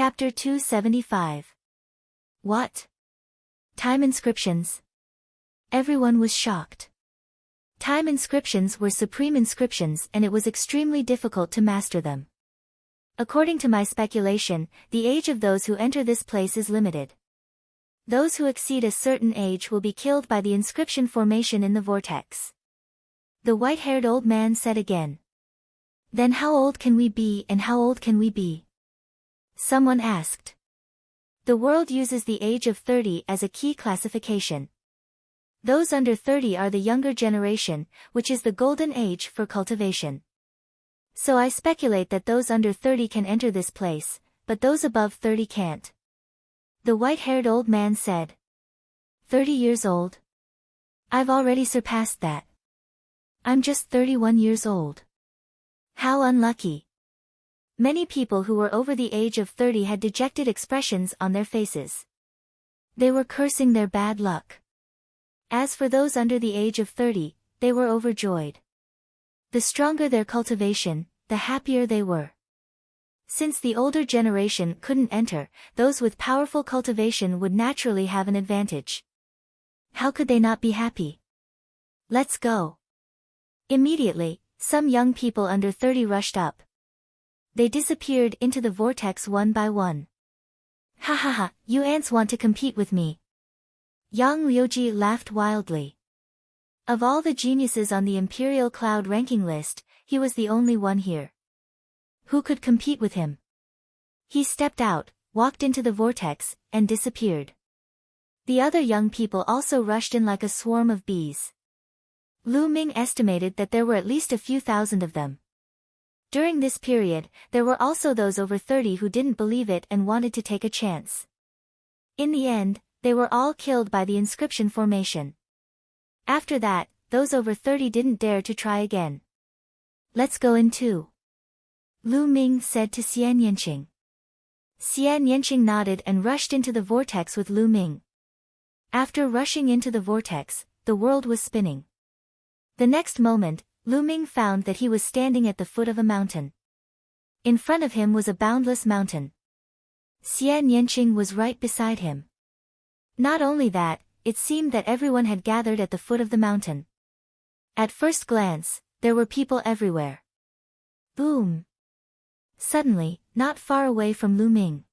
Chapter 275. What? Time inscriptions? Everyone was shocked. Time inscriptions were supreme inscriptions and it was extremely difficult to master them. According to my speculation, the age of those who enter this place is limited. Those who exceed a certain age will be killed by the inscription formation in the vortex. The white-haired old man said again. Then how old can we be and how old can we be? Someone asked. The world uses the age of 30 as a key classification. Those under 30 are the younger generation, which is the golden age for cultivation. So I speculate that those under 30 can enter this place, but those above 30 can't. The white-haired old man said. 30 years old? I've already surpassed that. I'm just 31 years old. How unlucky. Many people who were over the age of 30 had dejected expressions on their faces. They were cursing their bad luck. As for those under the age of 30, they were overjoyed. The stronger their cultivation, the happier they were. Since the older generation couldn't enter, those with powerful cultivation would naturally have an advantage. How could they not be happy? Let's go. Immediately, some young people under 30 rushed up. They disappeared into the vortex one by one. Ha ha ha, you ants want to compete with me. Yang Liuji laughed wildly. Of all the geniuses on the Imperial Cloud ranking list, he was the only one here. Who could compete with him? He stepped out, walked into the vortex, and disappeared. The other young people also rushed in like a swarm of bees. Lu Ming estimated that there were at least a few thousand of them. During this period, there were also those over 30 who didn't believe it and wanted to take a chance. In the end, they were all killed by the inscription formation. After that, those over 30 didn't dare to try again. Let's go in too. Lu Ming said to Xian Yanqing. Xian Yanqing nodded and rushed into the vortex with Lu Ming. After rushing into the vortex, the world was spinning. The next moment, Lu Ming found that he was standing at the foot of a mountain. In front of him was a boundless mountain. Xian Yanqing was right beside him. Not only that, it seemed that everyone had gathered at the foot of the mountain. At first glance, there were people everywhere. Boom! Suddenly, not far away from Lu Ming,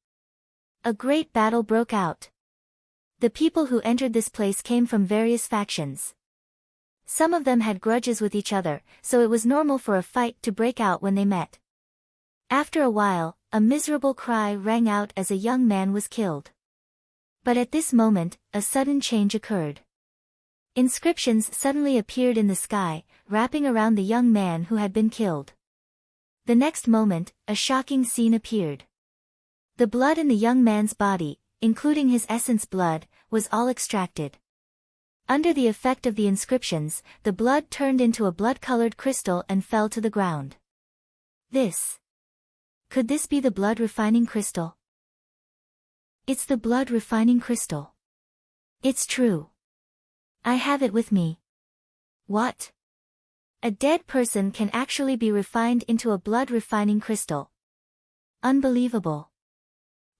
a great battle broke out. The people who entered this place came from various factions. Some of them had grudges with each other, so it was normal for a fight to break out when they met. After a while, a miserable cry rang out as a young man was killed. But at this moment, a sudden change occurred. Inscriptions suddenly appeared in the sky, wrapping around the young man who had been killed. The next moment, a shocking scene appeared. The blood in the young man's body, including his essence blood, was all extracted. Under the effect of the inscriptions, the blood turned into a blood-colored crystal and fell to the ground. Could this be the blood refining crystal? It's the blood refining crystal. It's true. I have it with me. What? A dead person can actually be refined into a blood refining crystal. Unbelievable.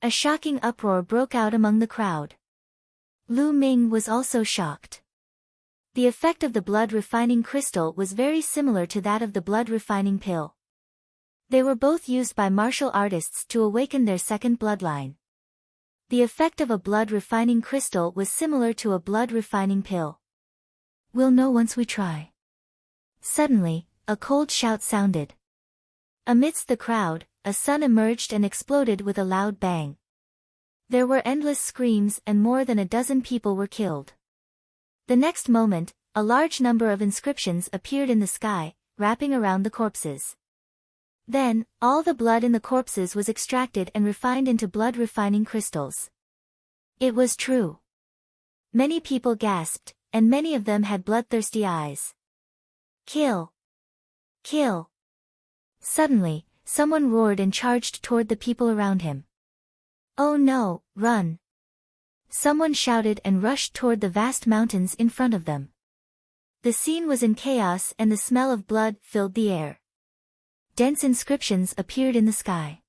A shocking uproar broke out among the crowd. Lu Ming was also shocked. The effect of the blood refining crystal was very similar to that of the blood refining pill. They were both used by martial artists to awaken their second bloodline. The effect of a blood refining crystal was similar to a blood refining pill. We'll know once we try. Suddenly, a cold shout sounded. Amidst the crowd, a sun emerged and exploded with a loud bang. There were endless screams and more than a dozen people were killed. The next moment, a large number of inscriptions appeared in the sky, wrapping around the corpses. Then, all the blood in the corpses was extracted and refined into blood-refining crystals. It was true. Many people gasped, and many of them had bloodthirsty eyes. Kill! Kill! Suddenly, someone roared and charged toward the people around him. Oh no, run! Someone shouted and rushed toward the vast mountains in front of them. The scene was in chaos and the smell of blood filled the air. Dense inscriptions appeared in the sky.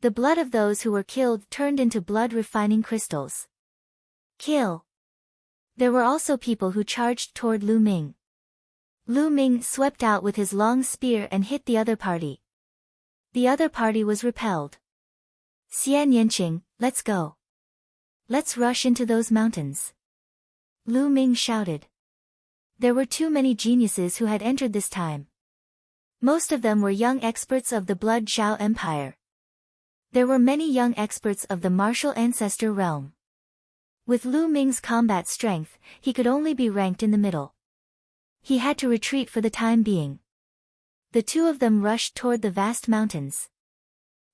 The blood of those who were killed turned into blood-refining crystals. Kill. There were also people who charged toward Lu Ming. Lu Ming swept out with his long spear and hit the other party. The other party was repelled. Xian Yanqing, let's go. Let's rush into those mountains. Lu Ming shouted. There were too many geniuses who had entered this time. Most of them were young experts of the Blood Zhao Empire. There were many young experts of the martial ancestor realm. With Lu Ming's combat strength, he could only be ranked in the middle. He had to retreat for the time being. The two of them rushed toward the vast mountains.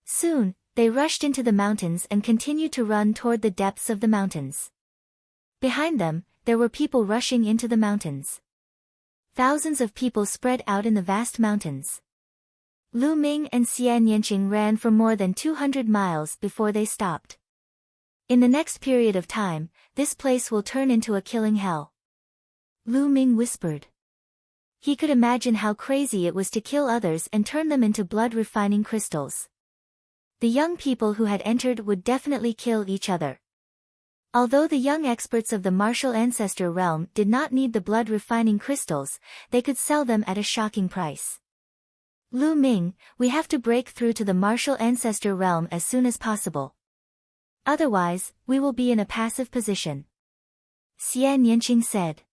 Soon, they rushed into the mountains and continued to run toward the depths of the mountains. Behind them, there were people rushing into the mountains. Thousands of people spread out in the vast mountains. Lu Ming and Xian Yanqing ran for more than 200 miles before they stopped. In the next period of time, this place will turn into a killing hell. Lu Ming whispered. He could imagine how crazy it was to kill others and turn them into blood-refining crystals. The young people who had entered would definitely kill each other. Although the young experts of the martial ancestor realm did not need the blood-refining crystals, they could sell them at a shocking price. Lu Ming, we have to break through to the martial ancestor realm as soon as possible. Otherwise, we will be in a passive position. Xian Yanqing said.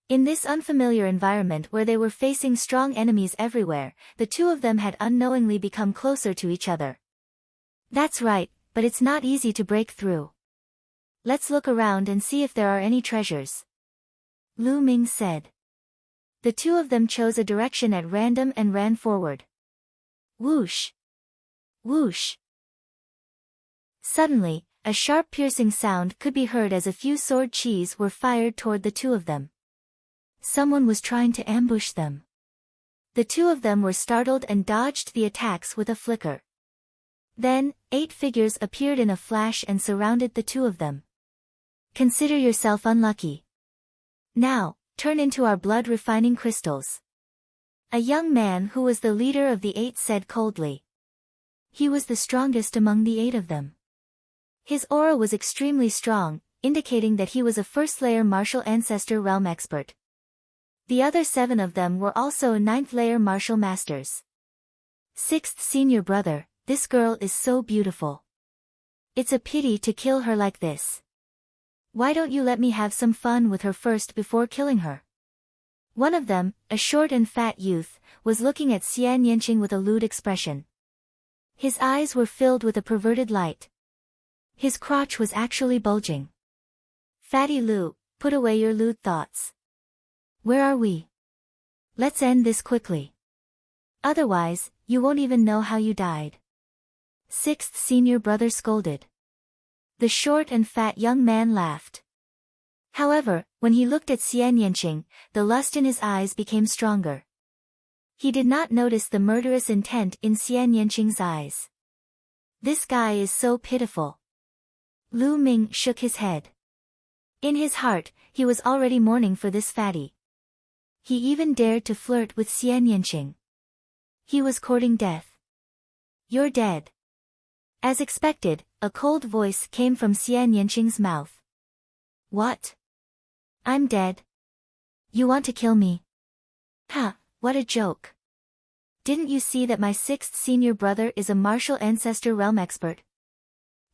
In this unfamiliar environment where they were facing strong enemies everywhere, the two of them had unknowingly become closer to each other. That's right, but it's not easy to break through. Let's look around and see if there are any treasures. Lu Ming said. The two of them chose a direction at random and ran forward. Whoosh! Whoosh! Suddenly, a sharp piercing sound could be heard as a few sword qis were fired toward the two of them. Someone was trying to ambush them. The two of them were startled and dodged the attacks with a flicker. Then, 8 figures appeared in a flash and surrounded the two of them. Consider yourself unlucky. Now, turn into our blood-refining crystals. A young man who was the leader of the 8 said coldly. He was the strongest among the 8 of them. His aura was extremely strong, indicating that he was a first-layer martial ancestor realm expert. The other 7 of them were also 9th-layer martial masters. 6th senior brother, this girl is so beautiful. It's a pity to kill her like this. Why don't you let me have some fun with her first before killing her? One of them, a short and fat youth, was looking at Xian Yanqing with a lewd expression. His eyes were filled with a perverted light. His crotch was actually bulging. Fatty Lu, put away your lewd thoughts. Where are we? Let's end this quickly. Otherwise, you won't even know how you died. 6th senior brother scolded. The short and fat young man laughed. However, when he looked at Xian Yanqing, the lust in his eyes became stronger. He did not notice the murderous intent in Xian Yanqing's eyes. This guy is so pitiful. Lu Ming shook his head. In his heart, he was already mourning for this fatty. He even dared to flirt with Xian Yanqing. He was courting death. You're dead. As expected, a cold voice came from Xian Yanqing's mouth. What? I'm dead. You want to kill me? Ha, what a joke. Didn't you see that my 6th senior brother is a martial ancestor realm expert?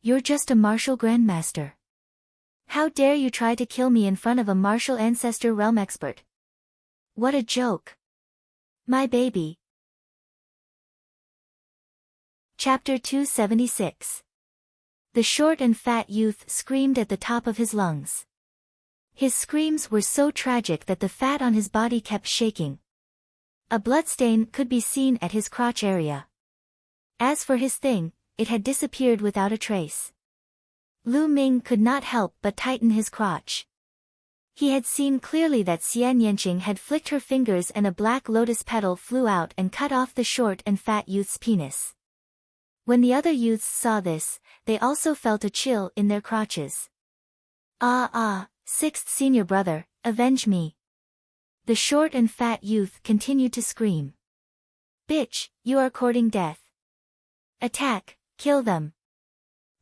You're just a martial grandmaster. How dare you try to kill me in front of a martial ancestor realm expert? What a joke. My baby. Chapter 276. The short and fat youth screamed at the top of his lungs. His screams were so tragic that the fat on his body kept shaking. A bloodstain could be seen at his crotch area. As for his thing, it had disappeared without a trace. Lu Ming could not help but tighten his crotch. He had seen clearly that Xian Yanqing had flicked her fingers and a black lotus petal flew out and cut off the short and fat youth's penis. When the other youths saw this, they also felt a chill in their crotches. 6th senior brother, avenge me. The short and fat youth continued to scream. Bitch, you are courting death. Attack, Kill them.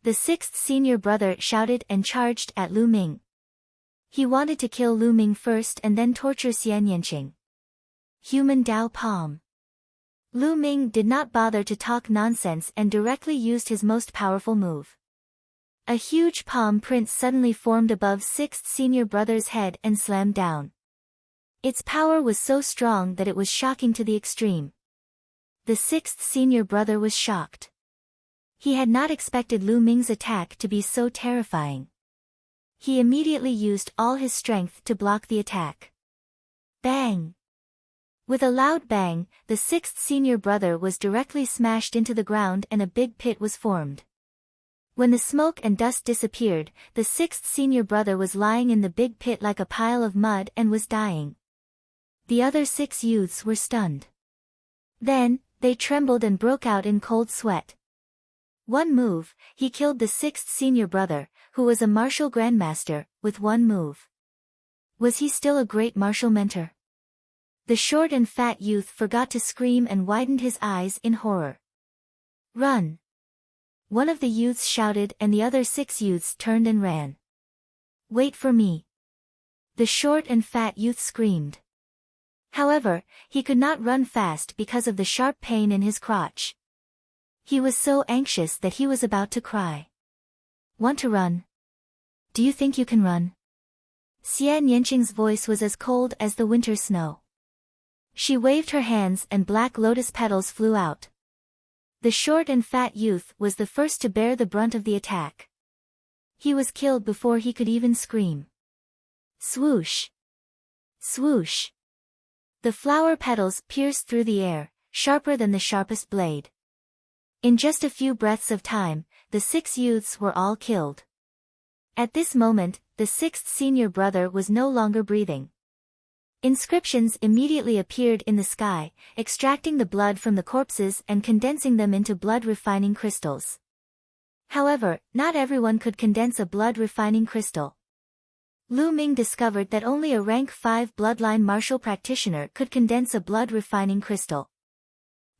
The sixth senior brother shouted and charged at Lu Ming. He wanted to kill Lu Ming first and then torture Xian Yanqing. Human Dao Palm. Lu Ming did not bother to talk nonsense and directly used his most powerful move. A huge palm print suddenly formed above sixth senior brother's head and slammed down. Its power was so strong that it was shocking to the extreme. The sixth senior brother was shocked. He had not expected Lu Ming's attack to be so terrifying. He immediately used all his strength to block the attack. Bang! With a loud bang, the sixth senior brother was directly smashed into the ground and a big pit was formed. When the smoke and dust disappeared, the sixth senior brother was lying in the big pit like a pile of mud and was dying. The other 6 youths were stunned. Then, they trembled and broke out in cold sweat. One move, he killed the sixth senior brother, who was a martial grandmaster, with one move. Was he still a great martial mentor? The short and fat youth forgot to scream and widened his eyes in horror. Run! One of the youths shouted and the other 6 youths turned and ran. Wait for me! The short and fat youth screamed. However, he could not run fast because of the sharp pain in his crotch. He was so anxious that he was about to cry. Want to run? Do you think you can run? Xian Yanqing's voice was as cold as the winter snow. She waved her hands and black lotus petals flew out. The short and fat youth was the first to bear the brunt of the attack. He was killed before he could even scream. Swoosh! Swoosh! The flower petals pierced through the air, sharper than the sharpest blade. In just a few breaths of time, the 6 youths were all killed. At this moment, the 6th senior brother was no longer breathing. Inscriptions immediately appeared in the sky, extracting the blood from the corpses and condensing them into blood-refining crystals. However, not everyone could condense a blood-refining crystal. Lu Ming discovered that only a rank 5 bloodline martial practitioner could condense a blood-refining crystal.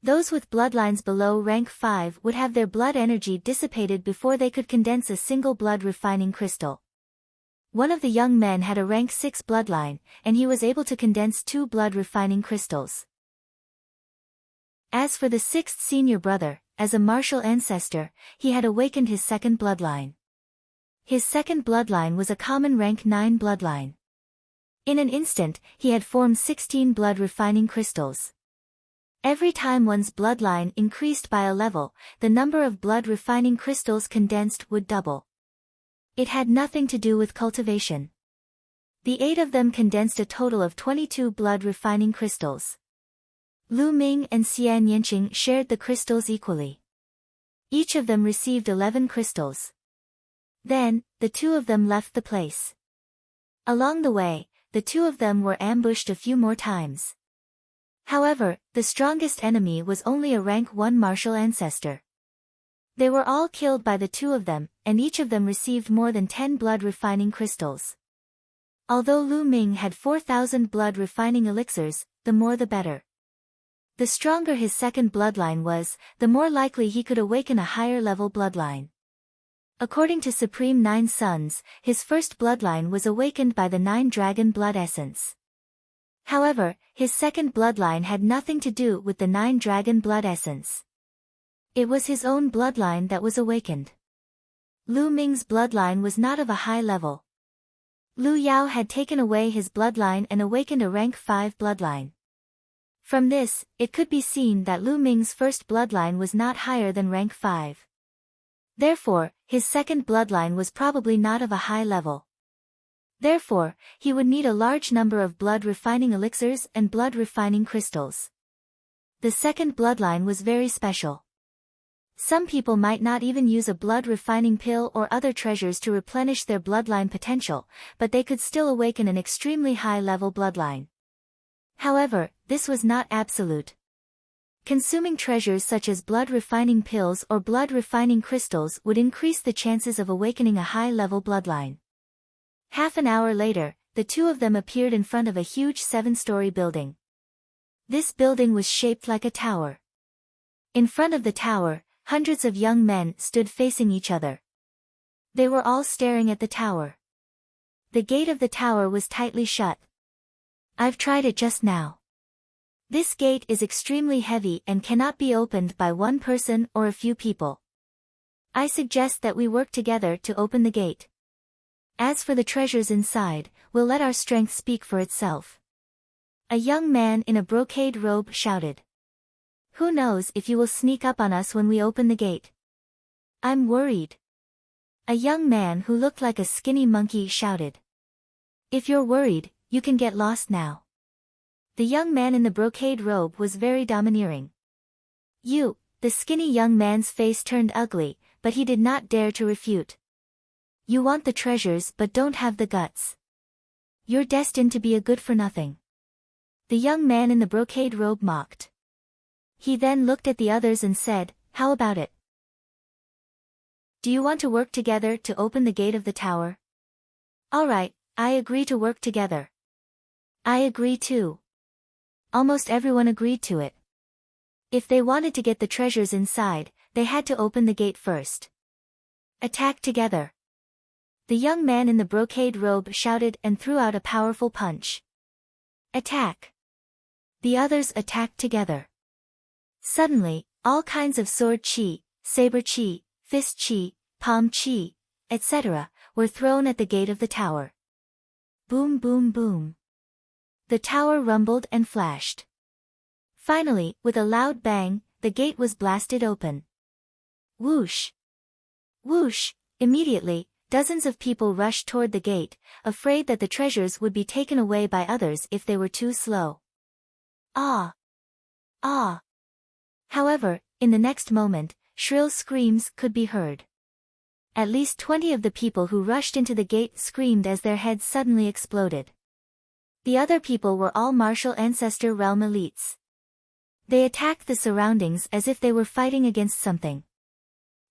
Those with bloodlines below rank 5 would have their blood energy dissipated before they could condense a single blood-refining crystal. One of the young men had a rank 6 bloodline, and he was able to condense 2 blood-refining crystals. As for the 6th senior brother, as a martial ancestor, he had awakened his second bloodline. His second bloodline was a common rank 9 bloodline. In an instant, he had formed 16 blood-refining crystals. Every time one's bloodline increased by a level, the number of blood-refining crystals condensed would double. It had nothing to do with cultivation. The 8 of them condensed a total of 22 blood-refining crystals. Lu Ming and Xian Yanqing shared the crystals equally. Each of them received 11 crystals. Then, the 2 of them left the place. Along the way, the 2 of them were ambushed a few more times. However, the strongest enemy was only a rank 1 martial ancestor. They were all killed by the 2 of them, and each of them received more than 10 blood-refining crystals. Although Lu Ming had 4,000 blood-refining elixirs, the more the better. The stronger his second bloodline was, the more likely he could awaken a higher-level bloodline. According to Supreme 9 Sons, his first bloodline was awakened by the 9 dragon blood essence. However, his second bloodline had nothing to do with the 9 dragon blood essence. It was his own bloodline that was awakened. Lu Ming's bloodline was not of a high level. Lu Yao had taken away his bloodline and awakened a rank 5 bloodline. From this, it could be seen that Lu Ming's first bloodline was not higher than rank 5. Therefore, his second bloodline was probably not of a high level. Therefore, he would need a large number of blood-refining elixirs and blood-refining crystals. The second bloodline was very special. Some people might not even use a blood-refining pill or other treasures to replenish their bloodline potential, but they could still awaken an extremely high-level bloodline. However, this was not absolute. Consuming treasures such as blood-refining pills or blood-refining crystals would increase the chances of awakening a high-level bloodline. Half an hour later, the 2 of them appeared in front of a huge 7-story building. This building was shaped like a tower. In front of the tower, hundreds of young men stood facing each other. They were all staring at the tower. The gate of the tower was tightly shut. I've tried it just now. This gate is extremely heavy and cannot be opened by one person or a few people. I suggest that we work together to open the gate. As for the treasures inside, we'll let our strength speak for itself. A young man in a brocade robe shouted. Who knows if you will sneak up on us when we open the gate? I'm worried. A young man who looked like a skinny monkey shouted. If you're worried, you can get lost now. The young man in the brocade robe was very domineering. The skinny young man's face turned ugly, but he did not dare to refute. You want the treasures but don't have the guts. You're destined to be a good-for-nothing. The young man in the brocade robe mocked. He then looked at the others and said, How about it? Do you want to work together to open the gate of the tower? All right, I agree to work together. I agree too. Almost everyone agreed to it. If they wanted to get the treasures inside, they had to open the gate first. Attack together. The young man in the brocade robe shouted and threw out a powerful punch. Attack. The others attacked together. Suddenly, all kinds of sword chi, saber chi, fist chi, palm chi, etc., were thrown at the gate of the tower. Boom boom boom. The tower rumbled and flashed. Finally, with a loud bang, the gate was blasted open. Whoosh! Whoosh! Immediately, dozens of people rushed toward the gate, afraid that the treasures would be taken away by others if they were too slow. Ah! Ah! However, in the next moment, shrill screams could be heard. At least 20 of the people who rushed into the gate screamed as their heads suddenly exploded. The other people were all martial ancestor realm elites. They attacked the surroundings as if they were fighting against something.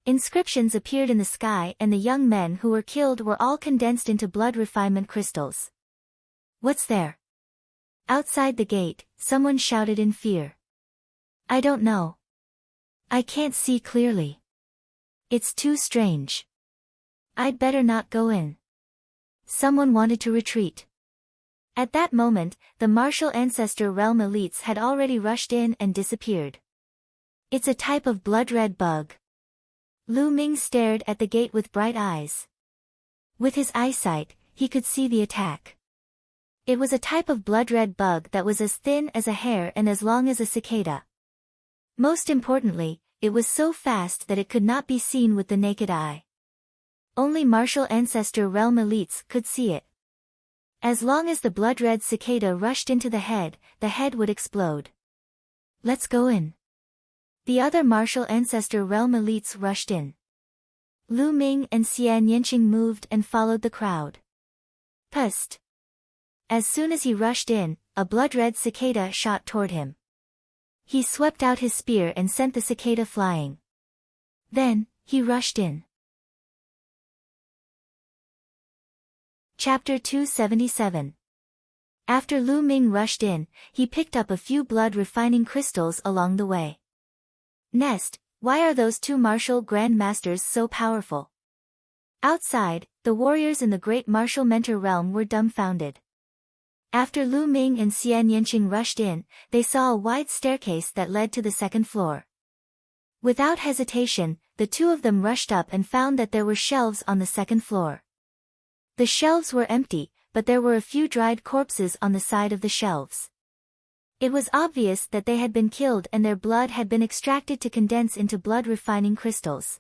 Inscriptions appeared in the sky and the young men who were killed were all condensed into blood refinement crystals. What's there? Outside the gate, someone shouted in fear. I don't know. I can't see clearly. It's too strange. I'd better not go in. Someone wanted to retreat. At that moment, the martial ancestor realm elites had already rushed in and disappeared. It's a type of blood-red bug. Lu Ming stared at the gate with bright eyes. With his eyesight, he could see the attack. It was a type of blood-red bug that was as thin as a hair and as long as a cicada. Most importantly, it was so fast that it could not be seen with the naked eye. Only martial ancestor realm elites could see it. As long as the blood-red cicada rushed into the head would explode. Let's go in. The other martial ancestor realm elites rushed in. Lu Ming and Xian Yanqing moved and followed the crowd. Pust. As soon as he rushed in, a blood-red cicada shot toward him. He swept out his spear and sent the cicada flying. Then, he rushed in. Chapter 277. After Lu Ming rushed in, he picked up a few blood-refining crystals along the way. Nest, why are those two martial Grand Masters so powerful? Outside, the warriors in the great martial mentor realm were dumbfounded. After Lu Ming and Xian Yanqing rushed in, they saw a wide staircase that led to the second floor. Without hesitation, the two of them rushed up and found that there were shelves on the second floor. The shelves were empty, but there were a few dried corpses on the side of the shelves. It was obvious that they had been killed and their blood had been extracted to condense into blood-refining crystals.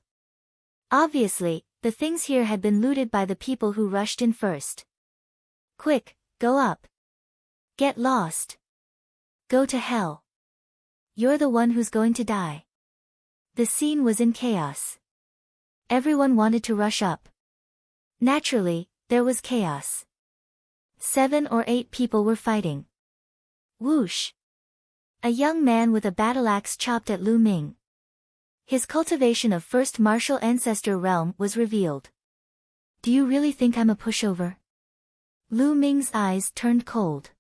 Obviously, the things here had been looted by the people who rushed in first. Quick, go up. Get lost. Go to hell. You're the one who's going to die. The scene was in chaos. Everyone wanted to rush up. Naturally, there was chaos. 7 or 8 people were fighting. Whoosh! A young man with a battle axe chopped at Lu Ming. His cultivation of first martial ancestor realm was revealed. Do you really think I'm a pushover? Lu Ming's eyes turned cold.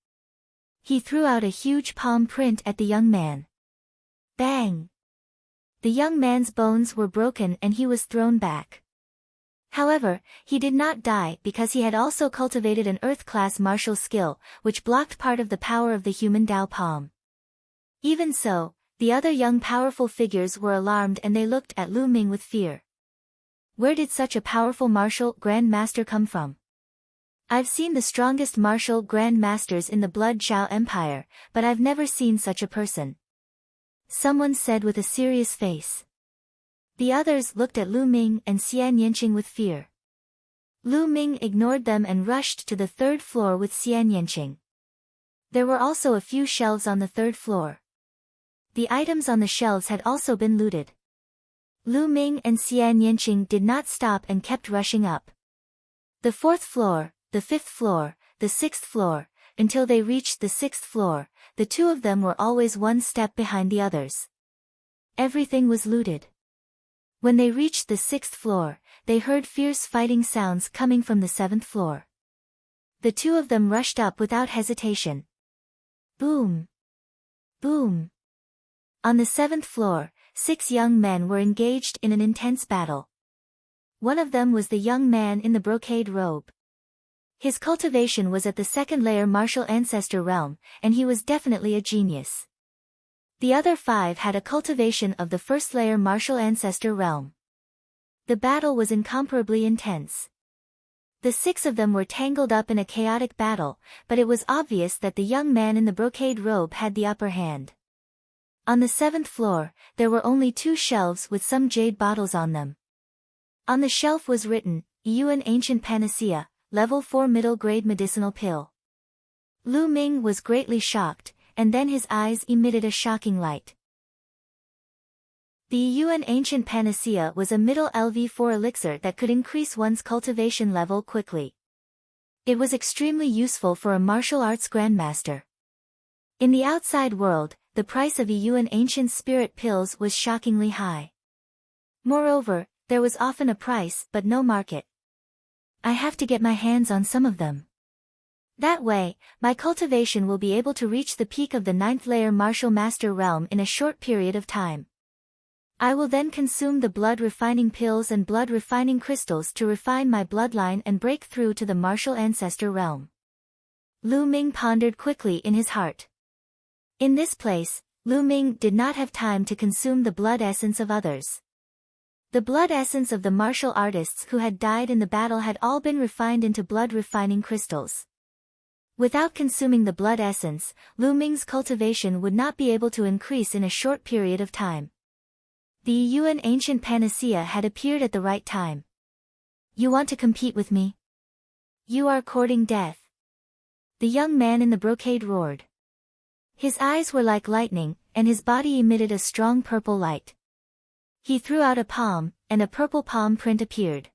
He threw out a huge palm print at the young man. Bang! The young man's bones were broken and he was thrown back. However, he did not die because he had also cultivated an Earth-class martial skill, which blocked part of the power of the human Dao palm. Even so, the other young powerful figures were alarmed and they looked at Lu Ming with fear. Where did such a powerful martial Grand Master come from? I've seen the strongest martial Grand Masters in the Blood Zhao Empire, but I've never seen such a person. Someone said with a serious face. The others looked at Lu Ming and Xian Yanqing with fear. Lu Ming ignored them and rushed to the third floor with Xian Yanqing. There were also a few shelves on the third floor. The items on the shelves had also been looted. Lu Ming and Xian Yanqing did not stop and kept rushing up. The fourth floor, the fifth floor, the sixth floor, until they reached the sixth floor. The two of them were always one step behind the others. Everything was looted. When they reached the sixth floor, they heard fierce fighting sounds coming from the seventh floor. The two of them rushed up without hesitation. Boom! Boom! On the seventh floor, 6 young men were engaged in an intense battle. One of them was the young man in the brocade robe. His cultivation was at the second layer martial ancestor realm, and he was definitely a genius. The other 5 had a cultivation of the first layer martial ancestor realm. The battle was incomparably intense. The 6 of them were tangled up in a chaotic battle, but it was obvious that the young man in the brocade robe had the upper hand. On the 7th floor, there were only 2 shelves with some jade bottles on them. On the shelf was written, Yuan Ancient Panacea, Level 4 Middle Grade Medicinal Pill. Lu Ming was greatly shocked, and then his eyes emitted a shocking light. The Yuan Ancient Panacea was a middle LV4 elixir that could increase one's cultivation level quickly. It was extremely useful for a martial arts grandmaster. In the outside world, the price of Yuan Ancient Spirit Pills was shockingly high. Moreover, there was often a price but no market. I have to get my hands on some of them. That way, my cultivation will be able to reach the peak of the 9th layer martial master realm in a short period of time. I will then consume the blood refining pills and blood refining crystals to refine my bloodline and break through to the martial ancestor realm. Lu Ming pondered quickly in his heart. In this place, Lu Ming did not have time to consume the blood essence of others. The blood essence of the martial artists who had died in the battle had all been refined into blood refining crystals. Without consuming the blood essence, Lu Ming's cultivation would not be able to increase in a short period of time. The Yuan Ancient Panacea had appeared at the right time. You want to compete with me? You are courting death. The young man in the brocade roared. His eyes were like lightning, and his body emitted a strong purple light. He threw out a palm, and a purple palm print appeared.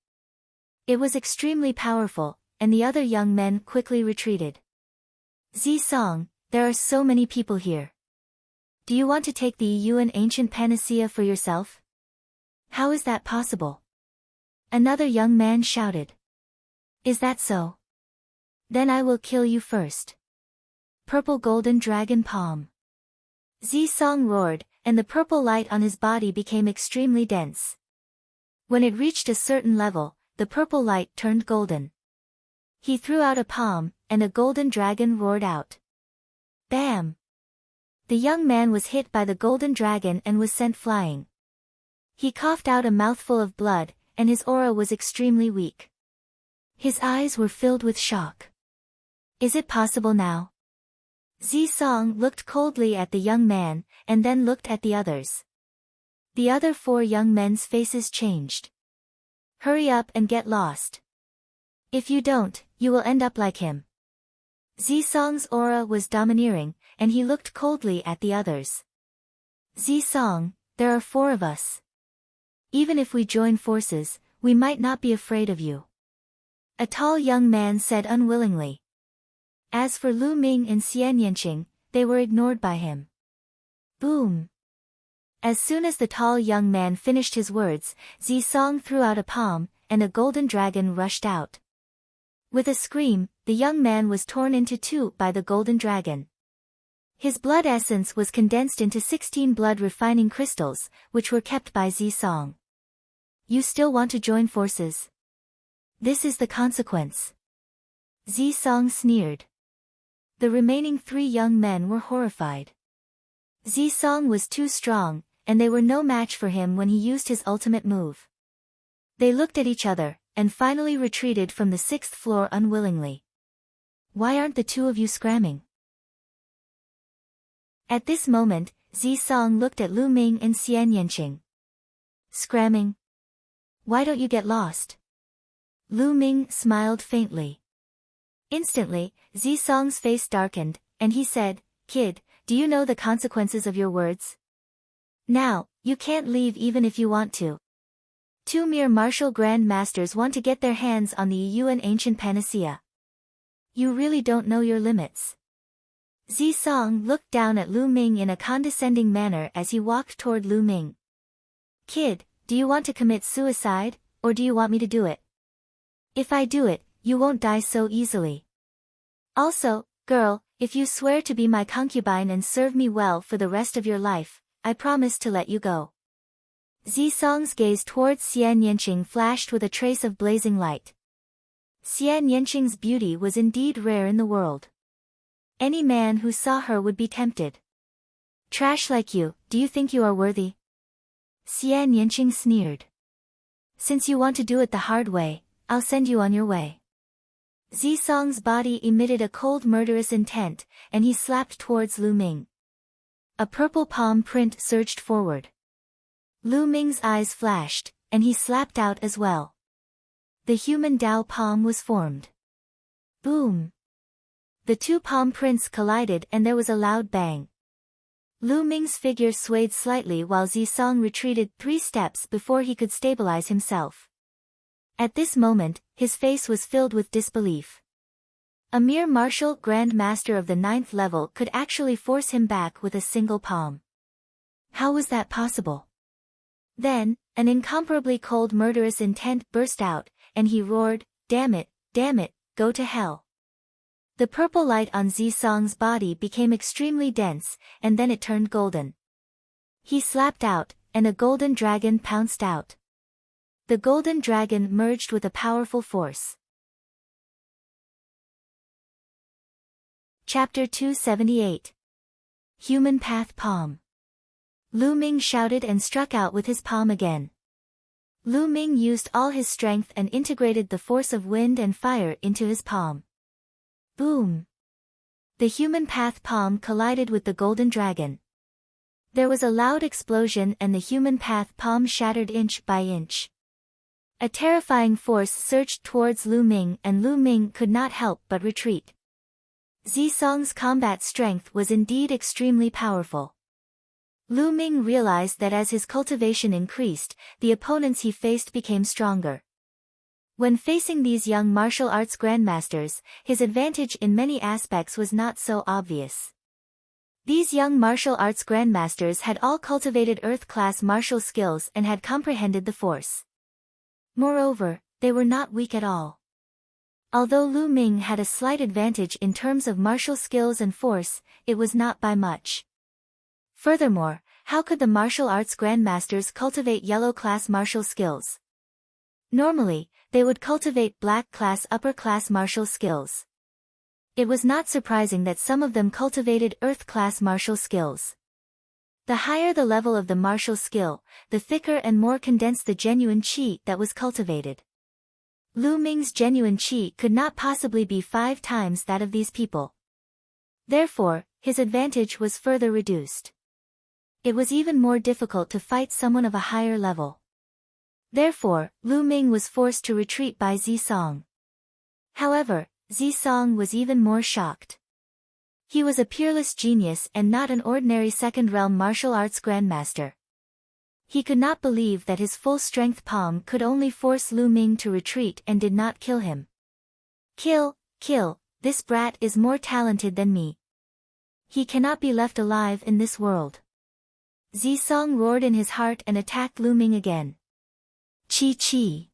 It was extremely powerful, and the other young men quickly retreated. Zisong, there are so many people here. Do you want to take the Yuan Ancient Panacea for yourself? How is that possible? Another young man shouted. Is that so? Then I will kill you first. Purple Golden Dragon Palm. Zisong roared, and the purple light on his body became extremely dense. When it reached a certain level, the purple light turned golden. He threw out a palm, and a golden dragon roared out. Bam! The young man was hit by the golden dragon and was sent flying. He coughed out a mouthful of blood, and his aura was extremely weak. His eyes were filled with shock. Is it possible now? Zisong looked coldly at the young man, and then looked at the others. The other 4 young men's faces changed. Hurry up and get lost. If you don't, you will end up like him. Zisong's aura was domineering, and he looked coldly at the others. Zisong, there are 4 of us. Even if we join forces, we might not be afraid of you. A tall young man said unwillingly. As for Lu Ming and Xian Yanqing, they were ignored by him. Boom! As soon as the tall young man finished his words, Zisong threw out a palm, and a golden dragon rushed out. With a scream, the young man was torn into 2 by the golden dragon. His blood essence was condensed into 16 blood refining crystals, which were kept by Zisong. You still want to join forces? This is the consequence. Zisong sneered. The remaining 3 young men were horrified. Zisong was too strong, and they were no match for him when he used his ultimate move. They looked at each other, and finally retreated from the 6th floor unwillingly. Why aren't the 2 of you scramming? At this moment, Zisong looked at Lu Ming and Xian Yanqing. Scramming? Why don't you get lost? Lu Ming smiled faintly. Instantly, Zisong's face darkened, and he said, Kid, do you know the consequences of your words? Now, you can't leave even if you want to. 2 mere martial grand masters want to get their hands on the Yuan ancient panacea. You really don't know your limits. Zisong looked down at Lu Ming in a condescending manner as he walked toward Lu Ming. Kid, do you want to commit suicide, or do you want me to do it? If I do it, you won't die so easily. Also, girl, if you swear to be my concubine and serve me well for the rest of your life, I promise to let you go. Zisong's gaze towards Xian Yanqing flashed with a trace of blazing light. Xian Yanqing's beauty was indeed rare in the world. Any man who saw her would be tempted. Trash like you, do you think you are worthy? Xian Yanqing sneered. Since you want to do it the hard way, I'll send you on your way. Zisong's body emitted a cold murderous intent, and he slapped towards Lu Ming. A purple palm print surged forward. Lu Ming's eyes flashed, and he slapped out as well. The human Dao palm was formed. Boom! The 2 palm prints collided and there was a loud bang. Lu Ming's figure swayed slightly while Zisong retreated 3 steps before he could stabilize himself. At this moment, his face was filled with disbelief. A mere martial grand master of the 9th level could actually force him back with a single palm. How was that possible? Then, an incomparably cold murderous intent burst out, and he roared, damn it, go to hell. The purple light on Zisong's body became extremely dense, and then it turned golden. He slapped out, and a golden dragon pounced out. The golden dragon merged with a powerful force. Chapter 278. Human Path Palm. Lu Ming shouted and struck out with his palm again. Lu Ming used all his strength and integrated the force of wind and fire into his palm. Boom! The human path palm collided with the golden dragon. There was a loud explosion and the human path palm shattered inch by inch. A terrifying force surged towards Lu Ming and Lu Ming could not help but retreat. Zisong's combat strength was indeed extremely powerful. Lu Ming realized that as his cultivation increased, the opponents he faced became stronger. When facing these young martial arts grandmasters, his advantage in many aspects was not so obvious. These young martial arts grandmasters had all cultivated earth-class martial skills and had comprehended the force. Moreover, they were not weak at all. Although Lu Ming had a slight advantage in terms of martial skills and force, it was not by much. Furthermore, how could the martial arts grandmasters cultivate yellow-class martial skills? Normally, they would cultivate black-class upper-class martial skills. It was not surprising that some of them cultivated earth-class martial skills. The higher the level of the martial skill, the thicker and more condensed the genuine qi that was cultivated. Lu Ming's genuine qi could not possibly be 5 times that of these people. Therefore, his advantage was further reduced. It was even more difficult to fight someone of a higher level. Therefore, Lu Ming was forced to retreat by Zisong. However, Zisong was even more shocked. He was a peerless genius and not an ordinary second-realm martial arts grandmaster. He could not believe that his full-strength palm could only force Lu Ming to retreat and did not kill him. Kill, this brat is more talented than me. He cannot be left alive in this world. Zisong roared in his heart and attacked Lu Ming again. Chi.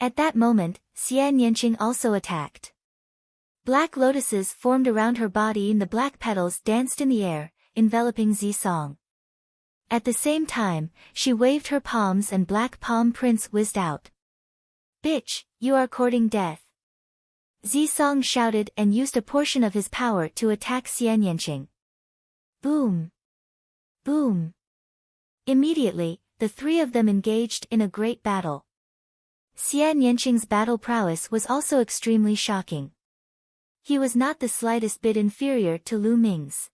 At that moment, Xian Yanqing also attacked. Black lotuses formed around her body and the black petals danced in the air, enveloping Zisong. At the same time, she waved her palms and black palm prints whizzed out. "Bitch, you are courting death." Zisong shouted and used a portion of his power to attack Xianyanqing. Boom! Boom! Immediately, the three of them engaged in a great battle. Xianyanqing's battle prowess was also extremely shocking. He was not the slightest bit inferior to Lu Ming's.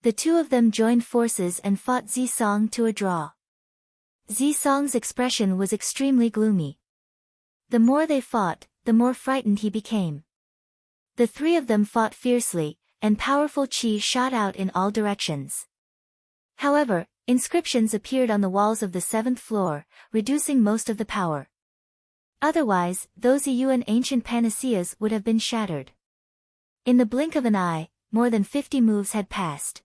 The two of them joined forces and fought Zisong to a draw. Zisong's expression was extremely gloomy. The more they fought, the more frightened he became. The three of them fought fiercely, and powerful qi shot out in all directions. However, inscriptions appeared on the walls of the 7th floor, reducing most of the power. Otherwise, those Yuan ancient panaceas would have been shattered. In the blink of an eye, more than 50 moves had passed.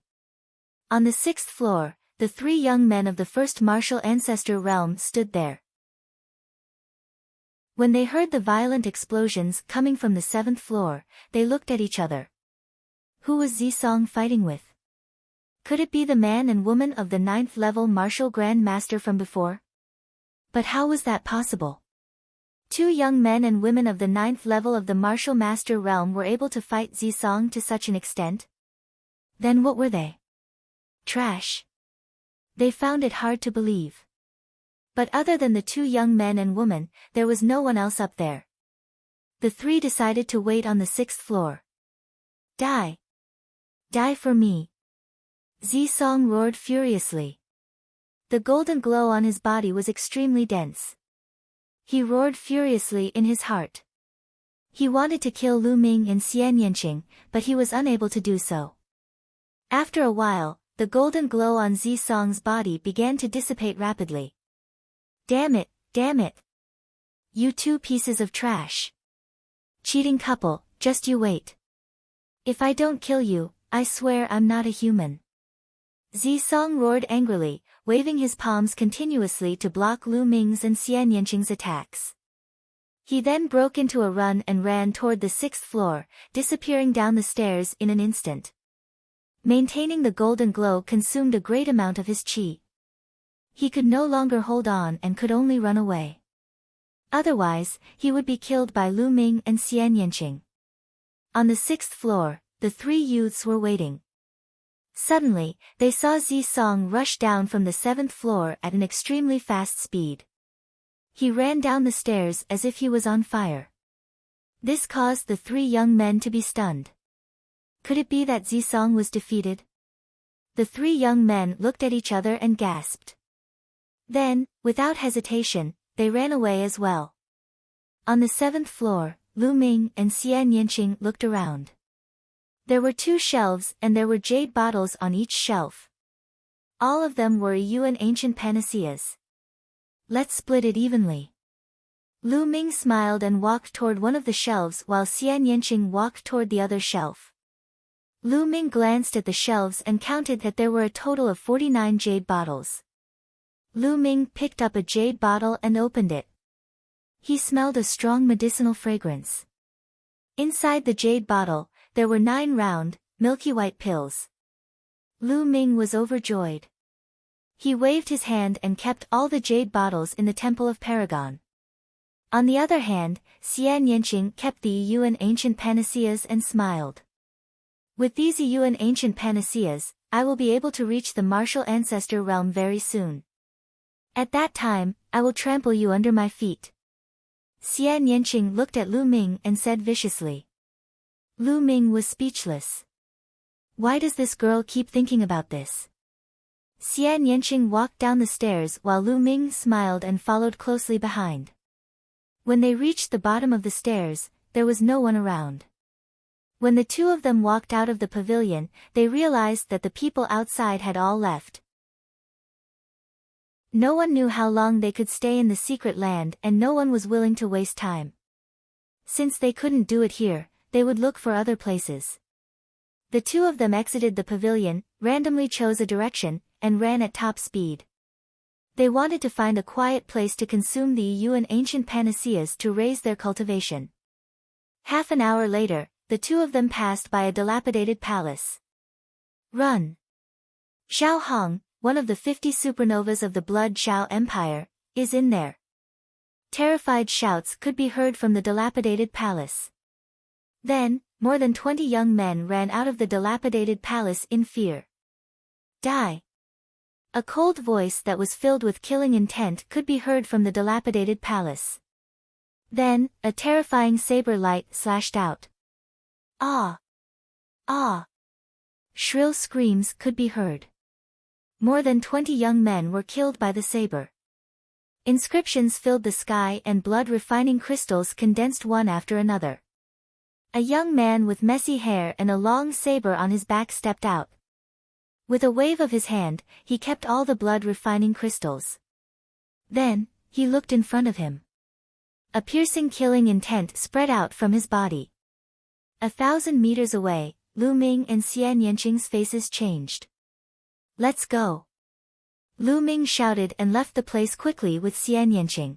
On the 6th floor, the three young men of the first martial ancestor realm stood there. When they heard the violent explosions coming from the 7th floor, they looked at each other. Who was Zisong fighting with? Could it be the man and woman of the 9th level martial grand master from before? But how was that possible? Two young men and women of the 9th level of the martial master realm were able to fight Zisong to such an extent? Then what were they? Trash. They found it hard to believe. But other than the two young men and woman, there was no one else up there. The three decided to wait on the 6th floor. Die. Die for me. Zisong roared furiously. The golden glow on his body was extremely dense. He roared furiously in his heart. He wanted to kill Lu Ming and Xianyanqing, but he was unable to do so. After a while, the golden glow on Zisong's body began to dissipate rapidly. Damn it, damn it. You two pieces of trash. Cheating couple, just you wait. If I don't kill you, I swear I'm not a human. Zisong roared angrily, waving his palms continuously to block Lu Ming's and Xianyanqing's attacks. He then broke into a run and ran toward the 6th floor, disappearing down the stairs in an instant. Maintaining the golden glow consumed a great amount of his qi. He could no longer hold on and could only run away. Otherwise, he would be killed by Lu Ming and Xianyanqing. On the 6th floor, the three youths were waiting. Suddenly, they saw Zisong rush down from the 7th floor at an extremely fast speed. He ran down the stairs as if he was on fire. This caused the three young men to be stunned. Could it be that Zisong was defeated? The three young men looked at each other and gasped. Then, without hesitation, they ran away as well. On the 7th floor, Lu Ming and Xianyanqing looked around. There were 2 shelves and there were jade bottles on each shelf. All of them were Yuan ancient panaceas. Let's split it evenly. Lu Ming smiled and walked toward one of the shelves while Xianyanqing walked toward the other shelf. Lu Ming glanced at the shelves and counted that there were a total of 49 jade bottles. Lu Ming picked up a jade bottle and opened it. He smelled a strong medicinal fragrance. Inside the jade bottle, there were 9 round, milky white pills. Lu Ming was overjoyed. He waved his hand and kept all the jade bottles in the Temple of Paragon. On the other hand, Xianyanqing kept the Yuan ancient panaceas and smiled. With these Yuan ancient panaceas, I will be able to reach the martial ancestor realm very soon. At that time, I will trample you under my feet. Xianyanqing looked at Lu Ming and said viciously. Lu Ming was speechless. Why does this girl keep thinking about this? Xianyanqing walked down the stairs while Lu Ming smiled and followed closely behind. When they reached the bottom of the stairs, there was no one around. When the two of them walked out of the pavilion, they realized that the people outside had all left. No one knew how long they could stay in the secret land and no one was willing to waste time. Since they couldn't do it here, they would look for other places. The two of them exited the pavilion, randomly chose a direction, and ran at top speed. They wanted to find a quiet place to consume the Yuan ancient panaceas to raise their cultivation. Half an hour later, the two of them passed by a dilapidated palace. Run! Zhao Hong, one of the 50 supernovas of the Blood Zhao Empire, is in there. Terrified shouts could be heard from the dilapidated palace. Then, more than 20 young men ran out of the dilapidated palace in fear. Die! A cold voice that was filled with killing intent could be heard from the dilapidated palace. Then, a terrifying saber light slashed out. Ah! Ah! Shrill screams could be heard. More than 20 young men were killed by the saber. Inscriptions filled the sky and blood-refining crystals condensed one after another. A young man with messy hair and a long saber on his back stepped out. With a wave of his hand, he kept all the blood-refining crystals. Then, he looked in front of him. A piercing killing intent spread out from his body. 1,000 meters away, Lu Ming and Xian Yanqing's faces changed. Let's go! Lu Ming shouted and left the place quickly with Xian Yanqing.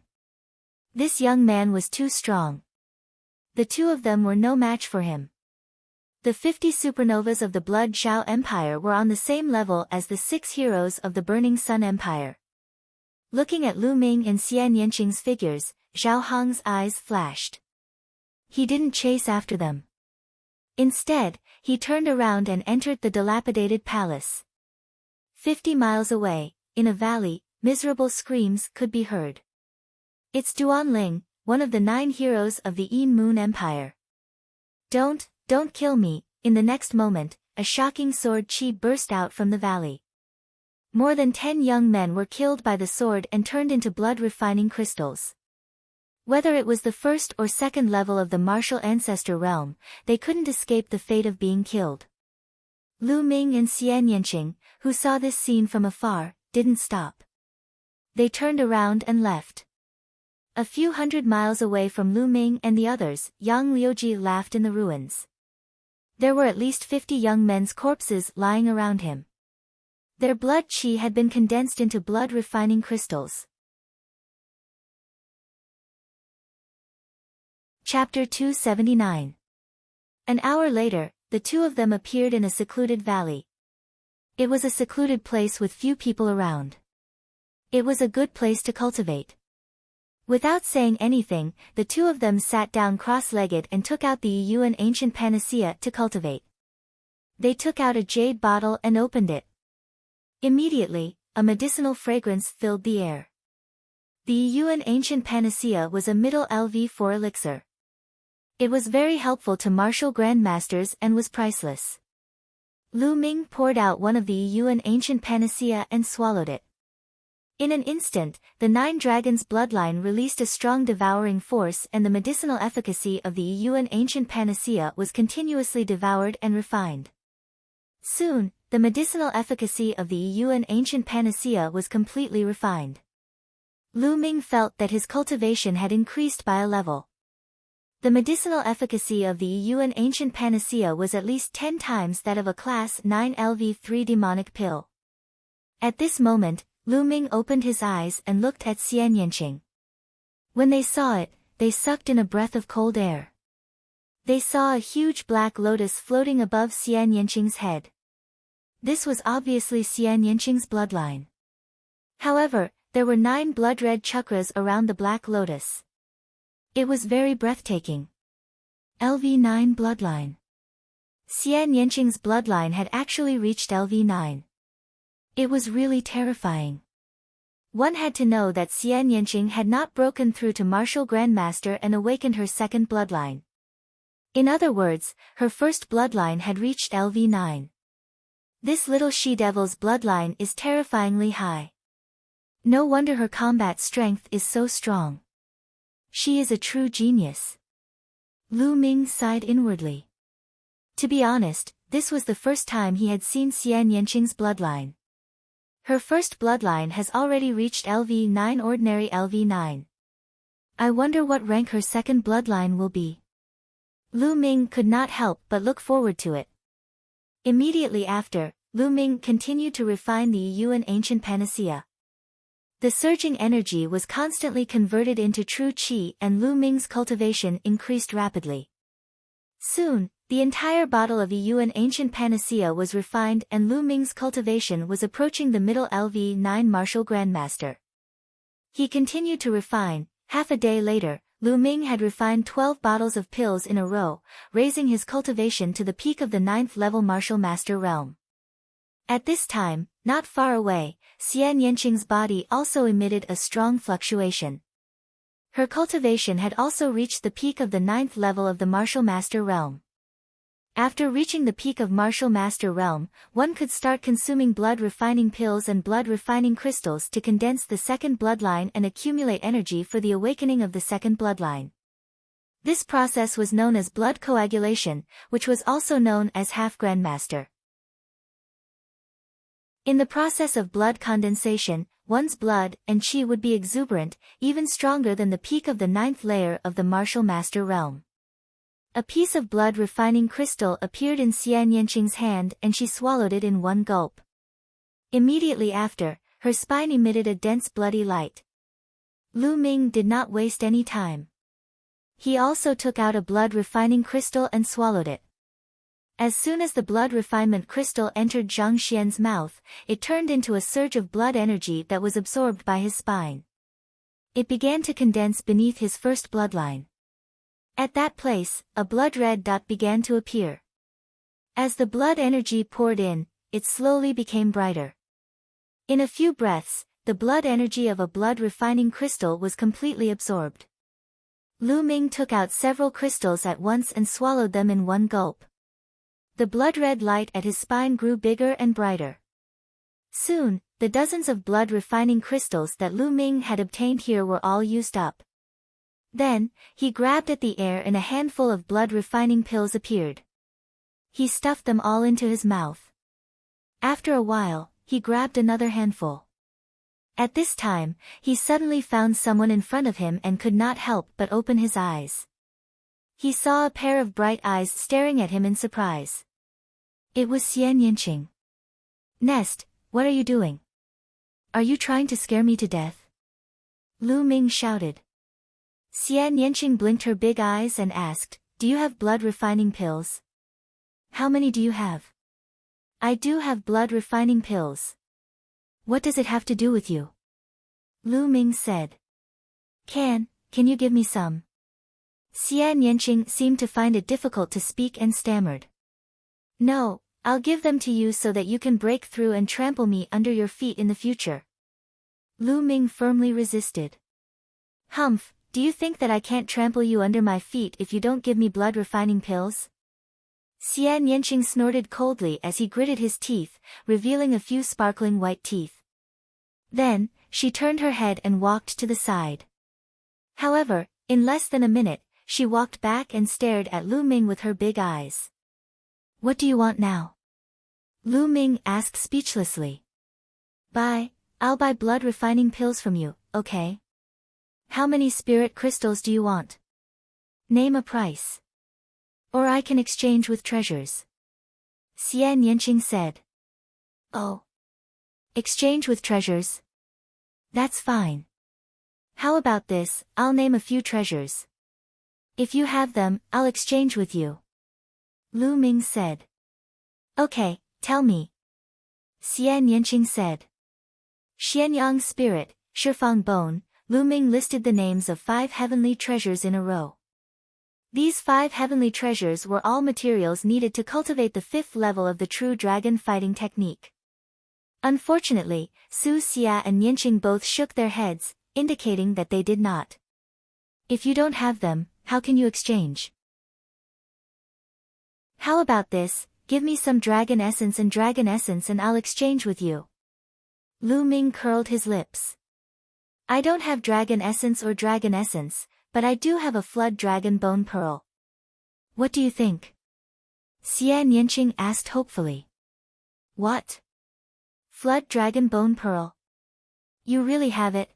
This young man was too strong. The two of them were no match for him. The 50 supernovas of the Blood Zhao Empire were on the same level as the 6 heroes of the Burning Sun Empire. Looking at Lu Ming and Xian Yanqing's figures, Zhao Hong's eyes flashed. He didn't chase after them. Instead, he turned around and entered the dilapidated palace. 50 miles away, in a valley, miserable screams could be heard. It's Duan Ling, one of the 9 heroes of the Yin Moon Empire. Don't kill me. In the next moment, a shocking sword chi burst out from the valley. More than 10 young men were killed by the sword and turned into blood-refining crystals. Whether it was the first or second level of the martial ancestor realm, they couldn't escape the fate of being killed. Lu Ming and Xian Yanqing, who saw this scene from afar, didn't stop. They turned around and left. A few hundred miles away from Lu Ming and the others, Yang Liuji laughed in the ruins. There were at least 50 young men's corpses lying around him. Their blood qi had been condensed into blood-refining crystals. Chapter 279. An hour later, the two of them appeared in a secluded valley. It was a secluded place with few people around. It was a good place to cultivate. Without saying anything, the two of them sat down cross-legged and took out the Yuan ancient panacea to cultivate. They took out a jade bottle and opened it. Immediately, a medicinal fragrance filled the air. The Yuan ancient panacea was a middle LV4 elixir. It was very helpful to martial grandmasters and was priceless. Lu Ming poured out one of the Yuan ancient panacea and swallowed it. In an instant, the 9 dragons' bloodline released a strong devouring force and the medicinal efficacy of the Yuan ancient panacea was continuously devoured and refined. Soon, the medicinal efficacy of the Yuan ancient panacea was completely refined. Lu Ming felt that his cultivation had increased by a level. The medicinal efficacy of the Yuan ancient panacea was at least 10 times that of a class 9 LV3 demonic pill. At this moment, Lu Ming opened his eyes and looked at Xian Yanqing. When they saw it, they sucked in a breath of cold air. They saw a huge black lotus floating above Xian Yanqing's head. This was obviously Xian Yanqing's bloodline. However, there were 9 blood-red chakras around the black lotus. It was very breathtaking. LV9 bloodline. Xian Yanqing's bloodline had actually reached LV9. It was really terrifying. One had to know that Xian Yanqing had not broken through to martial grandmaster and awakened her second bloodline. In other words, her first bloodline had reached LV9. This little she-devil's bloodline is terrifyingly high. No wonder her combat strength is so strong. She is a true genius. Lu Ming sighed inwardly. To be honest, this was the first time he had seen Xian Yanqing's bloodline. Her first bloodline has already reached LV9 ordinary LV9. I wonder what rank her second bloodline will be. Lu Ming could not help but look forward to it. Immediately after, Lu Ming continued to refine the Yuan ancient panacea. The surging energy was constantly converted into true qi and Lu Ming's cultivation increased rapidly. Soon, The entire bottle of Yuan ancient panacea was refined and Lu Ming's cultivation was approaching the middle LV9 martial grandmaster. He continued to refine. Half a day later, Lu Ming had refined 12 bottles of pills in a row, raising his cultivation to the peak of the 9th level martial master realm. At this time, not far away, Xian Yanqing's body also emitted a strong fluctuation. Her cultivation had also reached the peak of the 9th level of the martial master realm. After reaching the peak of martial master realm, one could start consuming blood refining pills and blood refining crystals to condense the second bloodline and accumulate energy for the awakening of the second bloodline. This process was known as blood coagulation, which was also known as half grandmaster. In the process of blood condensation, one's blood and qi would be exuberant, even stronger than the peak of the 9th layer of the martial master realm. A piece of blood refining crystal appeared in Xian Yanqing's hand and she swallowed it in one gulp. Immediately after, her spine emitted a dense bloody light. Lu Ming did not waste any time. He also took out a blood refining crystal and swallowed it. As soon as the blood refinement crystal entered Zhang Xian's mouth, it turned into a surge of blood energy that was absorbed by his spine. It began to condense beneath his first bloodline. At that place, a blood-red dot began to appear. As the blood energy poured in, it slowly became brighter. In a few breaths, the blood energy of a blood refining crystal was completely absorbed. Lu Ming took out several crystals at once and swallowed them in one gulp. The blood-red light at his spine grew bigger and brighter. Soon, the dozens of blood refining crystals that Lu Ming had obtained here were all used up. Then, he grabbed at the air and a handful of blood-refining pills appeared. He stuffed them all into his mouth. After a while, he grabbed another handful. At this time, he suddenly found someone in front of him and could not help but open his eyes. He saw a pair of bright eyes staring at him in surprise. It was Xian Yanqing. "Nest, what are you doing? Are you trying to scare me to death?" Lu Ming shouted. Xian Yanqing blinked her big eyes and asked, "Do you have blood refining pills?" "How many do you have?" "I do have blood refining pills." "What does it have to do with you?" Lu Ming said. Can you give me some?" Xian Yanqing seemed to find it difficult to speak and stammered. "No, I'll give them to you so that you can break through and trample me under your feet in the future." Lu Ming firmly resisted. "Humph, do you think that I can't trample you under my feet if you don't give me blood refining pills?" Xian Yanqing snorted coldly as he gritted his teeth, revealing a few sparkling white teeth. Then, she turned her head and walked to the side. However, in less than a minute, she walked back and stared at Lu Ming with her big eyes. "What do you want now?" Lu Ming asked speechlessly. I'll buy blood refining pills from you, okay? How many spirit crystals do you want? Name a price. Or I can exchange with treasures." Xian Yanqing said. "Oh. Exchange with treasures? That's fine. How about this, I'll name a few treasures. If you have them, I'll exchange with you." Lu Ming said. "Okay, tell me." Xian Yanqing said. Xianyang Spirit, Shifang Bone. Lu Ming listed the names of 5 heavenly treasures in a row. These 5 heavenly treasures were all materials needed to cultivate the 5th level of the true dragon fighting technique. Unfortunately, Su Xia and Yanqing both shook their heads, indicating that they did not. "If you don't have them, how can you exchange?" "How about this, give me some dragon essence and I'll exchange with you." Lu Ming curled his lips. "I don't have dragon essence, but I do have a flood dragon bone pearl. What do you think?" Xian Yanqing asked hopefully. "What? Flood dragon bone pearl? You really have it?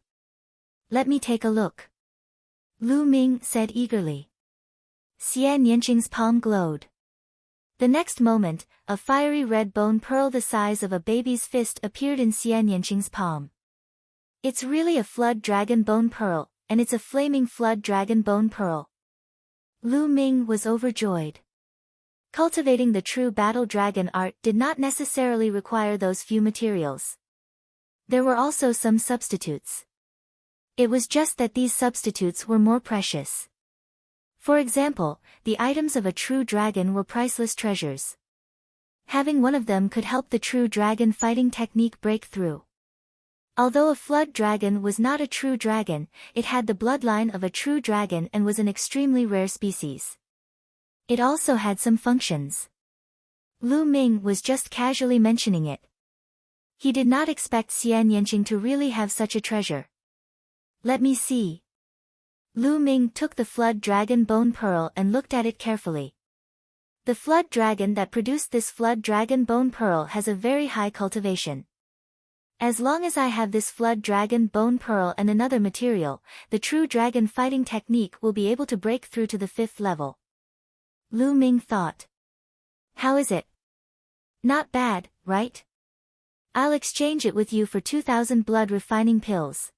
Let me take a look." Lu Ming said eagerly. Xian Yanqing's palm glowed. The next moment, a fiery red bone pearl the size of a baby's fist appeared in Xian Yanqing's palm. "It's really a flood dragon bone pearl, and it's a flaming flood dragon bone pearl." Lu Ming was overjoyed. Cultivating the true battle dragon art did not necessarily require those few materials. There were also some substitutes. It was just that these substitutes were more precious. For example, the items of a true dragon were priceless treasures. Having one of them could help the true dragon fighting technique break through. Although a flood dragon was not a true dragon, it had the bloodline of a true dragon and was an extremely rare species. It also had some functions. Lu Ming was just casually mentioning it. He did not expect Xian Yanqing to really have such a treasure. Let me see. Lu Ming took the flood dragon bone pearl and looked at it carefully. The flood dragon that produced this flood dragon bone pearl has a very high cultivation. As long as I have this flood dragon bone pearl and another material, the true dragon fighting technique will be able to break through to the 5th level. Lu Ming thought. How is it? Not bad, right? I'll exchange it with you for 2,000 blood refining pills.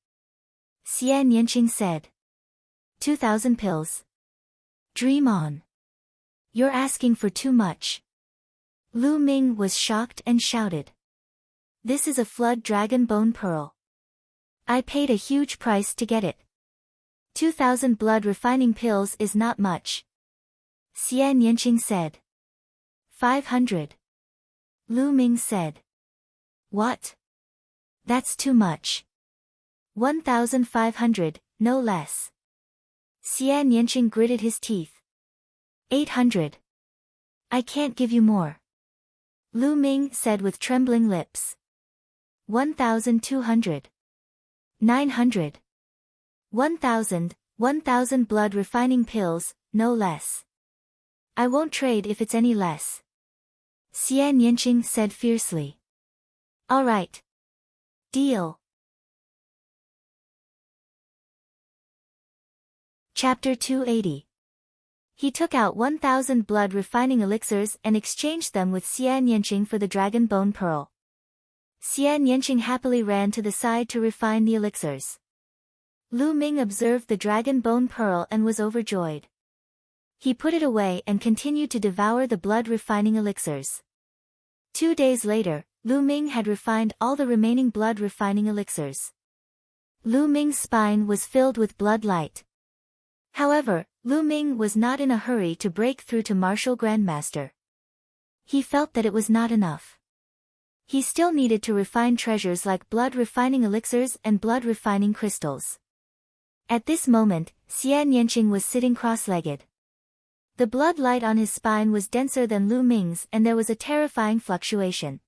Xian Yanqing said. 2,000 pills. Dream on. You're asking for too much. Lu Ming was shocked and shouted. This is a flood dragon bone pearl. I paid a huge price to get it. 2,000 blood refining pills is not much. Xian Yanqing said. 500. Lu Ming said. What? That's too much. 1,500, no less. Xian Yanqing gritted his teeth. 800. I can't give you more. Lu Ming said with trembling lips. 1,200. 900. 1,000, 1,000 blood refining pills, no less. I won't trade if it's any less. Xian Yanqing said fiercely. All right. Deal. Chapter 280. He took out 1,000 blood refining elixirs and exchanged them with Xian Yanqing for the dragon bone pearl. Xian Yanqing happily ran to the side to refine the elixirs. Lu Ming observed the dragon bone pearl and was overjoyed. He put it away and continued to devour the blood refining elixirs. 2 days later, Lu Ming had refined all the remaining blood refining elixirs. Lu Ming's spine was filled with blood light. However, Lu Ming was not in a hurry to break through to Martial Grandmaster. He felt that it was not enough. He still needed to refine treasures like blood refining elixirs and blood refining crystals. At this moment, Xian Yanqing was sitting cross-legged. The blood light on his spine was denser than Lu Ming's and there was a terrifying fluctuation.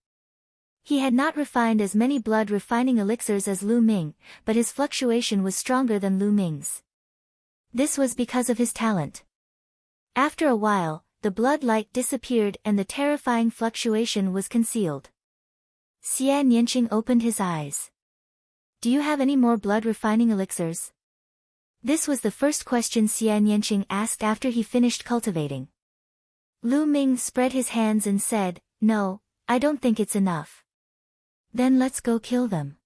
He had not refined as many blood refining elixirs as Lu Ming, but his fluctuation was stronger than Lu Ming's. This was because of his talent. After a while, the blood light disappeared and the terrifying fluctuation was concealed. Xian Yanqing opened his eyes. Do you have any more blood refining elixirs? This was the first question Xian Yanqing asked after he finished cultivating. Lu Ming spread his hands and said, No, I don't think it's enough. Then let's go kill them.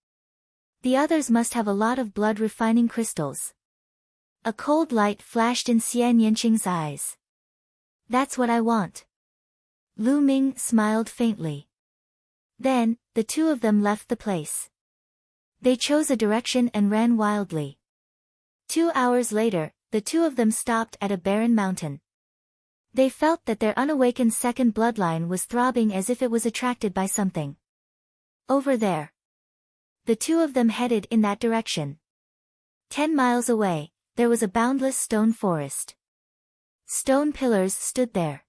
The others must have a lot of blood refining crystals. A cold light flashed in Xian Yanqing's eyes. That's what I want. Lu Ming smiled faintly. Then, the two of them left the place. They chose a direction and ran wildly. 2 hours later, the two of them stopped at a barren mountain. They felt that their unawakened second bloodline was throbbing as if it was attracted by something. Over there. The two of them headed in that direction. 10 miles away, there was a boundless stone forest. Stone pillars stood there.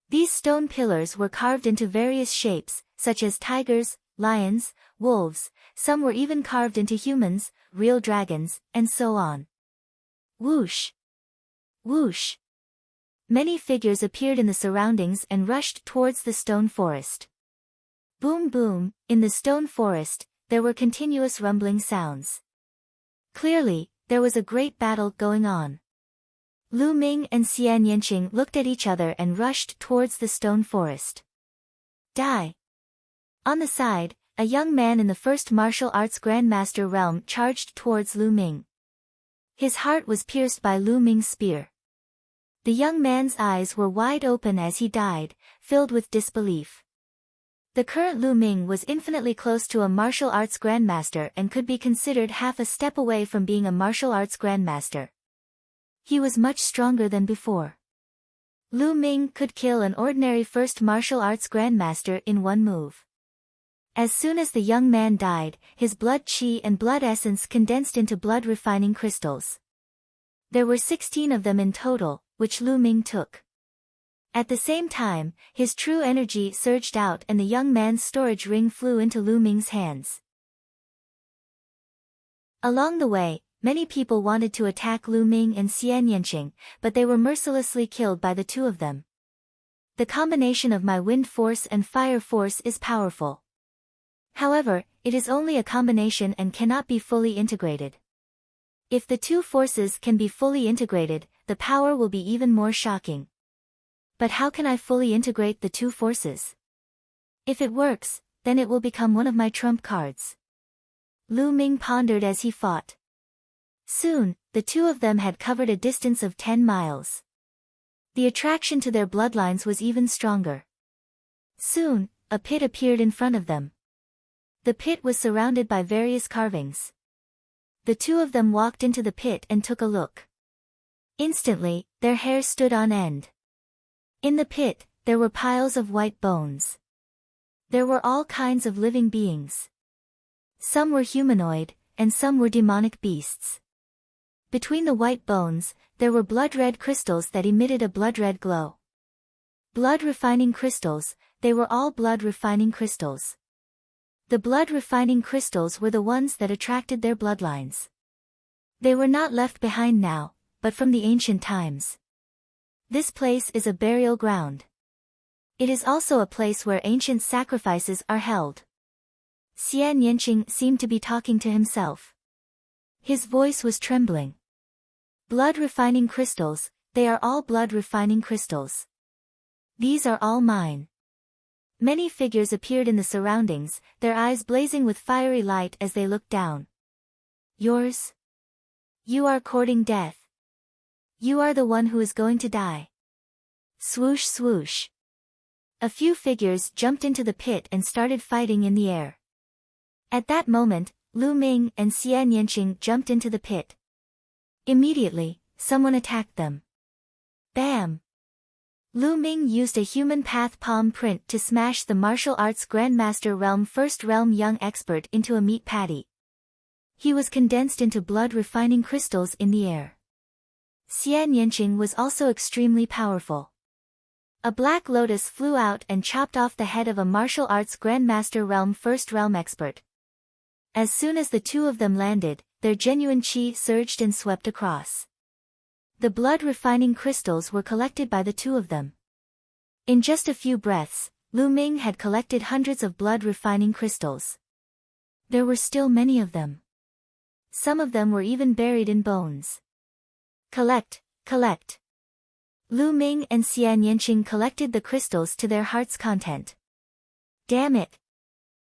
These stone pillars were carved into various shapes, such as tigers, lions, wolves, some were even carved into humans, real dragons, and so on. Whoosh! Whoosh! Many figures appeared in the surroundings and rushed towards the stone forest. Boom boom, in the stone forest, there were continuous rumbling sounds. Clearly, there was a great battle going on. Lu Ming and Xian Yanqing looked at each other and rushed towards the stone forest. Die! On the side, a young man in the first martial arts grandmaster realm charged towards Lu Ming. His heart was pierced by Lu Ming's spear. The young man's eyes were wide open as he died, filled with disbelief. The current Lu Ming was infinitely close to a martial arts grandmaster and could be considered half a step away from being a martial arts grandmaster. He was much stronger than before. Lu Ming could kill an ordinary first martial arts grandmaster in one move. As soon as the young man died, his blood qi and blood essence condensed into blood refining crystals. There were 16 of them in total, which Lu Ming took. At the same time, his true energy surged out and the young man's storage ring flew into Lu Ming's hands. Along the way, many people wanted to attack Lu Ming and Xian Yanqing, but they were mercilessly killed by the two of them. The combination of my wind force and fire force is powerful. However, it is only a combination and cannot be fully integrated. If the two forces can be fully integrated, the power will be even more shocking. But how can I fully integrate the two forces? If it works, then it will become one of my trump cards. Lu Ming pondered as he fought. Soon, the two of them had covered a distance of 10 miles. The attraction to their bloodlines was even stronger. Soon, a pit appeared in front of them. The pit was surrounded by various carvings. The two of them walked into the pit and took a look. Instantly, their hair stood on end. In the pit, there were piles of white bones. There were all kinds of living beings. Some were humanoid, and some were demonic beasts. Between the white bones, there were blood-red crystals that emitted a blood-red glow. Blood-refining crystals, they were all blood-refining crystals. The blood-refining crystals were the ones that attracted their bloodlines. They were not left behind now, but from the ancient times. This place is a burial ground. It is also a place where ancient sacrifices are held. Xian Yanqing seemed to be talking to himself. His voice was trembling. Blood-refining crystals, they are all blood-refining crystals. These are all mine. Many figures appeared in the surroundings, their eyes blazing with fiery light as they looked down. Yours? You are courting death. You are the one who is going to die. Swoosh swoosh. A few figures jumped into the pit and started fighting in the air. At that moment, Lu Ming and Xian Yanqing jumped into the pit. Immediately, someone attacked them. Bam! Lu Ming used a human path palm print to smash the martial arts Grandmaster Realm First Realm Young Expert into a meat patty. He was condensed into blood-refining crystals in the air. Xian Yanqing was also extremely powerful. A black lotus flew out and chopped off the head of a martial arts Grandmaster Realm First Realm Expert. As soon as the two of them landed, their genuine qi surged and swept across. The blood-refining crystals were collected by the two of them. In just a few breaths, Lu Ming had collected hundreds of blood-refining crystals. There were still many of them. Some of them were even buried in bones. Collect, collect. Lu Ming and Xian Yanqing collected the crystals to their heart's content. Damn it!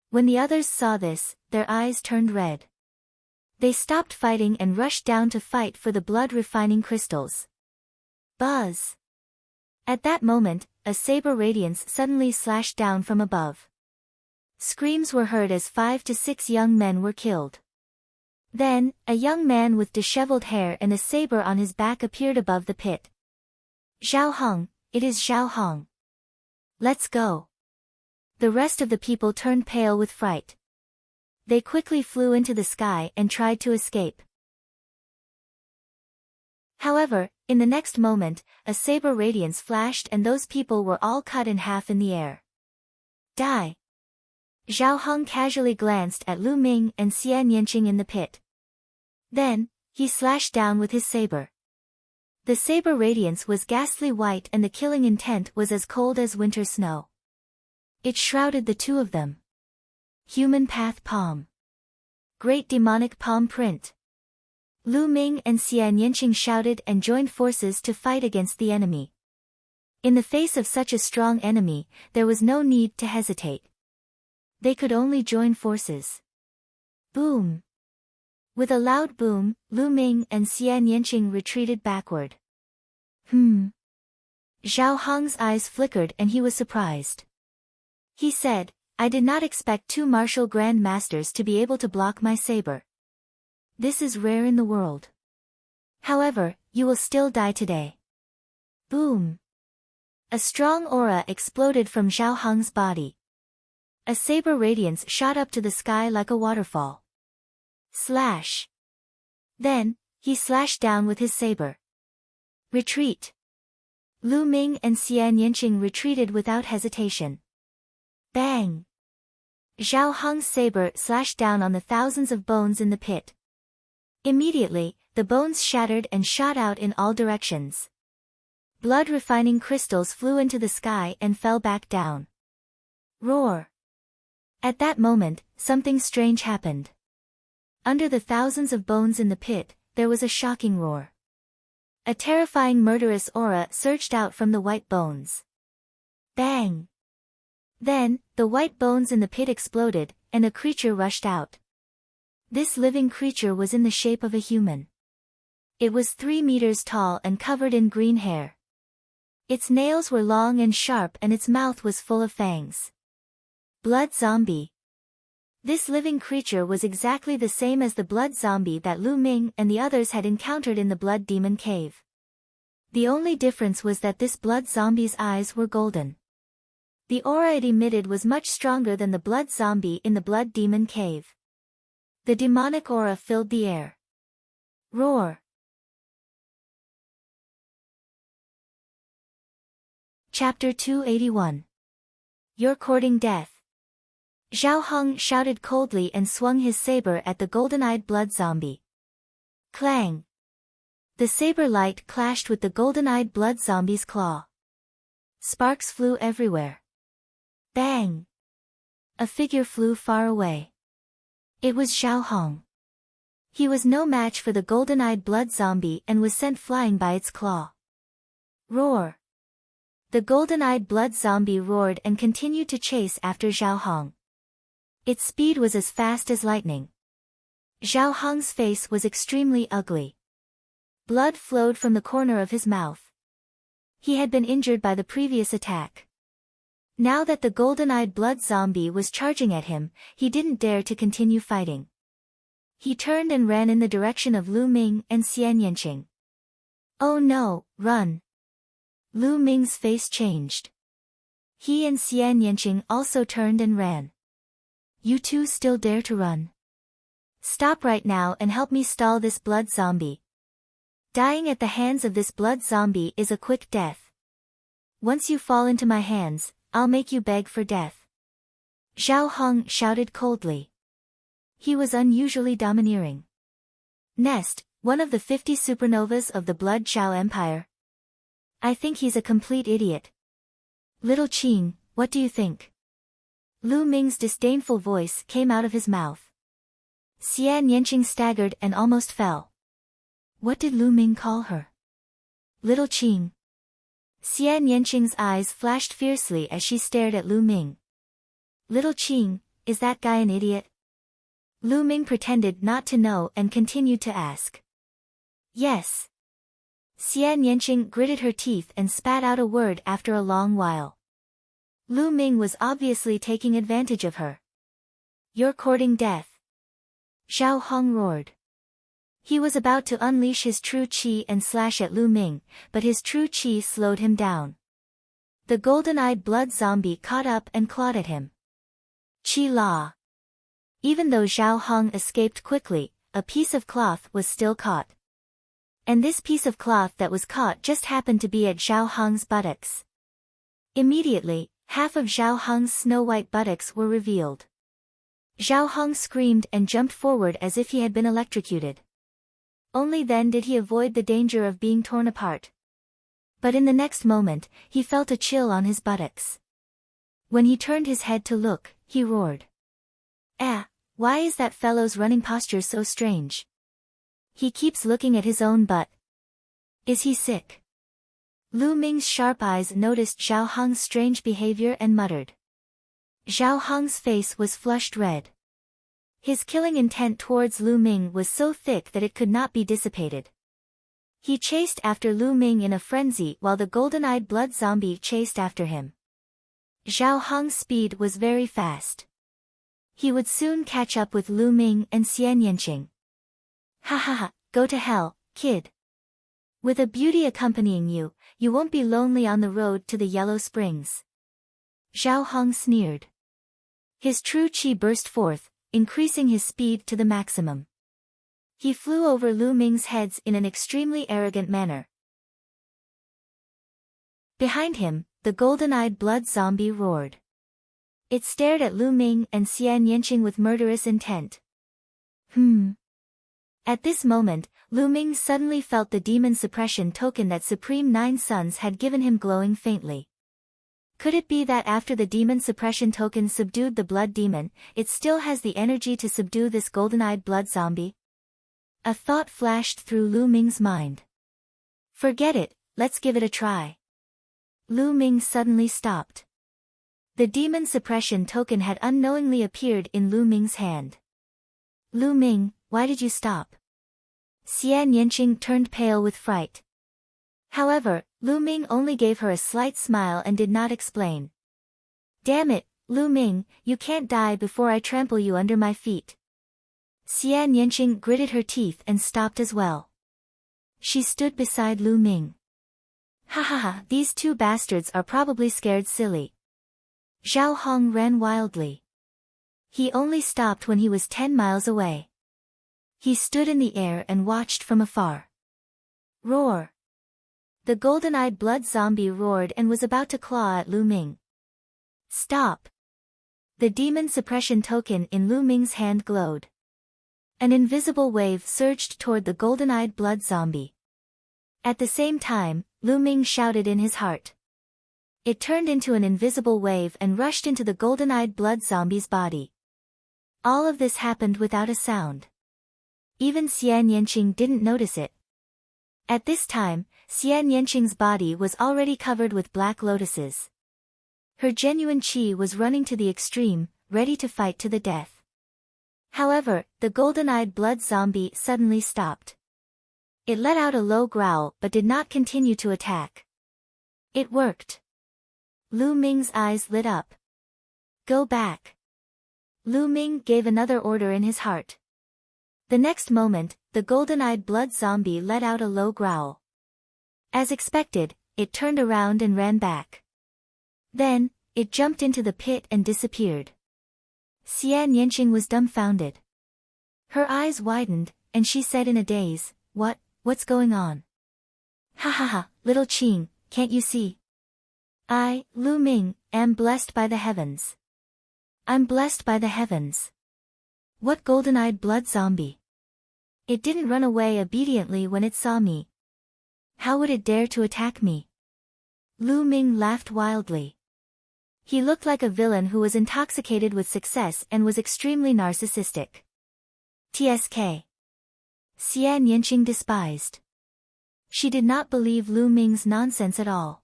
When the others saw this, their eyes turned red. They stopped fighting and rushed down to fight for the blood-refining crystals. Buzz! At that moment, a saber radiance suddenly slashed down from above. Screams were heard as 5 to 6 young men were killed. Then, a young man with disheveled hair and a saber on his back appeared above the pit. Zhao Hong, it is Zhao Hong. Let's go. The rest of the people turned pale with fright. They quickly flew into the sky and tried to escape. However, in the next moment, a saber radiance flashed and those people were all cut in half in the air. Die! Zhao Hong casually glanced at Lu Ming and Xian Yanqing in the pit. Then, he slashed down with his saber. The saber radiance was ghastly white and the killing intent was as cold as winter snow. It shrouded the two of them. Human path palm. Great demonic palm print. Lu Ming and Xian Yanqing shouted and joined forces to fight against the enemy. In the face of such a strong enemy, there was no need to hesitate. They could only join forces. Boom! With a loud boom, Lu Ming and Xian Yanqing retreated backward. Zhao Hong's eyes flickered and he was surprised. He said, I did not expect two martial grand masters to be able to block my saber. This is rare in the world. However, you will still die today. Boom! A strong aura exploded from Zhao Hong's body. A saber radiance shot up to the sky like a waterfall. Slash! Then, he slashed down with his saber. Retreat! Lu Ming and Xian Yanqing retreated without hesitation. Bang! Zhao Hong's saber slashed down on the thousands of bones in the pit. Immediately, the bones shattered and shot out in all directions. Blood-refining crystals flew into the sky and fell back down. Roar! At that moment, something strange happened. Under the thousands of bones in the pit, there was a shocking roar. A terrifying murderous aura surged out from the white bones. Bang! Then, the white bones in the pit exploded, and a creature rushed out. This living creature was in the shape of a human. It was 3 meters tall and covered in green hair. Its nails were long and sharp and its mouth was full of fangs. Blood zombie. This living creature was exactly the same as the blood zombie that Lu Ming and the others had encountered in the blood demon cave. The only difference was that this blood zombie's eyes were golden. The aura it emitted was much stronger than the blood zombie in the blood demon cave. The demonic aura filled the air. Roar! Chapter 281. You're courting death. Zhao Hong shouted coldly and swung his saber at the golden-eyed blood zombie. Clang! The saber light clashed with the golden-eyed blood zombie's claw. Sparks flew everywhere. Bang! A figure flew far away. It was Zhao Hong. He was no match for the golden-eyed blood zombie and was sent flying by its claw. Roar! The golden-eyed blood zombie roared and continued to chase after Zhao Hong. Its speed was as fast as lightning. Zhao Hong's face was extremely ugly. Blood flowed from the corner of his mouth. He had been injured by the previous attack. Now that the golden-eyed blood zombie was charging at him, he didn't dare to continue fighting. He turned and ran in the direction of Lu Ming and Xian Yanqing. Oh no, run! Lu Ming's face changed. He and Xian Yanqing also turned and ran. You two still dare to run? Stop right now and help me stall this blood zombie. Dying at the hands of this blood zombie is a quick death. Once you fall into my hands, I'll make you beg for death. Zhao Hong shouted coldly. He was unusually domineering. Nest, one of the 50 supernovas of the Blood Zhao Empire. I think he's a complete idiot. Little Qing, what do you think? Lu Ming's disdainful voice came out of his mouth. Xian Yanqing staggered and almost fell. What did Lu Ming call her? Little Qing. Xian Yanqing's eyes flashed fiercely as she stared at Lu Ming. Little Qing, is that guy an idiot? Lu Ming pretended not to know and continued to ask. Yes. Xian Yanqing gritted her teeth and spat out a word after a long while. Lu Ming was obviously taking advantage of her. You're courting death. Zhao Hong roared. He was about to unleash his true qi and slash at Lu Ming, but his true qi slowed him down. The golden-eyed blood zombie caught up and clawed at him. Qi La. Even though Zhao Hong escaped quickly, a piece of cloth was still caught. And this piece of cloth that was caught just happened to be at Zhao Hong's buttocks. Immediately, half of Zhao Hong's snow-white buttocks were revealed. Zhao Hong screamed and jumped forward as if he had been electrocuted. Only then did he avoid the danger of being torn apart. But in the next moment, he felt a chill on his buttocks. When he turned his head to look, he roared. Why is that fellow's running posture so strange? He keeps looking at his own butt. Is he sick? Lu Ming's sharp eyes noticed Zhao Hong's strange behavior and muttered. Zhao Hong's face was flushed red. His killing intent towards Lu Ming was so thick that it could not be dissipated. He chased after Lu Ming in a frenzy while the golden-eyed blood zombie chased after him. Zhao Hong's speed was very fast. He would soon catch up with Lu Ming and Xian Yanqing. Ha ha ha, go to hell, kid. With a beauty accompanying you, you won't be lonely on the road to the Yellow Springs. Zhao Hong sneered. His true qi burst forth, increasing his speed to the maximum. He flew over Lu Ming's heads in an extremely arrogant manner. Behind him, the golden-eyed blood zombie roared. It stared at Lu Ming and Xian Yanqing with murderous intent. At this moment, Lu Ming suddenly felt the demon suppression token that Supreme Nine Suns had given him glowing faintly. Could it be that after the demon suppression token subdued the blood demon, it still has the energy to subdue this golden-eyed blood zombie? A thought flashed through Lu Ming's mind. Forget it, let's give it a try. Lu Ming suddenly stopped. The demon suppression token had unknowingly appeared in Lu Ming's hand. Lu Ming, why did you stop? Xian Yanqing turned pale with fright. However, Lu Ming only gave her a slight smile and did not explain. Damn it, Lu Ming, you can't die before I trample you under my feet. Xian Yanqing gritted her teeth and stopped as well. She stood beside Lu Ming. Ha ha ha, these two bastards are probably scared silly. Zhao Hong ran wildly. He only stopped when he was 10 miles away. He stood in the air and watched from afar. Roar! The golden-eyed blood zombie roared and was about to claw at Lu Ming. Stop! The demon suppression token in Lu Ming's hand glowed. An invisible wave surged toward the golden-eyed blood zombie. At the same time, Lu Ming shouted in his heart. It turned into an invisible wave and rushed into the golden-eyed blood zombie's body. All of this happened without a sound. Even Xian Yanqing didn't notice it. At this time, Xian Yanqing's body was already covered with black lotuses. Her genuine qi was running to the extreme, ready to fight to the death. However, the golden-eyed blood zombie suddenly stopped. It let out a low growl but did not continue to attack. It worked. Lu Ming's eyes lit up. Go back. Lu Ming gave another order in his heart. The next moment, the golden-eyed blood zombie let out a low growl. As expected, it turned around and ran back. Then, it jumped into the pit and disappeared. Xian Yanqing was dumbfounded. Her eyes widened, and she said in a daze, What's going on? Ha ha ha, little Qing, can't you see? I, Lu Ming, am blessed by the heavens. I'm blessed by the heavens. What golden-eyed blood zombie? It didn't run away obediently when it saw me. How would it dare to attack me? Lu Ming laughed wildly. He looked like a villain who was intoxicated with success and was extremely narcissistic. TSK. Xian Yanqing despised. She did not believe Lu Ming's nonsense at all.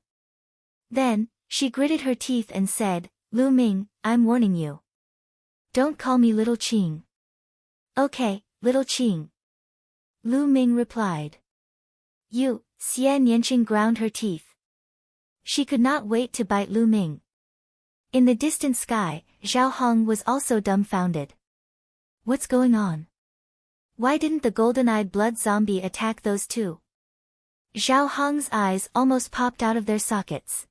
Then, she gritted her teeth and said, Lu Ming, I'm warning you. Don't call me little Qing. Okay, little Qing. Lu Ming replied. You, Xian Yanqing ground her teeth. She could not wait to bite Lu Ming. In the distant sky, Zhao Hong was also dumbfounded. What's going on? Why didn't the golden-eyed blood zombie attack those two? Zhao Hong's eyes almost popped out of their sockets.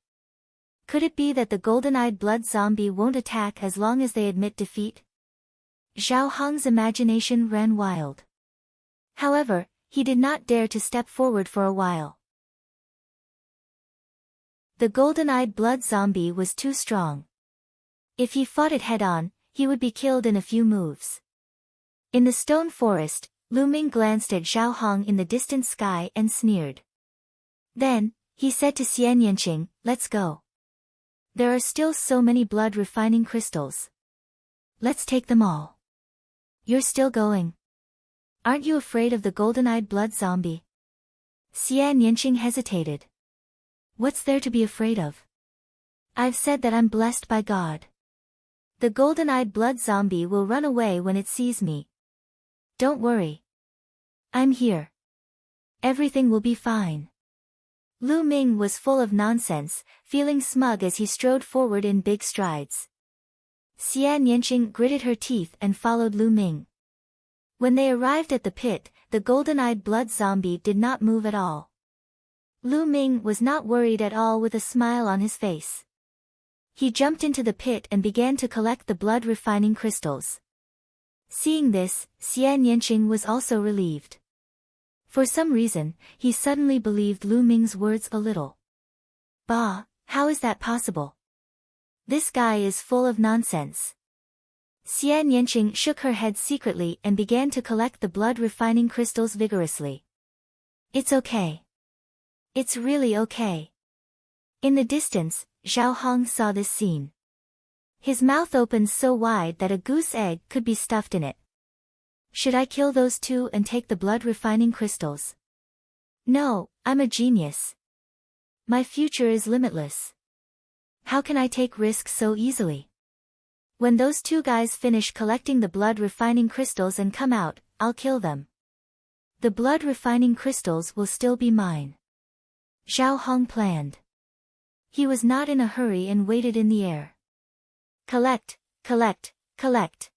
Could it be that the golden-eyed blood zombie won't attack as long as they admit defeat? Zhao Hong's imagination ran wild. However, he did not dare to step forward for a while. The golden-eyed blood zombie was too strong. If he fought it head-on, he would be killed in a few moves. In the stone forest, Lu Ming glanced at Zhao Hong in the distant sky and sneered. Then, he said to Xian Yanqing, let's go. There are still so many blood-refining crystals. Let's take them all. You're still going. Aren't you afraid of the golden-eyed blood zombie? Xian Yanqing hesitated. What's there to be afraid of? I've said that I'm blessed by God. The golden-eyed blood zombie will run away when it sees me. Don't worry. I'm here. Everything will be fine. Lu Ming was full of nonsense, feeling smug as he strode forward in big strides. Xian Yanqing gritted her teeth and followed Lu Ming. When they arrived at the pit, the golden-eyed blood zombie did not move at all. Lu Ming was not worried at all, with a smile on his face. He jumped into the pit and began to collect the blood-refining crystals. Seeing this, Xian Yanqing was also relieved. For some reason, he suddenly believed Lu Ming's words a little. Bah, how is that possible? This guy is full of nonsense. Xian Yanqing shook her head secretly and began to collect the blood-refining crystals vigorously. It's okay. It's really okay. In the distance, Zhao Hong saw this scene. His mouth opened so wide that a goose egg could be stuffed in it. Should I kill those two and take the blood-refining crystals? No, I'm a genius. My future is limitless. How can I take risks so easily? When those two guys finish collecting the blood-refining crystals and come out, I'll kill them. The blood-refining crystals will still be mine. Zhao Hong planned. He was not in a hurry and waited in the air. Collect, collect, collect.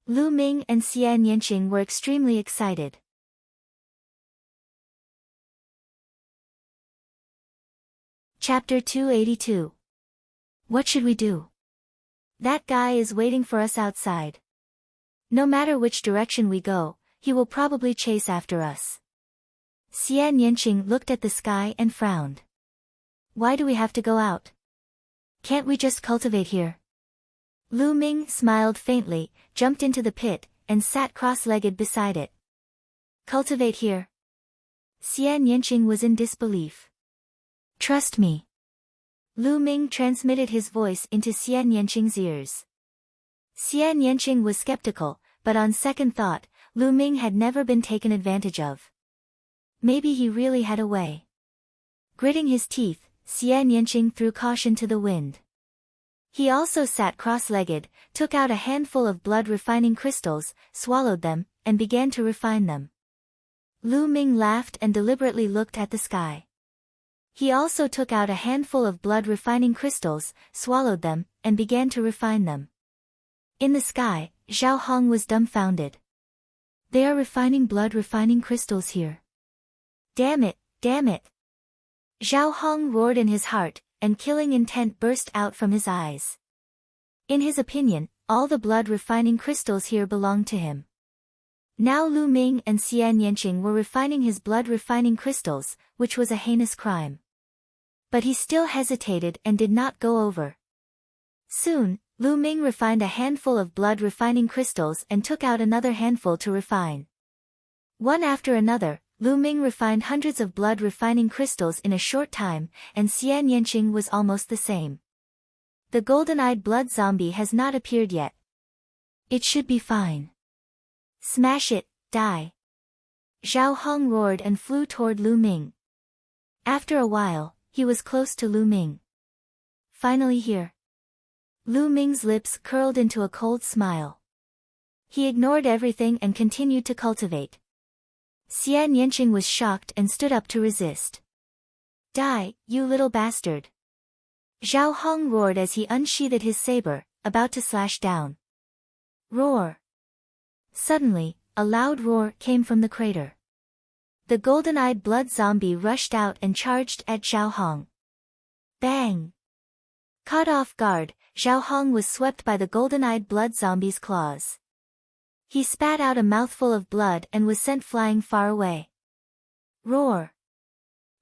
Lu Ming and Xian Yanqing were extremely excited. Chapter 282. What should we do? That guy is waiting for us outside. No matter which direction we go, he will probably chase after us. Xian Yanqing looked at the sky and frowned. Why do we have to go out? Can't we just cultivate here? Lu Ming smiled faintly, jumped into the pit, and sat cross-legged beside it. Cultivate here? Xian Yanqing was in disbelief. Trust me. Lu Ming transmitted his voice into Xian Yanqing's ears. Xian Yanqing was skeptical, but on second thought, Lu Ming had never been taken advantage of. Maybe he really had a way. Gritting his teeth, Xian Yanqing threw caution to the wind. He also sat cross-legged, took out a handful of blood-refining crystals, swallowed them, and began to refine them. Lu Ming laughed and deliberately looked at the sky. He also took out a handful of blood-refining crystals, swallowed them, and began to refine them. In the sky, Zhao Hong was dumbfounded. They are refining blood-refining crystals here. Damn it, damn it. Zhao Hong roared in his heart, and killing intent burst out from his eyes. In his opinion, all the blood-refining crystals here belonged to him. Now Lu Ming and Xian Yanqing were refining his blood-refining crystals, which was a heinous crime. But he still hesitated and did not go over. Soon, Lu Ming refined a handful of blood-refining crystals and took out another handful to refine. One after another, Lu Ming refined hundreds of blood-refining crystals in a short time, and Xian Yanqing was almost the same. The golden-eyed blood zombie has not appeared yet. It should be fine. Smash it, die. Zhao Hong roared and flew toward Lu Ming. After a while, he was close to Lu Ming. Finally here. Lu Ming's lips curled into a cold smile. He ignored everything and continued to cultivate. Xian Yanqing was shocked and stood up to resist. Die, you little bastard. Zhao Hong roared as he unsheathed his saber, about to slash down. Roar. Suddenly, a loud roar came from the crater. The golden-eyed blood zombie rushed out and charged at Zhao Hong. Bang! Caught off guard, Zhao Hong was swept by the golden-eyed blood zombie's claws. He spat out a mouthful of blood and was sent flying far away. Roar!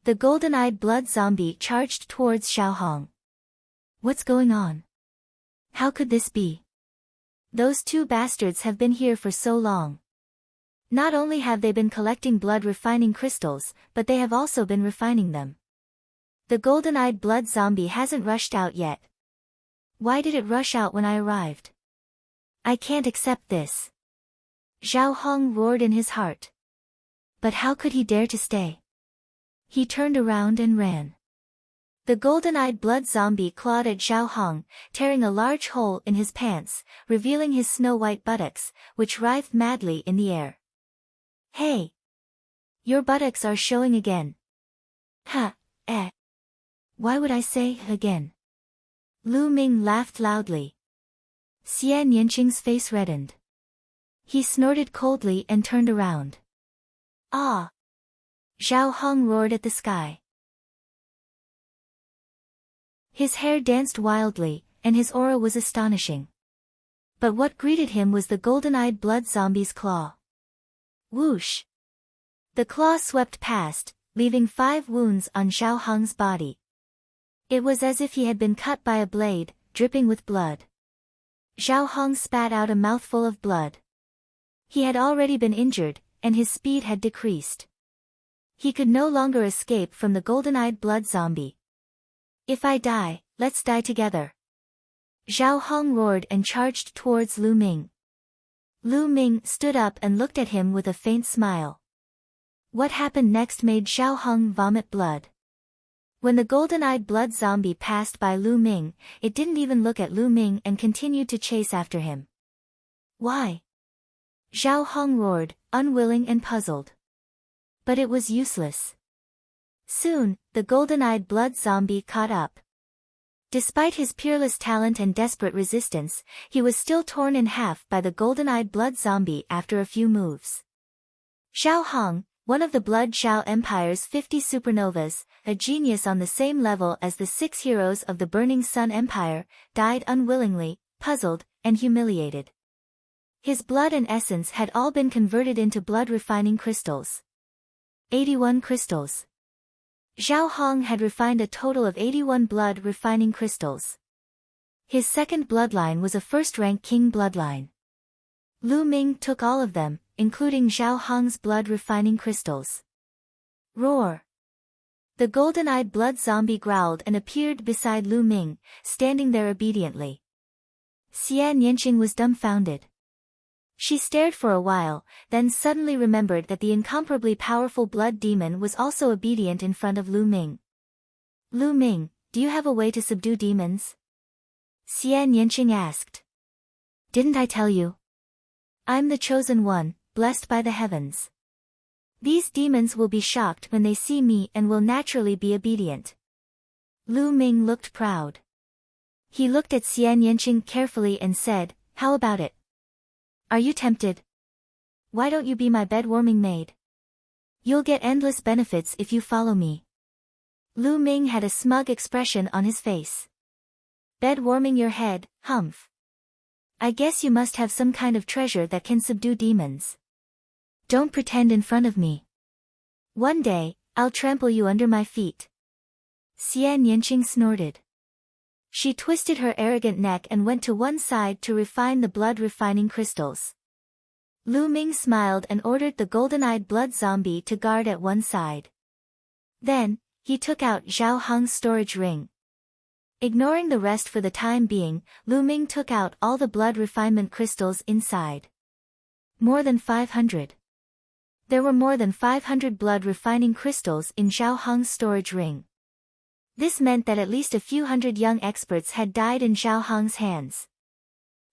The golden-eyed blood zombie charged towards Zhao Hong. What's going on? How could this be? Those two bastards have been here for so long. Not only have they been collecting blood-refining crystals, but they have also been refining them. The golden-eyed blood zombie hasn't rushed out yet. Why did it rush out when I arrived? I can't accept this. Zhao Hong roared in his heart. But how could he dare to stay? He turned around and ran. The golden-eyed blood zombie clawed at Zhao Hong, tearing a large hole in his pants, revealing his snow-white buttocks, which writhed madly in the air. Hey! Your buttocks are showing again. Ha, eh. Why would I say again? Lu Ming laughed loudly. Xian Yanqing's face reddened. He snorted coldly and turned around. Ah! Zhao Hong roared at the sky. His hair danced wildly, and his aura was astonishing. But what greeted him was the golden-eyed blood zombie's claw. Whoosh! The claw swept past, leaving 5 wounds on Zhao Hong's body. It was as if he had been cut by a blade, dripping with blood. Zhao Hong spat out a mouthful of blood. He had already been injured, and his speed had decreased. He could no longer escape from the golden-eyed blood zombie. If I die, let's die together. Zhao Hong roared and charged towards Lu Ming. Lu Ming stood up and looked at him with a faint smile. What happened next made Zhao Hong vomit blood. When the golden-eyed blood zombie passed by Lu Ming, it didn't even look at Lu Ming and continued to chase after him. Why? Zhao Hong roared, unwilling and puzzled. But it was useless. Soon, the golden-eyed blood zombie caught up. Despite his peerless talent and desperate resistance, he was still torn in half by the golden-eyed blood zombie after a few moves. Zhao Hong, one of the Blood Zhao Empire's 50 supernovas, a genius on the same level as the 6 heroes of the Burning Sun Empire, died unwillingly, puzzled, and humiliated. His blood and essence had all been converted into blood-refining crystals. 81 crystals. Zhao Hong had refined a total of 81 blood-refining crystals. His second bloodline was a first-rank king bloodline. Lu Ming took all of them, including Zhao Hong's blood-refining crystals. Roar! The golden-eyed blood zombie growled and appeared beside Lu Ming, standing there obediently. Xian Yanqing was dumbfounded. She stared for a while, then suddenly remembered that the incomparably powerful blood demon was also obedient in front of Lu Ming. Lu Ming, do you have a way to subdue demons? Xian Yanqing asked. Didn't I tell you? I'm the chosen one, blessed by the heavens. These demons will be shocked when they see me and will naturally be obedient. Lu Ming looked proud. He looked at Xian Yanqing carefully and said, how about it? Are you tempted? Why don't you be my bed-warming maid? You'll get endless benefits if you follow me. Lu Ming had a smug expression on his face. Bed-warming your head, humph. I guess you must have some kind of treasure that can subdue demons. Don't pretend in front of me. One day, I'll trample you under my feet. Xian Yanqing snorted. She twisted her arrogant neck and went to one side to refine the blood-refining crystals. Lu Ming smiled and ordered the golden-eyed blood zombie to guard at one side. Then, he took out Zhao Hong's storage ring. Ignoring the rest for the time being, Lu Ming took out all the blood refinement crystals inside. More than 500. There were more than 500 blood-refining crystals in Zhao Hong's storage ring. This meant that at least a few hundred young experts had died in Zhao Hong's hands.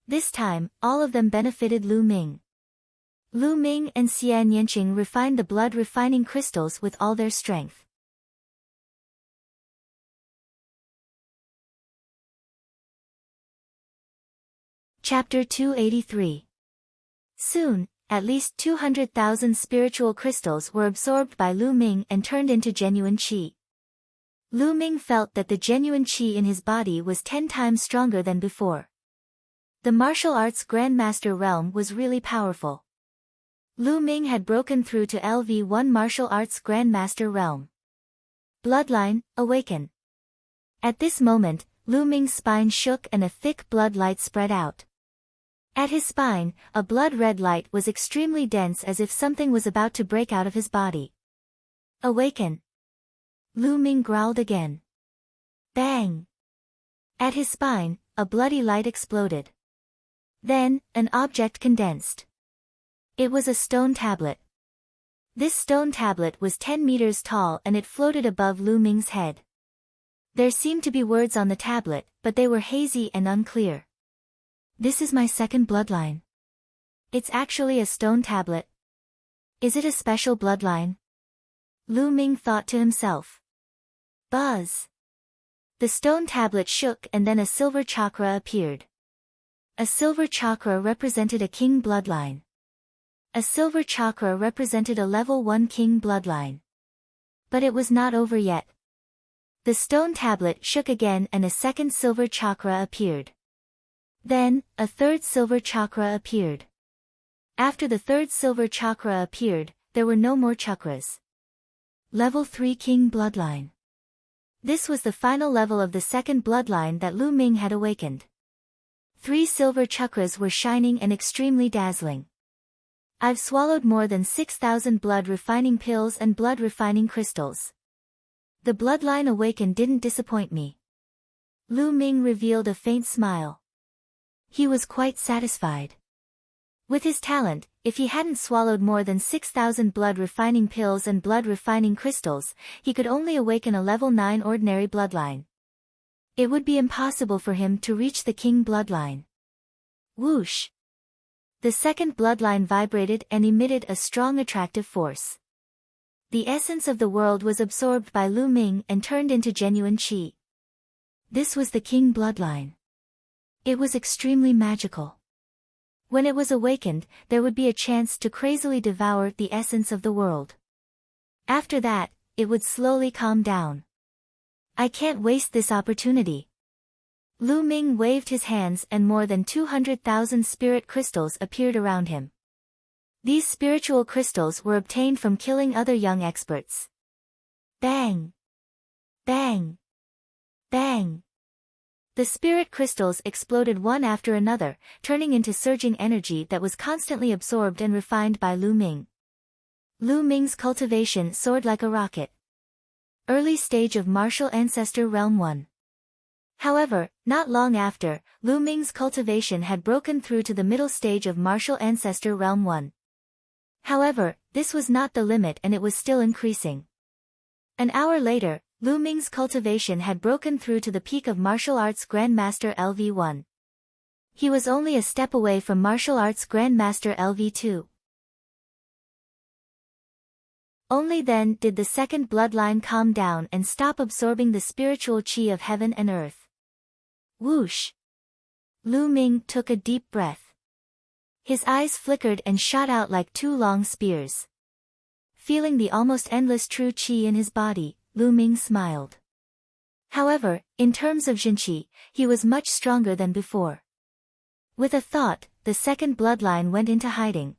This time, all of them benefited Lu Ming. Lu Ming and Xian Yanqing refined the blood-refining crystals with all their strength. Chapter 283. Soon, at least 200,000 spiritual crystals were absorbed by Lu Ming and turned into genuine qi. Lu Ming felt that the genuine qi in his body was 10 times stronger than before. The martial arts Grandmaster realm was really powerful. Lu Ming had broken through to LV1 martial arts Grandmaster realm. Bloodline, awaken. At this moment, Lu Ming's spine shook and a thick blood light spread out. At his spine, a blood-red light was extremely dense as if something was about to break out of his body. Awaken. Lu Ming growled again. Bang! At his spine, a bloody light exploded. Then, an object condensed. It was a stone tablet. This stone tablet was 10 meters tall and it floated above Lu Ming's head. There seemed to be words on the tablet, but they were hazy and unclear. This is my second bloodline. It's actually a stone tablet. Is it a special bloodline? Lu Ming thought to himself. Buzz! The stone tablet shook and then a silver chakra appeared. A silver chakra represented a king bloodline. A silver chakra represented a level 1 king bloodline. But it was not over yet. The stone tablet shook again and a second silver chakra appeared. Then, a third silver chakra appeared. After the third silver chakra appeared, there were no more chakras. Level 3 king bloodline. This was the final level of the second bloodline that Lu Ming had awakened. 3 silver chakras were shining and extremely dazzling. I've swallowed more than 6,000 blood refining pills and blood refining crystals. The bloodline awakened didn't disappoint me. Lu Ming revealed a faint smile. He was quite satisfied. With his talent, if he hadn't swallowed more than 6,000 blood refining pills and blood refining crystals, he could only awaken a level 9 ordinary bloodline. It would be impossible for him to reach the king bloodline. Whoosh! The second bloodline vibrated and emitted a strong attractive force. The essence of the world was absorbed by Lu Ming and turned into genuine qi. This was the king bloodline. It was extremely magical. When it was awakened, there would be a chance to crazily devour the essence of the world. After that, it would slowly calm down. I can't waste this opportunity. Lu Ming waved his hands and more than 200,000 spirit crystals appeared around him. These spiritual crystals were obtained from killing other young experts. Bang! Bang! Bang! The spirit crystals exploded one after another, turning into surging energy that was constantly absorbed and refined by Lu Ming. Lu Ming's cultivation soared like a rocket. Early stage of Martial Ancestor Realm 1. However, not long after, Lu Ming's cultivation had broken through to the middle stage of Martial Ancestor Realm 1. However, this was not the limit and it was still increasing. An hour later, Lu Ming's cultivation had broken through to the peak of Martial Arts Grandmaster LV1. He was only a step away from Martial Arts Grandmaster LV2. Only then did the second bloodline calm down and stop absorbing the spiritual qi of heaven and earth. Whoosh! Lu Ming took a deep breath. His eyes flickered and shot out like 2 long spears. Feeling the almost endless true qi in his body, Lu Ming smiled. However, in terms of Jinqi, he was much stronger than before. With a thought, the second bloodline went into hiding.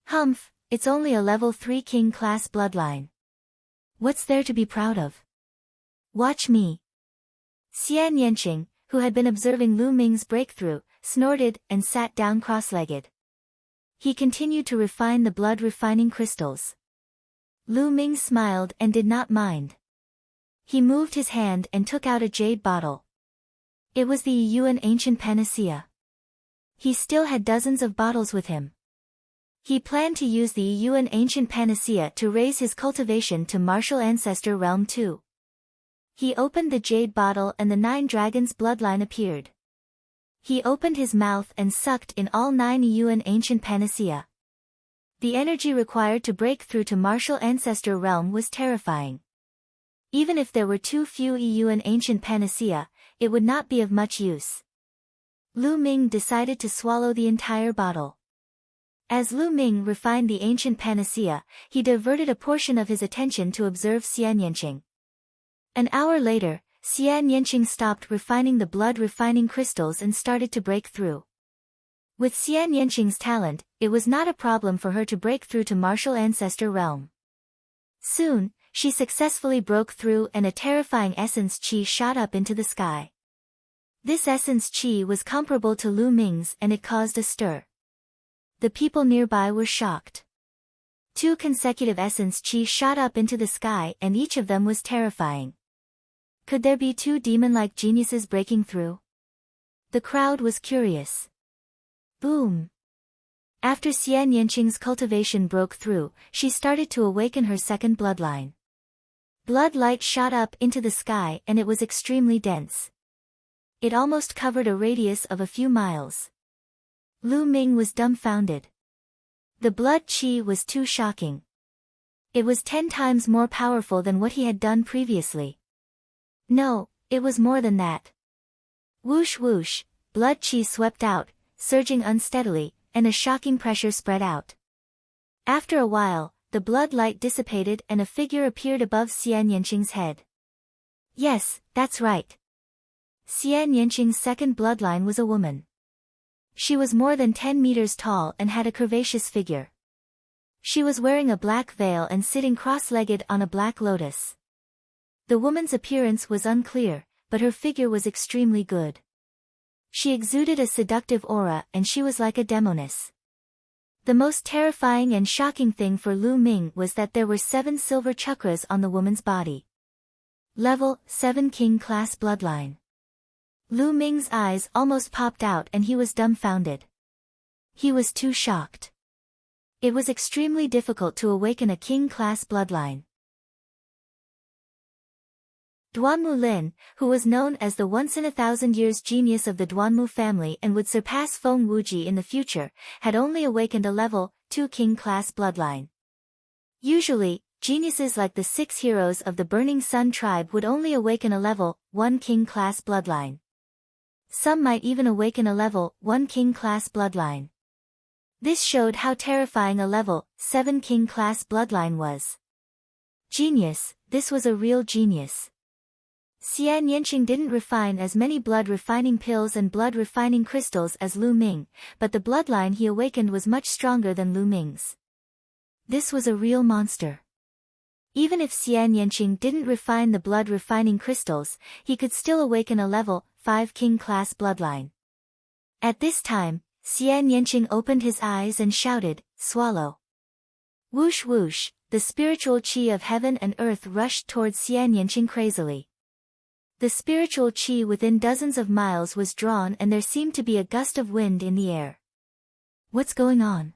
Humph, it's only a level 3 king class bloodline. What's there to be proud of? Watch me. Xian Yanqing, who had been observing Lu Ming's breakthrough, snorted and sat down cross-legged. He continued to refine the blood refining crystals. Lu Ming smiled and did not mind. He moved his hand and took out a jade bottle. It was the Yuan ancient panacea. He still had dozens of bottles with him. He planned to use the Yuan ancient panacea to raise his cultivation to Martial Ancestor Realm 2. He opened the jade bottle and the 9 dragons bloodline appeared. He opened his mouth and sucked in all 9 Yuan ancient panacea. The energy required to break through to Martial Ancestor Realm was terrifying. Even if there were too few Yuan ancient panacea, it would not be of much use. Lu Ming decided to swallow the entire bottle. As Lu Ming refined the ancient panacea, he diverted a portion of his attention to observe Xian Yanqing. An hour later, Xian Yanqing stopped refining the blood refining crystals and started to break through. With Xian Yanqing's talent, it was not a problem for her to break through to Martial Ancestor Realm. Soon, she successfully broke through and a terrifying essence qi shot up into the sky. This essence qi was comparable to Lu Ming's and it caused a stir. The people nearby were shocked. 2 consecutive essence qi shot up into the sky and each of them was terrifying. Could there be 2 demon-like geniuses breaking through? The crowd was curious. Boom! After Xian Yanqing's cultivation broke through, she started to awaken her second bloodline. Blood light shot up into the sky and it was extremely dense. It almost covered a radius of a few miles. Lu Ming was dumbfounded. The blood qi was too shocking. It was 10 times more powerful than what he had done previously. No, it was more than that. Whoosh whoosh, blood chi swept out, surging unsteadily, and a shocking pressure spread out. After a while, the blood light dissipated and a figure appeared above Xian Yanqing's head. Yes, that's right. Xian Yanqing's second bloodline was a woman. She was more than 10 meters tall and had a curvaceous figure. She was wearing a black veil and sitting cross-legged on a black lotus. The woman's appearance was unclear, but her figure was extremely good. She exuded a seductive aura and she was like a demoness. The most terrifying and shocking thing for Lu Ming was that there were 7 silver chakras on the woman's body. Level 7 King Class Bloodline. Lu Ming's eyes almost popped out and he was dumbfounded. He was too shocked. It was extremely difficult to awaken a king-class bloodline. Duanmu Lin, who was known as the once-in-a-thousand-years genius of the Duanmu family and would surpass Feng Wuji in the future, had only awakened a level 2 king-class bloodline. Usually, geniuses like the 6 heroes of the Burning Sun tribe would only awaken a level 1 king-class bloodline. Some might even awaken a level 1 king-class bloodline. This showed how terrifying a level 7 king-class bloodline was. Genius, this was a real genius. Xian Yanqing didn't refine as many blood-refining pills and blood-refining crystals as Lu Ming, but the bloodline he awakened was much stronger than Lu Ming's. This was a real monster. Even if Xian Yanqing didn't refine the blood-refining crystals, he could still awaken a level 5 king-class bloodline. At this time, Xian Yanqing opened his eyes and shouted, "Swallow!" Whoosh whoosh, the spiritual chi of heaven and earth rushed towards Xian Yanqing crazily. The spiritual chi within dozens of miles was drawn and there seemed to be a gust of wind in the air. What's going on?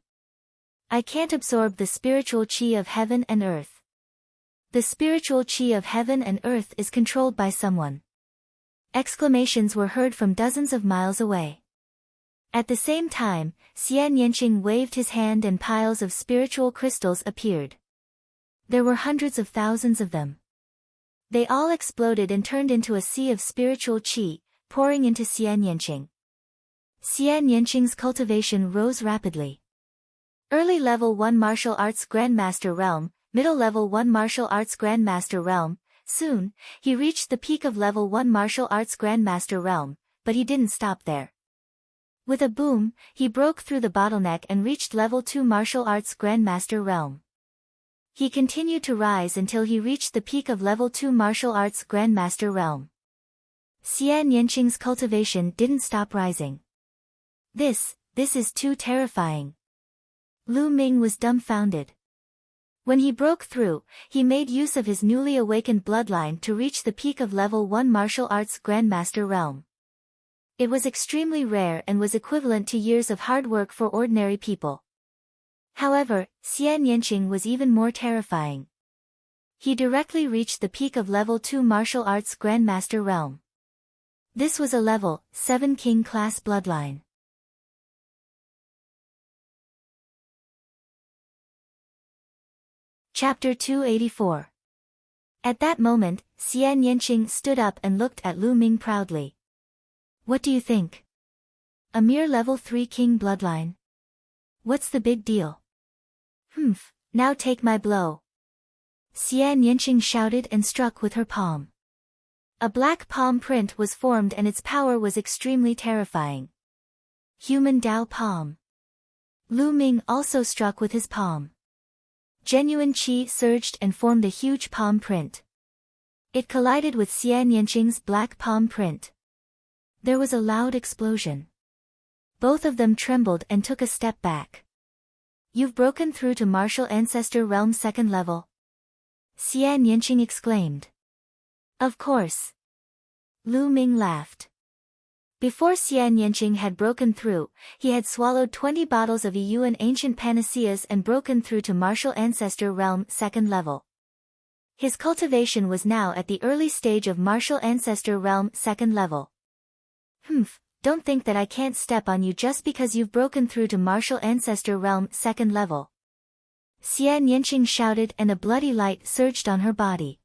I can't absorb the spiritual chi of heaven and earth. The spiritual chi of heaven and earth is controlled by someone. Exclamations were heard from dozens of miles away. At the same time, Xian Yanqing waved his hand and piles of spiritual crystals appeared. There were hundreds of thousands of them. They all exploded and turned into a sea of spiritual chi, pouring into Xian Yanqing. Xian Yanqing's cultivation rose rapidly. Early Level 1 Martial Arts Grandmaster Realm, Middle Level 1 Martial Arts Grandmaster Realm. Soon, he reached the peak of Level 1 Martial Arts Grandmaster Realm, but he didn't stop there. With a boom, he broke through the bottleneck and reached Level 2 Martial Arts Grandmaster Realm. He continued to rise until he reached the peak of Level 2 Martial Arts Grandmaster Realm. Xian Yanqing's cultivation didn't stop rising. This is too terrifying. Lu Ming was dumbfounded. When he broke through, he made use of his newly awakened bloodline to reach the peak of Level 1 Martial Arts Grandmaster Realm. It was extremely rare and was equivalent to years of hard work for ordinary people. However, Xian Yanqing was even more terrifying. He directly reached the peak of Level 2 Martial Arts Grandmaster Realm. This was a Level 7 King Class bloodline. Chapter 284. At that moment, Xian Yanqing stood up and looked at Lu Ming proudly. What do you think? A mere Level 3 King bloodline? What's the big deal? Now take my blow. Xian Yanqing shouted and struck with her palm. A black palm print was formed and its power was extremely terrifying. Human Dao Palm. Lu Ming also struck with his palm. Genuine qi surged and formed a huge palm print. It collided with Xian Yanqing's black palm print. There was a loud explosion. Both of them trembled and took a step back. You've broken through to Martial Ancestor Realm 2nd level. Xian Yanqing exclaimed. Of course. Lu Ming laughed. Before Xian Yanqing had broken through, he had swallowed 20 bottles of Yuan ancient panaceas and broken through to Martial Ancestor Realm 2nd level. His cultivation was now at the early stage of Martial Ancestor Realm 2nd level. Don't think that I can't step on you just because you've broken through to Martial Ancestor Realm 2nd level. Xian Yanqing shouted, and a bloody light surged on her body.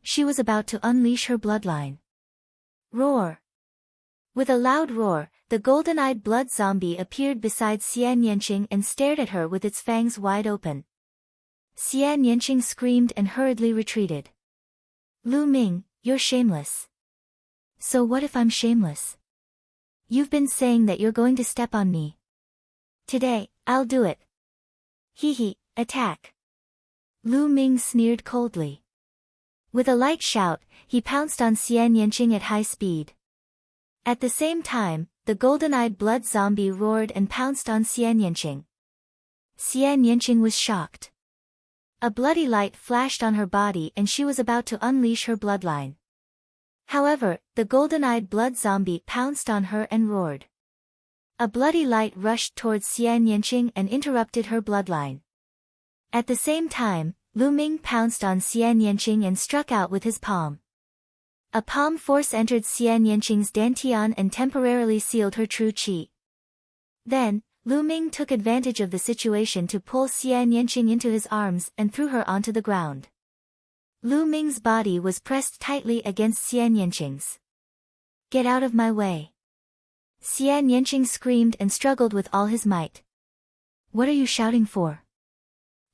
She was about to unleash her bloodline. Roar! With a loud roar, the golden-eyed blood zombie appeared beside Xian Yanqing and stared at her with its fangs wide open. Xian Yanqing screamed and hurriedly retreated. Lu Ming, you're shameless. So what if I'm shameless? You've been saying that you're going to step on me. Today, I'll do it. Hee hee, attack. Lu Ming sneered coldly. With a light shout, he pounced on Xian Yanqing at high speed. At the same time, the golden-eyed blood zombie roared and pounced on Xian Yanqing. Xian Yanqing was shocked. A bloody light flashed on her body and she was about to unleash her bloodline. However, the golden-eyed blood zombie pounced on her and roared. A bloody light rushed towards Xian Yanqing and interrupted her bloodline. At the same time, Lu Ming pounced on Xian Yanqing and struck out with his palm. A palm force entered Xian Yanqing's dantian and temporarily sealed her true qi. Then, Lu Ming took advantage of the situation to pull Xian Yanqing into his arms and threw her onto the ground. Lu Ming's body was pressed tightly against Xian Yanqing's. Get out of my way. Xian Yanqing screamed and struggled with all his might. What are you shouting for?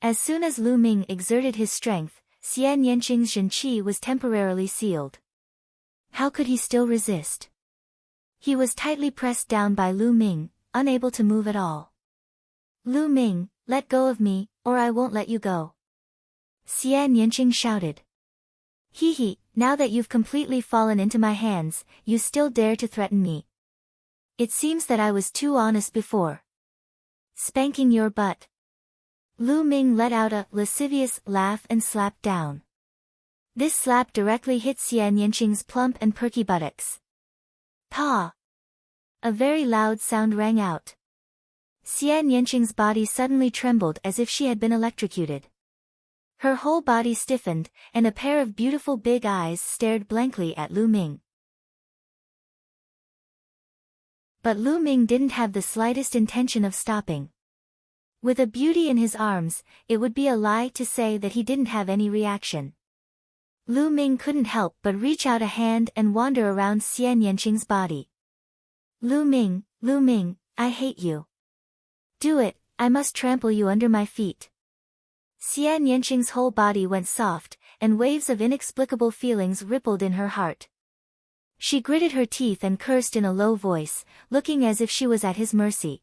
As soon as Lu Ming exerted his strength, Xian Yanqing's Zhen Qi was temporarily sealed. How could he still resist? He was tightly pressed down by Lu Ming, unable to move at all. Lu Ming, let go of me, or I won't let you go. Xian Yanqing shouted. Hee hee, now that you've completely fallen into my hands, you still dare to threaten me. It seems that I was too honest before. Spanking your butt. Lu Ming let out a lascivious laugh and slapped down. This slap directly hit Xian Yanqing's plump and perky buttocks. Pa! A very loud sound rang out. Xian Yanqing's body suddenly trembled as if she had been electrocuted. Her whole body stiffened, and a pair of beautiful big eyes stared blankly at Lu Ming. But Lu Ming didn't have the slightest intention of stopping. With a beauty in his arms, it would be a lie to say that he didn't have any reaction. Lu Ming couldn't help but reach out a hand and wander around Xian Yanqing's body. Lu Ming, I hate you. Do it, I must trample you under my feet. Xian Yanqing's whole body went soft, and waves of inexplicable feelings rippled in her heart. She gritted her teeth and cursed in a low voice, looking as if she was at his mercy.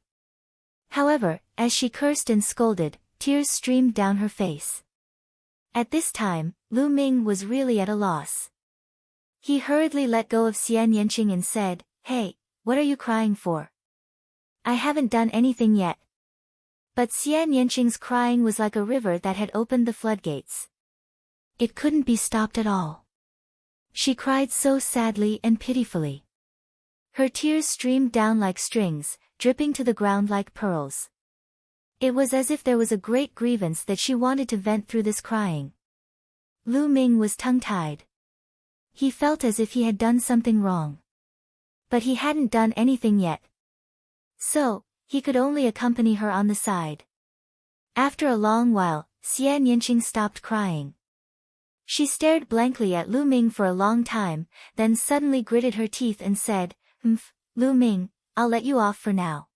However, as she cursed and scolded, tears streamed down her face. At this time, Lu Ming was really at a loss. He hurriedly let go of Xian Yanqing and said, Hey, what are you crying for? I haven't done anything yet. But Xian Yanqing's crying was like a river that had opened the floodgates. It couldn't be stopped at all. She cried so sadly and pitifully. Her tears streamed down like strings, dripping to the ground like pearls. It was as if there was a great grievance that she wanted to vent through this crying. Lu Ming was tongue-tied. He felt as if he had done something wrong. But he hadn't done anything yet. So, he could only accompany her on the side. After a long while, Xian Yanqing stopped crying. She stared blankly at Lu Ming for a long time, then suddenly gritted her teeth and said, Lu Ming, I'll let you off for now.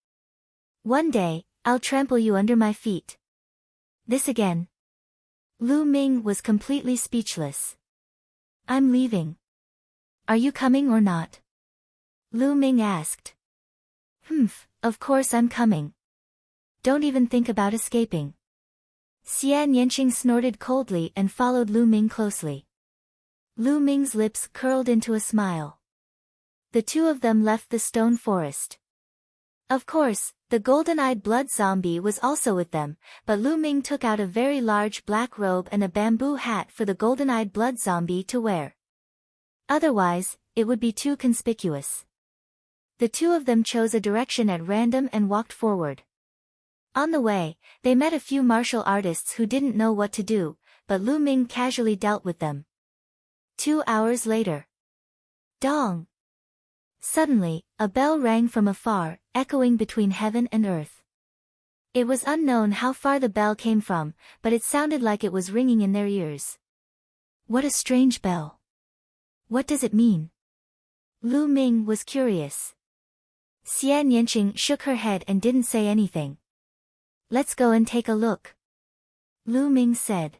One day, I'll trample you under my feet. This again. Lu Ming was completely speechless. I'm leaving. Are you coming or not? Lu Ming asked. Of course I'm coming. Don't even think about escaping. Xian Yanqing snorted coldly and followed Lu Ming closely. Lu Ming's lips curled into a smile. The two of them left the stone forest. Of course, the golden-eyed blood zombie was also with them, but Lu Ming took out a very large black robe and a bamboo hat for the golden-eyed blood zombie to wear. Otherwise, it would be too conspicuous. The two of them chose a direction at random and walked forward. On the way, they met a few martial artists who didn't know what to do, but Lu Ming casually dealt with them. 2 hours later. Dong! Suddenly, a bell rang from afar, echoing between heaven and earth. It was unknown how far the bell came from, but it sounded like it was ringing in their ears. What a strange bell. What does it mean? Lu Ming was curious. Xian Yanqing shook her head and didn't say anything. Let's go and take a look, Lu Ming said.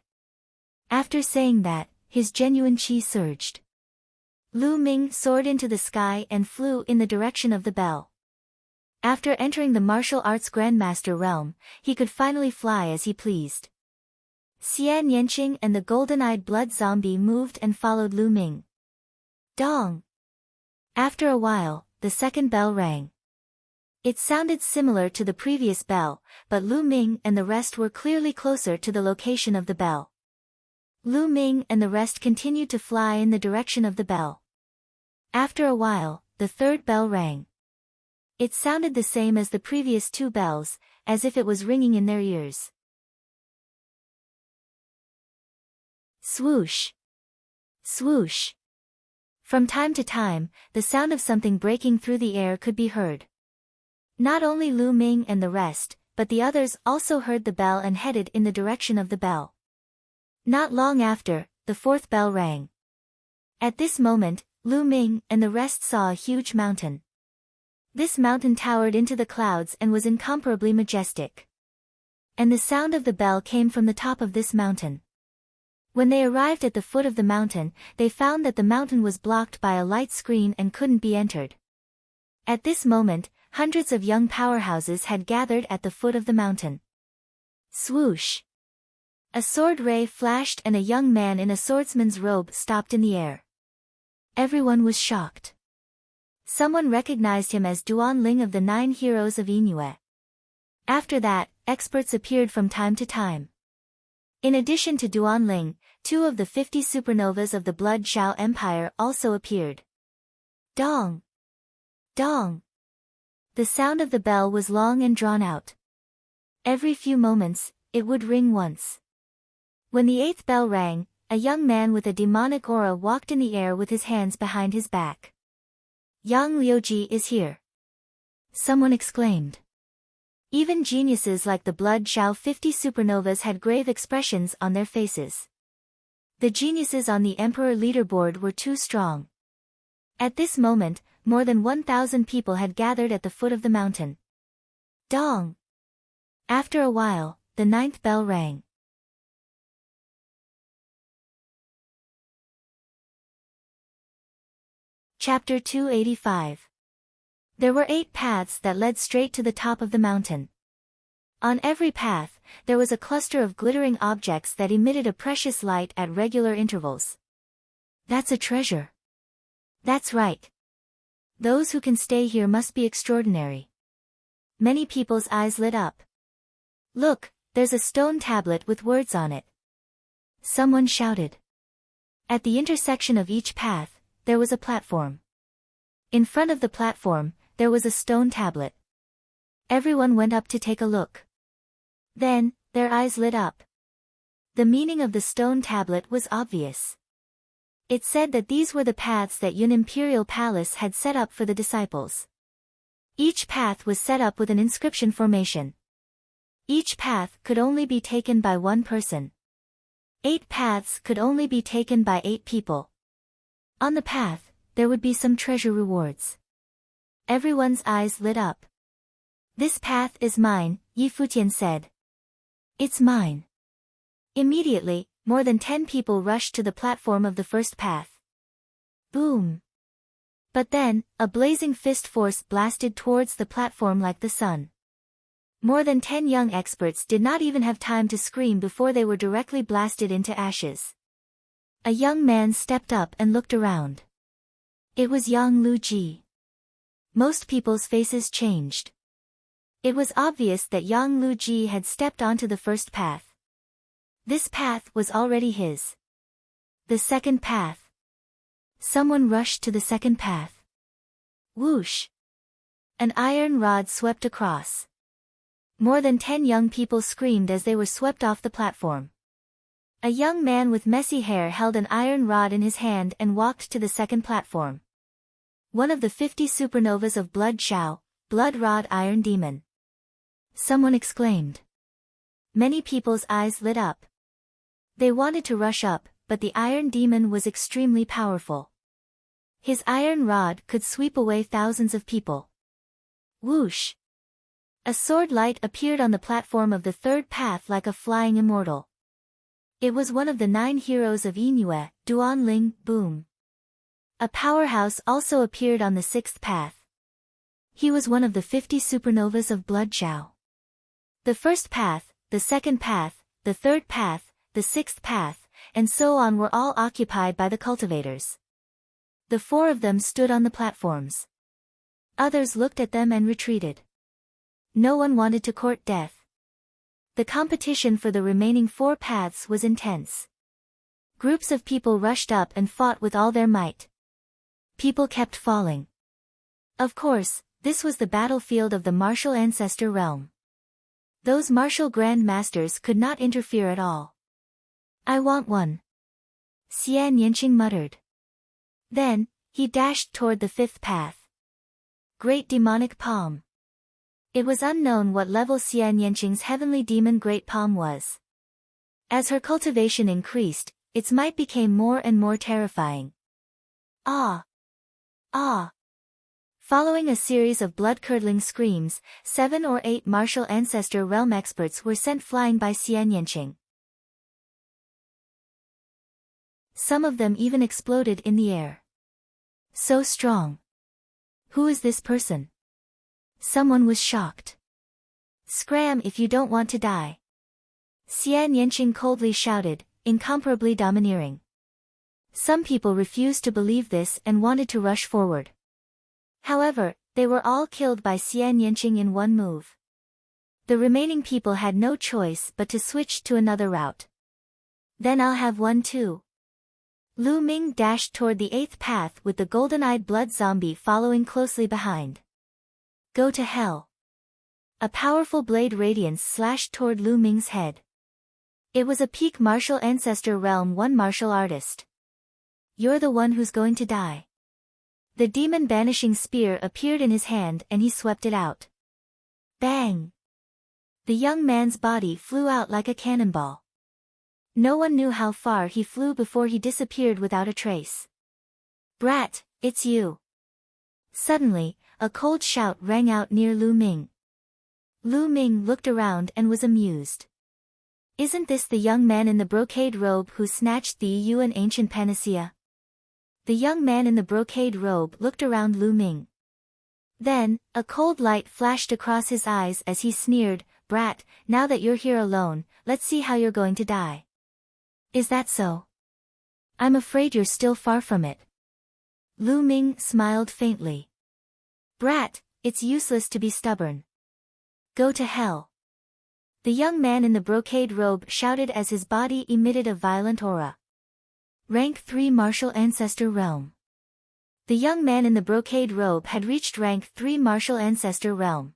After saying that, his genuine qi surged. Lu Ming soared into the sky and flew in the direction of the bell. After entering the martial arts grandmaster realm, he could finally fly as he pleased. Xian Yanqing and the golden-eyed blood zombie moved and followed Lu Ming. Dong! After a while, the second bell rang. It sounded similar to the previous bell, but Lu Ming and the rest were clearly closer to the location of the bell. Lu Ming and the rest continued to fly in the direction of the bell. After a while, the third bell rang. It sounded the same as the previous two bells, as if it was ringing in their ears. Swoosh! Swoosh! From time to time, the sound of something breaking through the air could be heard. Not only Lu Ming and the rest, but the others also heard the bell and headed in the direction of the bell. Not long after, the fourth bell rang. At this moment, Lu Ming and the rest saw a huge mountain. This mountain towered into the clouds and was incomparably majestic. And the sound of the bell came from the top of this mountain. When they arrived at the foot of the mountain, they found that the mountain was blocked by a light screen and couldn't be entered. At this moment, hundreds of young powerhouses had gathered at the foot of the mountain. Swoosh! A sword ray flashed and a young man in a swordsman's robe stopped in the air. Everyone was shocked. Someone recognized him as Duan Ling of the 9 Heroes of Yingyue. After that, experts appeared from time to time. In addition to Duan Ling, 2 of the 50 supernovas of the Blood Zhao Empire also appeared. Dong! Dong! The sound of the bell was long and drawn out. Every few moments, it would ring once. When the 8th bell rang, a young man with a demonic aura walked in the air with his hands behind his back. Yang Liuji is here, someone exclaimed. Even geniuses like the Blood Zhao 50 supernovas had grave expressions on their faces. The geniuses on the Emperor leaderboard were too strong. At this moment, more than 1,000 people had gathered at the foot of the mountain. Dong! After a while, the 9th bell rang. Chapter 285. There were 8 paths that led straight to the top of the mountain. On every path, there was a cluster of glittering objects that emitted a precious light at regular intervals. That's a treasure. That's right. Those who can stay here must be extraordinary. Many people's eyes lit up. Look, there's a stone tablet with words on it. Someone shouted. At the intersection of each path, there was a platform. In front of the platform, there was a stone tablet. Everyone went up to take a look. Then, their eyes lit up. The meaning of the stone tablet was obvious. It said that these were the paths that Yun Imperial Palace had set up for the disciples. Each path was set up with an inscription formation. Each path could only be taken by one person. 8 paths could only be taken by 8 people. On the path, there would be some treasure rewards. Everyone's eyes lit up. This path is mine, Yi Futian said. It's mine. Immediately, more than 10 people rushed to the platform of the first path. Boom! But then, a blazing fist force blasted towards the platform like the sun. More than 10 young experts did not even have time to scream before they were directly blasted into ashes. A young man stepped up and looked around. It was Yang Luji. Most people's faces changed. It was obvious that Yang Luji had stepped onto the first path. This path was already his. The second path. Someone rushed to the second path. Whoosh! An iron rod swept across. More than 10 young people screamed as they were swept off the platform. A young man with messy hair held an iron rod in his hand and walked to the second platform. One of the 50 supernovas of Blood Zhao, Blood Rod Iron Demon. Someone exclaimed. Many people's eyes lit up. They wanted to rush up, but the Iron Demon was extremely powerful. His iron rod could sweep away thousands of people. Whoosh! A sword light appeared on the platform of the third path like a flying immortal. It was one of the 9 heroes of Inue, Duanling, Boom. A powerhouse also appeared on the 6th path. He was one of the 50 supernovas of Blood Zhao. The first path, the 2nd path, the 3rd path, the 6th path, and so on were all occupied by the cultivators. The 4 of them stood on the platforms. Others looked at them and retreated. No one wanted to court death. The competition for the remaining 4 paths was intense. Groups of people rushed up and fought with all their might. People kept falling. Of course, this was the battlefield of the martial ancestor realm. Those martial grand masters could not interfere at all. I want one. Xian Yanqing muttered. Then, he dashed toward the 5th path. Great Demonic Palm. It was unknown what level Xian Yanqing's heavenly demon Great Palm was. As her cultivation increased, its might became more and more terrifying. Ah! Ah! Following a series of blood-curdling screams, 7 or 8 martial ancestor realm experts were sent flying by Xian Yanqing. Some of them even exploded in the air. So strong. Who is this person? Someone was shocked. Scram if you don't want to die. Xian Yanqing coldly shouted, incomparably domineering. Some people refused to believe this and wanted to rush forward. However, they were all killed by Xian Yanqing in one move. The remaining people had no choice but to switch to another route. Then I'll have one too. Lu Ming dashed toward the 8th path with the golden-eyed blood zombie following closely behind. Go to hell. A powerful blade radiance slashed toward Lu Ming's head. It was a peak martial ancestor realm 1 martial artist. You're the one who's going to die. The demon banishing spear appeared in his hand and he swept it out. Bang! The young man's body flew out like a cannonball. No one knew how far he flew before he disappeared without a trace. Brat, it's you. Suddenly, a cold shout rang out near Lu Ming. Lu Ming looked around and was amused. Isn't this the young man in the brocade robe who snatched the Yuan ancient panacea? The young man in the brocade robe looked around Lu Ming. Then, a cold light flashed across his eyes as he sneered, Brat, now that you're here alone, let's see how you're going to die. Is that so? I'm afraid you're still far from it. Lu Ming smiled faintly. Brat, it's useless to be stubborn. Go to hell. The young man in the brocade robe shouted as his body emitted a violent aura. Rank 3 Martial Ancestor Realm. The young man in the brocade robe had reached rank 3 Martial Ancestor Realm.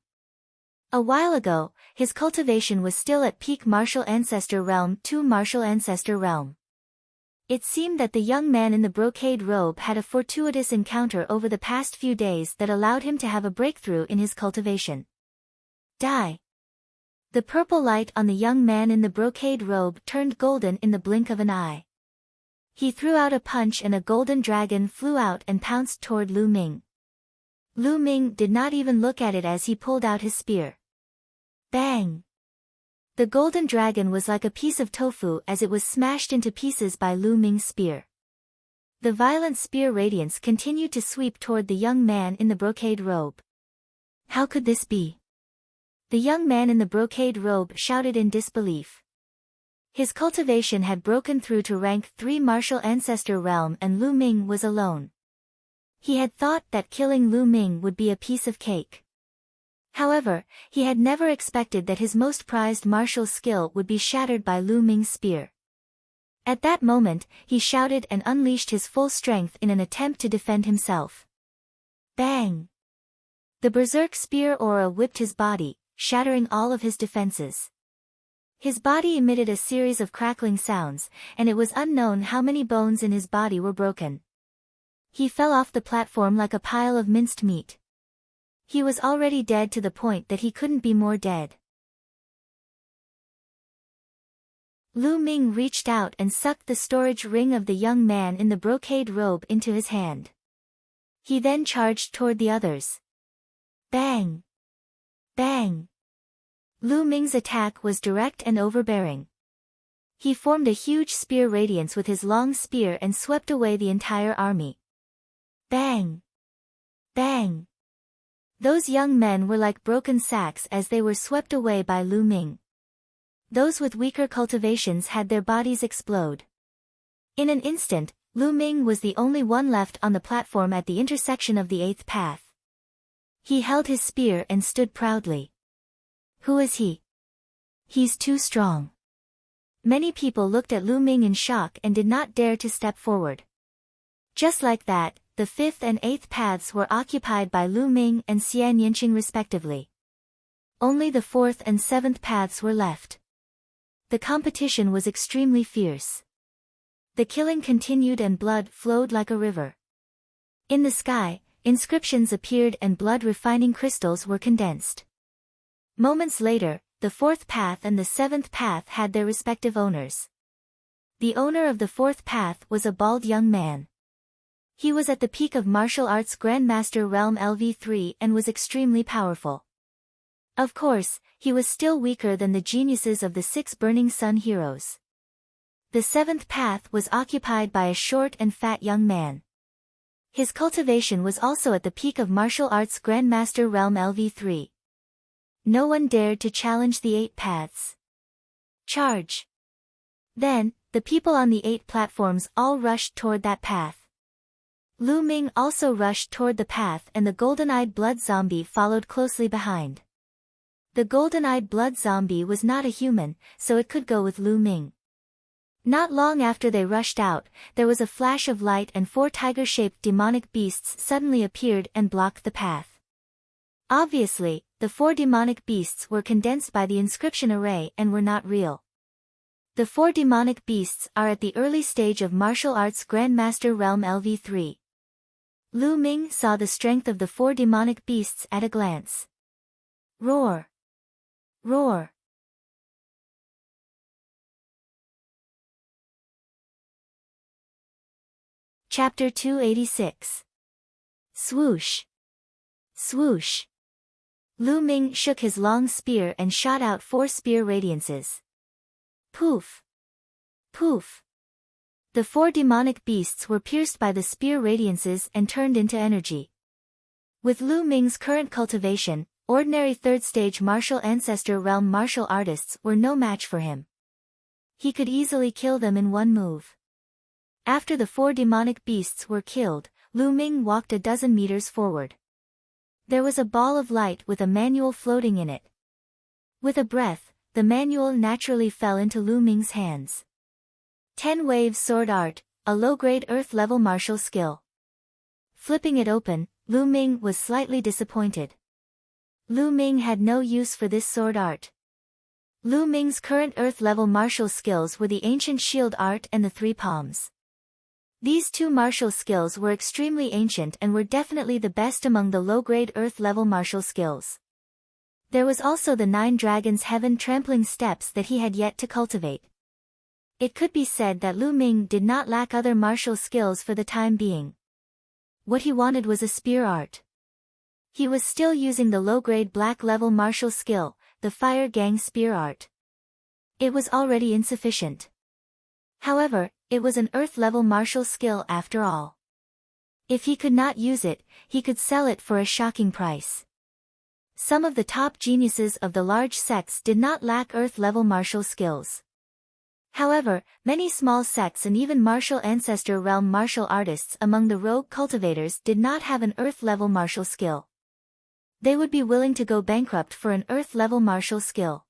A while ago, his cultivation was still at peak Martial Ancestor Realm 2 Martial Ancestor Realm. It seemed that the young man in the brocade robe had a fortuitous encounter over the past few days that allowed him to have a breakthrough in his cultivation. Die! The purple light on the young man in the brocade robe turned golden in the blink of an eye. He threw out a punch and a golden dragon flew out and pounced toward Lu Ming. Lu Ming did not even look at it as he pulled out his spear. Bang! The golden dragon was like a piece of tofu as it was smashed into pieces by Lu Ming's spear. The violent spear radiance continued to sweep toward the young man in the brocade robe. How could this be? The young man in the brocade robe shouted in disbelief. His cultivation had broken through to rank 3 Martial Ancestor Realm and Lu Ming was alone. He had thought that killing Lu Ming would be a piece of cake. However, he had never expected that his most prized martial skill would be shattered by Lu Ming's spear. At that moment, he shouted and unleashed his full strength in an attempt to defend himself. Bang! The berserk spear aura whipped his body, shattering all of his defenses. His body emitted a series of crackling sounds, and it was unknown how many bones in his body were broken. He fell off the platform like a pile of minced meat. He was already dead to the point that he couldn't be more dead. Lu Ming reached out and sucked the storage ring of the young man in the brocade robe into his hand. He then charged toward the others. Bang! Bang! Lu Ming's attack was direct and overbearing. He formed a huge spear radiance with his long spear and swept away the entire army. Bang! Bang! Those young men were like broken sacks as they were swept away by Lu Ming. Those with weaker cultivations had their bodies explode. In an instant, Lu Ming was the only one left on the platform at the intersection of the 8th path. He held his spear and stood proudly. Who is he? He's too strong. Many people looked at Lu Ming in shock and did not dare to step forward. Just like that, the 5th and 8th paths were occupied by Lu Ming and Xian Yinqing respectively. Only the 4th and 7th paths were left. The competition was extremely fierce. The killing continued and blood flowed like a river. In the sky, inscriptions appeared and blood-refining crystals were condensed. Moments later, the 4th path and the 7th path had their respective owners. The owner of the 4th path was a bald young man. He was at the peak of martial arts Grandmaster Realm LV3 and was extremely powerful. Of course, he was still weaker than the geniuses of the 6 Burning Sun heroes. The 7th path was occupied by a short and fat young man. His cultivation was also at the peak of martial arts Grandmaster Realm LV3. No one dared to challenge the 8 paths. Charge! Then, the people on the 8 platforms all rushed toward that path. Lu Ming also rushed toward the path and the golden-eyed blood zombie followed closely behind. The golden-eyed blood zombie was not a human, so it could go with Lu Ming. Not long after they rushed out, there was a flash of light and 4 tiger-shaped demonic beasts suddenly appeared and blocked the path. Obviously, the 4 demonic beasts were condensed by the inscription array and were not real. The 4 demonic beasts are at the early stage of martial arts Grandmaster Realm LV3. Lu Ming saw the strength of the 4 demonic beasts at a glance. Roar! Roar! Chapter 286. Swoosh! Swoosh! Lu Ming shook his long spear and shot out 4 spear radiances. Poof! Poof! The 4 demonic beasts were pierced by the spear radiances and turned into energy. With Lu Ming's current cultivation, ordinary 3rd stage martial ancestor realm martial artists were no match for him. He could easily kill them in one move. After the 4 demonic beasts were killed, Lu Ming walked a dozen meters forward. There was a ball of light with a manual floating in it. With a breath, the manual naturally fell into Lu Ming's hands. 10 Waves Sword Art, a low-grade earth-level martial skill. Flipping it open, Lu Ming was slightly disappointed. Lu Ming had no use for this sword art. Lu Ming's current earth-level martial skills were the ancient shield art and the 3 palms. These 2 martial skills were extremely ancient and were definitely the best among the low-grade earth-level martial skills. There was also the 9 Dragons Heaven trampling steps that he had yet to cultivate. It could be said that Lu Ming did not lack other martial skills for the time being. What he wanted was a spear art. He was still using the low-grade black-level martial skill, the Fire Gang spear art. It was already insufficient. However, it was an earth-level martial skill after all. If he could not use it, he could sell it for a shocking price. Some of the top geniuses of the large sects did not lack earth-level martial skills. However, many small sects and even martial ancestor realm martial artists among the rogue cultivators did not have an earth-level martial skill. They would be willing to go bankrupt for an earth-level martial skill.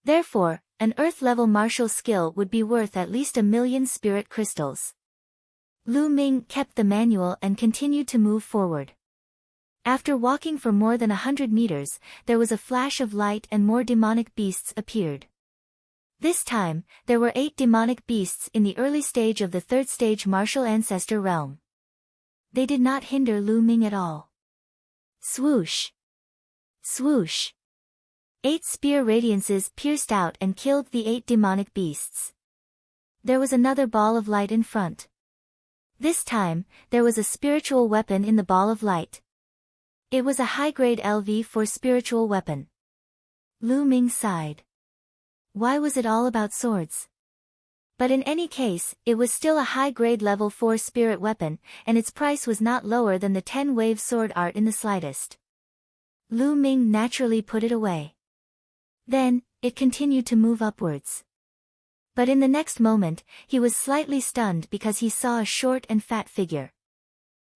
Therefore, an earth-level martial skill would be worth at least 1,000,000 spirit crystals. Lu Ming kept the manual and continued to move forward. After walking for more than 100 meters, there was a flash of light and more demonic beasts appeared. This time, there were 8 demonic beasts in the early stage of the 3rd stage martial ancestor realm. They did not hinder Lu Ming at all. Swoosh! Swoosh! 8 spear radiances pierced out and killed the 8 demonic beasts. There was another ball of light in front. This time, there was a spiritual weapon in the ball of light. It was a high-grade LV4 spiritual weapon. Lu Ming sighed. Why was it all about swords? But in any case, it was still a high-grade level 4 spirit weapon, and its price was not lower than the 10-wave sword art in the slightest. Lu Ming naturally put it away. Then, it continued to move upwards. But in the next moment, he was slightly stunned because he saw a short and fat figure.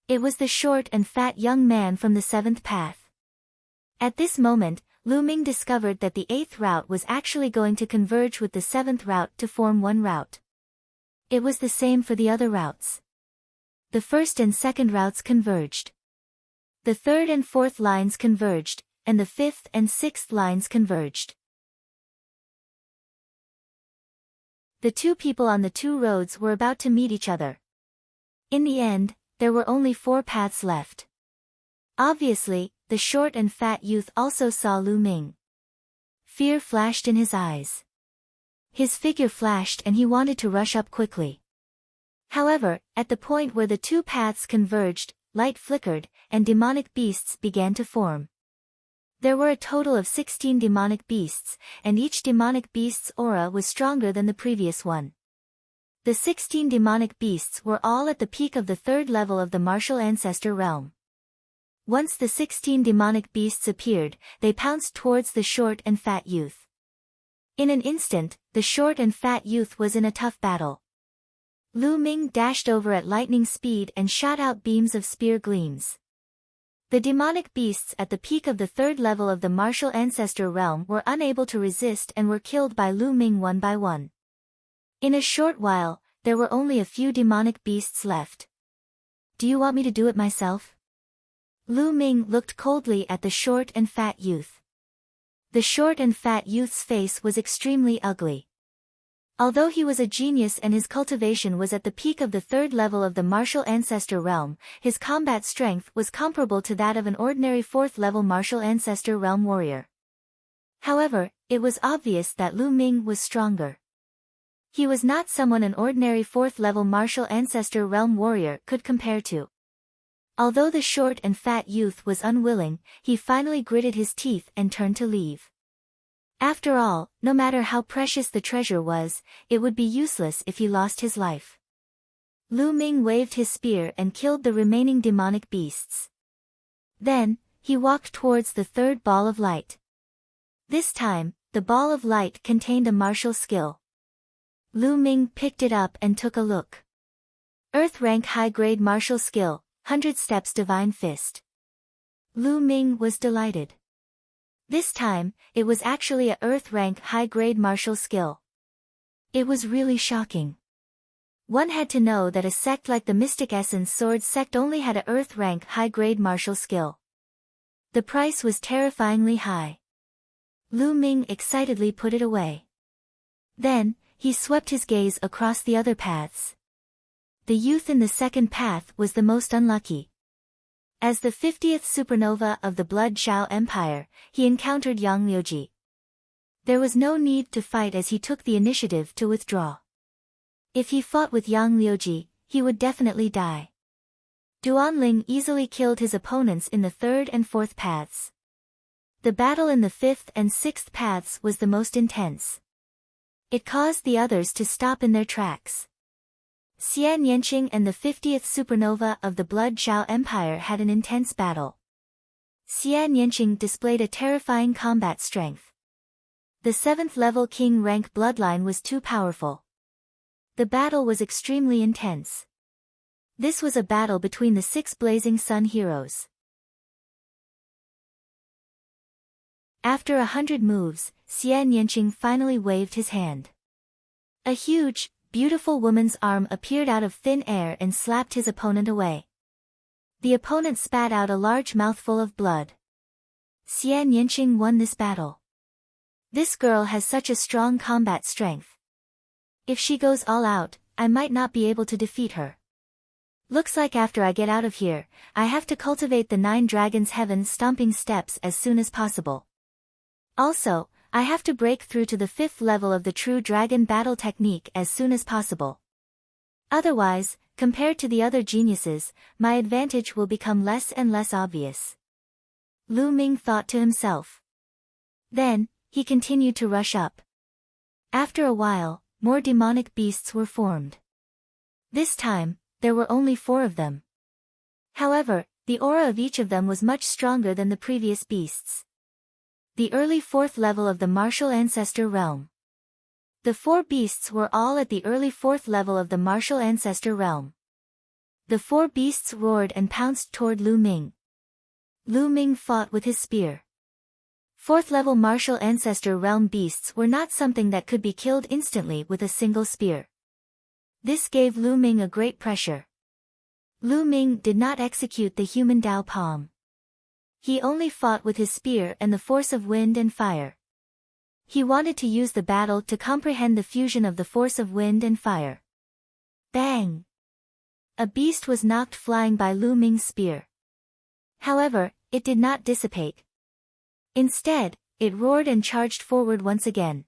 It was the short and fat young man from the 7th path. At this moment, Lu Ming discovered that the 8th route was actually going to converge with the 7th route to form one route. It was the same for the other routes. The 1st and 2nd routes converged. The 3rd and 4th lines converged, and the 5th and 6th lines converged. The two people on the two roads were about to meet each other. In the end, there were only 4 paths left. Obviously, the short and fat youth also saw Lu Ming. Fear flashed in his eyes. His figure flashed and he wanted to rush up quickly. However, at the point where the two paths converged, light flickered, and demonic beasts began to form. There were a total of 16 demonic beasts, and each demonic beast's aura was stronger than the previous one. The 16 demonic beasts were all at the peak of the 3rd level of the martial ancestor realm. Once the 16 demonic beasts appeared, they pounced towards the short and fat youth. In an instant, the short and fat youth was in a tough battle. Lu Ming dashed over at lightning speed and shot out beams of spear gleams. The demonic beasts at the peak of the 3rd level of the martial ancestor realm were unable to resist and were killed by Lu Ming one by one. In a short while, there were only a few demonic beasts left. Do you want me to do it myself? Lu Ming looked coldly at the short and fat youth. The short and fat youth's face was extremely ugly. Although he was a genius and his cultivation was at the peak of the 3rd level of the martial ancestor realm, his combat strength was comparable to that of an ordinary 4th level martial ancestor realm warrior. However, it was obvious that Lu Ming was stronger. He was not someone an ordinary 4th level martial ancestor realm warrior could compare to. Although the short and fat youth was unwilling, he finally gritted his teeth and turned to leave. After all, no matter how precious the treasure was, it would be useless if he lost his life. Lu Ming waved his spear and killed the remaining demonic beasts. Then, he walked towards the 3rd ball of light. This time, the ball of light contained a martial skill. Lu Ming picked it up and took a look. Earth rank high-grade martial skill, 100 steps divine fist. Lu Ming was delighted. This time, it was actually a Earth rank high-grade martial skill. It was really shocking. One had to know that a sect like the Mystic Essence Sword sect only had a Earth rank high-grade martial skill. The price was terrifyingly high. Lu Ming excitedly put it away. Then, he swept his gaze across the other paths. The youth in the 2nd path was the most unlucky. As the 50th supernova of the Blood Zhao Empire, he encountered Yang Liuji. There was no need to fight as he took the initiative to withdraw. If he fought with Yang Liuji, he would definitely die. Duanling easily killed his opponents in the 3rd and 4th paths. The battle in the 5th and 6th paths was the most intense. It caused the others to stop in their tracks. Xian Yanqing and the 50th supernova of the Blood Zhao Empire had an intense battle. Xian Yanqing displayed a terrifying combat strength. The 7th level king rank bloodline was too powerful. The battle was extremely intense. This was a battle between the 6 Blazing Sun heroes. After 100 moves, Xian Yanqing finally waved his hand. A huge, beautiful woman's arm appeared out of thin air and slapped his opponent away. The opponent spat out a large mouthful of blood. Xian Yanqing won this battle. This girl has such a strong combat strength. If she goes all out, I might not be able to defeat her. Looks like after I get out of here, I have to cultivate the 9 Dragons Heaven stomping steps as soon as possible. Also, I have to break through to the 5th level of the true dragon battle technique as soon as possible. Otherwise, compared to the other geniuses, my advantage will become less and less obvious. Lu Ming thought to himself. Then, he continued to rush up. After a while, more demonic beasts were formed. This time, there were only 4 of them. However, the aura of each of them was much stronger than the previous beasts. The early 4th level of the martial ancestor realm. The 4 beasts were all at the early 4th level of the martial ancestor realm. The 4 beasts roared and pounced toward Lu Ming. Lu Ming fought with his spear. 4th level martial ancestor realm beasts were not something that could be killed instantly with a single spear. This gave Lu Ming a great pressure. Lu Ming did not execute the human Dao palm. He only fought with his spear and the force of wind and fire. He wanted to use the battle to comprehend the fusion of the force of wind and fire. Bang! A beast was knocked flying by Lu Ming's spear. However, it did not dissipate. Instead, it roared and charged forward once again.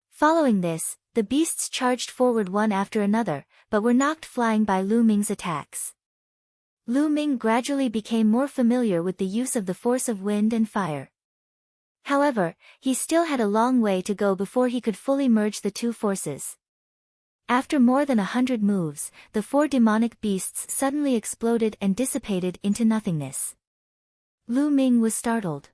Following this, the beasts charged forward one after another, but were knocked flying by Lu Ming's attacks. Lu Ming gradually became more familiar with the use of the force of wind and fire. However, he still had a long way to go before he could fully merge the 2 forces. After more than 100 moves, the 4 demonic beasts suddenly exploded and dissipated into nothingness. Lu Ming was startled.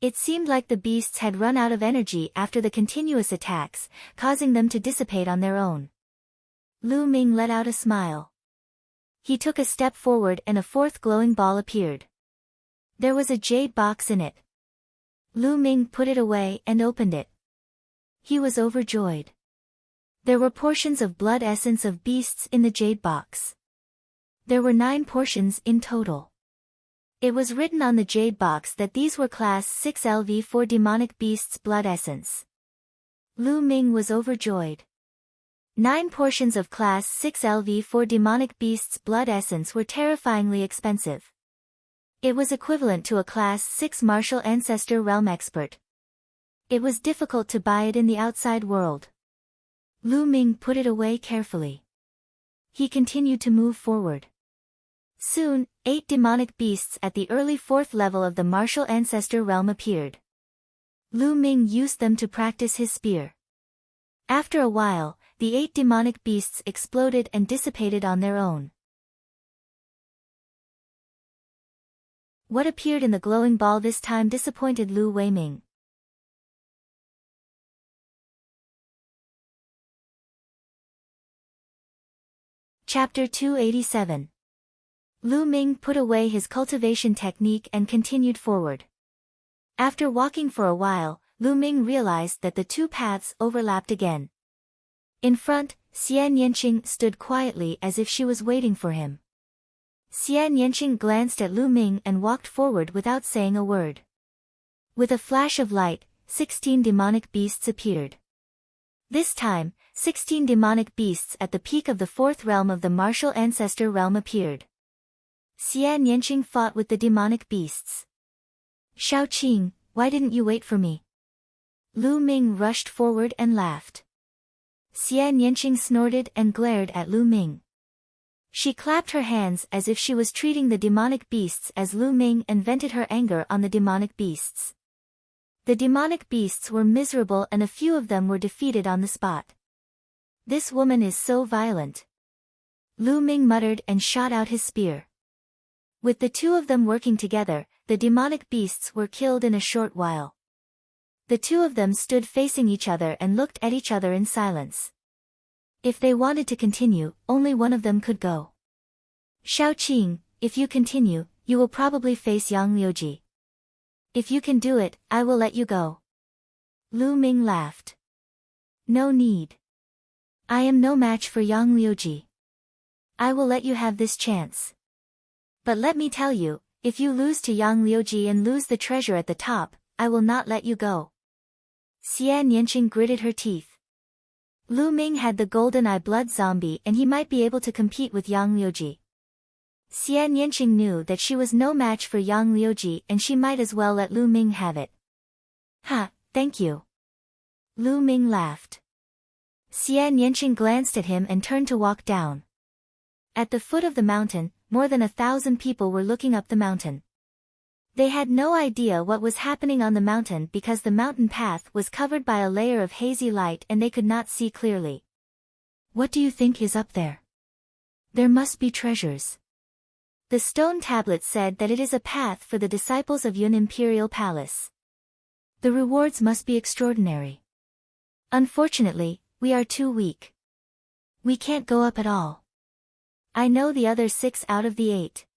It seemed like the beasts had run out of energy after the continuous attacks, causing them to dissipate on their own. Lu Ming let out a smile. He took a step forward and a 4th glowing ball appeared. There was a jade box in it. Lu Ming put it away and opened it. He was overjoyed. There were portions of blood essence of beasts in the jade box. There were 9 portions in total. It was written on the jade box that these were Class 6 LV4 demonic beasts blood essence. Lu Ming was overjoyed. 9 portions of Class 6 LV4 demonic beasts blood essence were terrifyingly expensive. It was equivalent to a Class 6 martial ancestor realm expert. It was difficult to buy it in the outside world. Lu Ming put it away carefully. He continued to move forward. Soon, 8 demonic beasts at the early 4th level of the martial ancestor realm appeared. Lu Ming used them to practice his spear. After a while, the 8 demonic beasts exploded and dissipated on their own. What appeared in the glowing ball this time disappointed Lu Weiming. Chapter 287. Lu Ming put away his cultivation technique and continued forward. After walking for a while, Lu Ming realized that the 2 paths overlapped again. In front, Xian Yanqing stood quietly as if she was waiting for him. Xian Yanqing glanced at Lu Ming and walked forward without saying a word. With a flash of light, 16 demonic beasts appeared. This time, 16 demonic beasts at the peak of the 4th realm of the martial ancestor realm appeared. Xian Yanqing fought with the demonic beasts. Shao Qing, why didn't you wait for me? Lu Ming rushed forward and laughed. Xian Yanqing snorted and glared at Lu Ming. She clapped her hands as if she was treating the demonic beasts as Lu Ming and vented her anger on the demonic beasts. The demonic beasts were miserable and a few of them were defeated on the spot. This woman is so violent. Lu Ming muttered and shot out his spear. With the 2 of them working together, the demonic beasts were killed in a short while. The 2 of them stood facing each other and looked at each other in silence. If they wanted to continue, only one of them could go. Shao Qing, if you continue, you will probably face Yang Liuji. If you can do it, I will let you go. Lu Ming laughed. No need. I am no match for Yang Liuji. I will let you have this chance. But let me tell you, if you lose to Yang Liuji and lose the treasure at the top, I will not let you go. Xian Yanqing gritted her teeth. Lu Ming had the golden eye blood zombie and he might be able to compete with Yang Liuji. Xian Yanqing knew that she was no match for Yang Liuji and she might as well let Lu Ming have it. Ha, thank you. Lu Ming laughed. Xian Yanqing glanced at him and turned to walk down. At the foot of the mountain, more than 1,000 people were looking up the mountain. They had no idea what was happening on the mountain because the mountain path was covered by a layer of hazy light and they could not see clearly. What do you think is up there? There must be treasures. The stone tablet said that it is a path for the disciples of Yun Imperial Palace. The rewards must be extraordinary. Unfortunately, we are too weak. We can't go up at all. I know the other 6 out of the 8.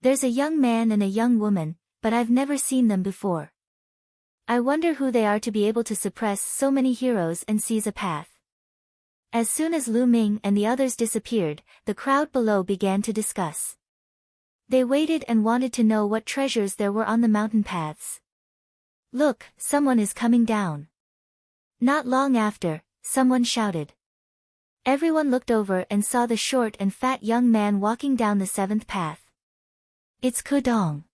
There's a young man and a young woman, but I've never seen them before. I wonder who they are to be able to suppress so many heroes and seize a path. As soon as Lu Ming and the others disappeared, the crowd below began to discuss. They waited and wanted to know what treasures there were on the mountain paths. Look, someone is coming down. Not long after, someone shouted. Everyone looked over and saw the short and fat young man walking down the 7th path. It's Kudong.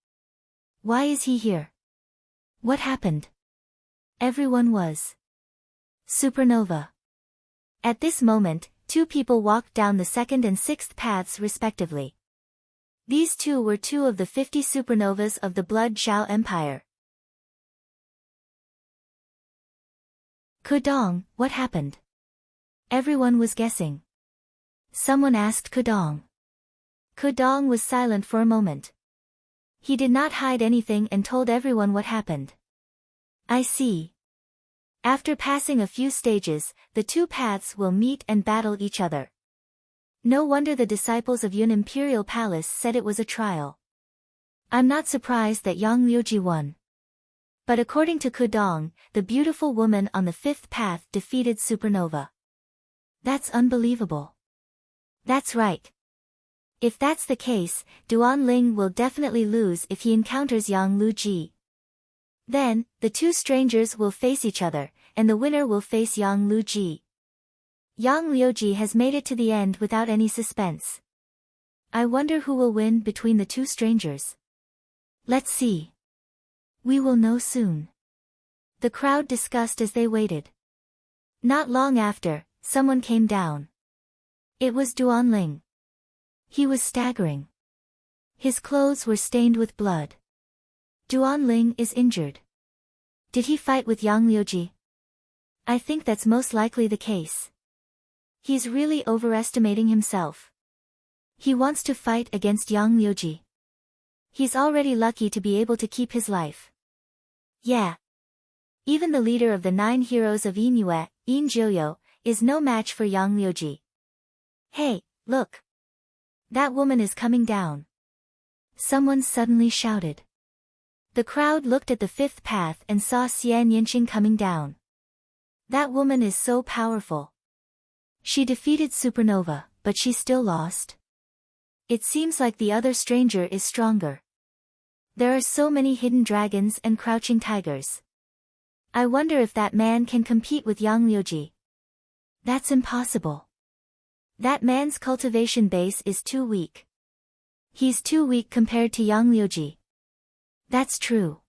Why is he here? What happened? Everyone was supernova. At this moment, 2 people walked down the 2nd and 6th paths respectively. These 2 were 2 of the 50 supernovas of the Blood Zhao Empire. Kudong, what happened? Everyone was guessing. Someone asked Kudong. Kudong was silent for a moment. He did not hide anything and told everyone what happened. I see. After passing a few stages, the 2 paths will meet and battle each other. No wonder the disciples of Yun Imperial Palace said it was a trial. I'm not surprised that Yang Liuji won. But according to Kudong, the beautiful woman on the 5th path defeated Supernova. That's unbelievable. That's right. If that's the case, Duan Ling will definitely lose if he encounters Yang Luji. Then, the 2 strangers will face each other, and the winner will face Yang Luji. Yang Liuji has made it to the end without any suspense. I wonder who will win between the 2 strangers. Let's see. We will know soon. The crowd discussed as they waited. Not long after, someone came down. It was Duan Ling. He was staggering. His clothes were stained with blood. Duan Ling is injured. Did he fight with Yang Liuji? I think that's most likely the case. He's really overestimating himself. He wants to fight against Yang Liuji. He's already lucky to be able to keep his life. Yeah. Even the leader of the 9 heroes of Yingyue, Yin Jiuyo, is no match for Yang Liuji. Hey, look. That woman is coming down. Someone suddenly shouted. The crowd looked at the 5th path and saw Xian Yanqing coming down. That woman is so powerful. She defeated Supernova, but she still lost. It seems like the other stranger is stronger. There are so many hidden dragons and crouching tigers. I wonder if that man can compete with Yang Liuji. That's impossible. That man's cultivation base is too weak. He's too weak compared to Yang Liuji. That's true.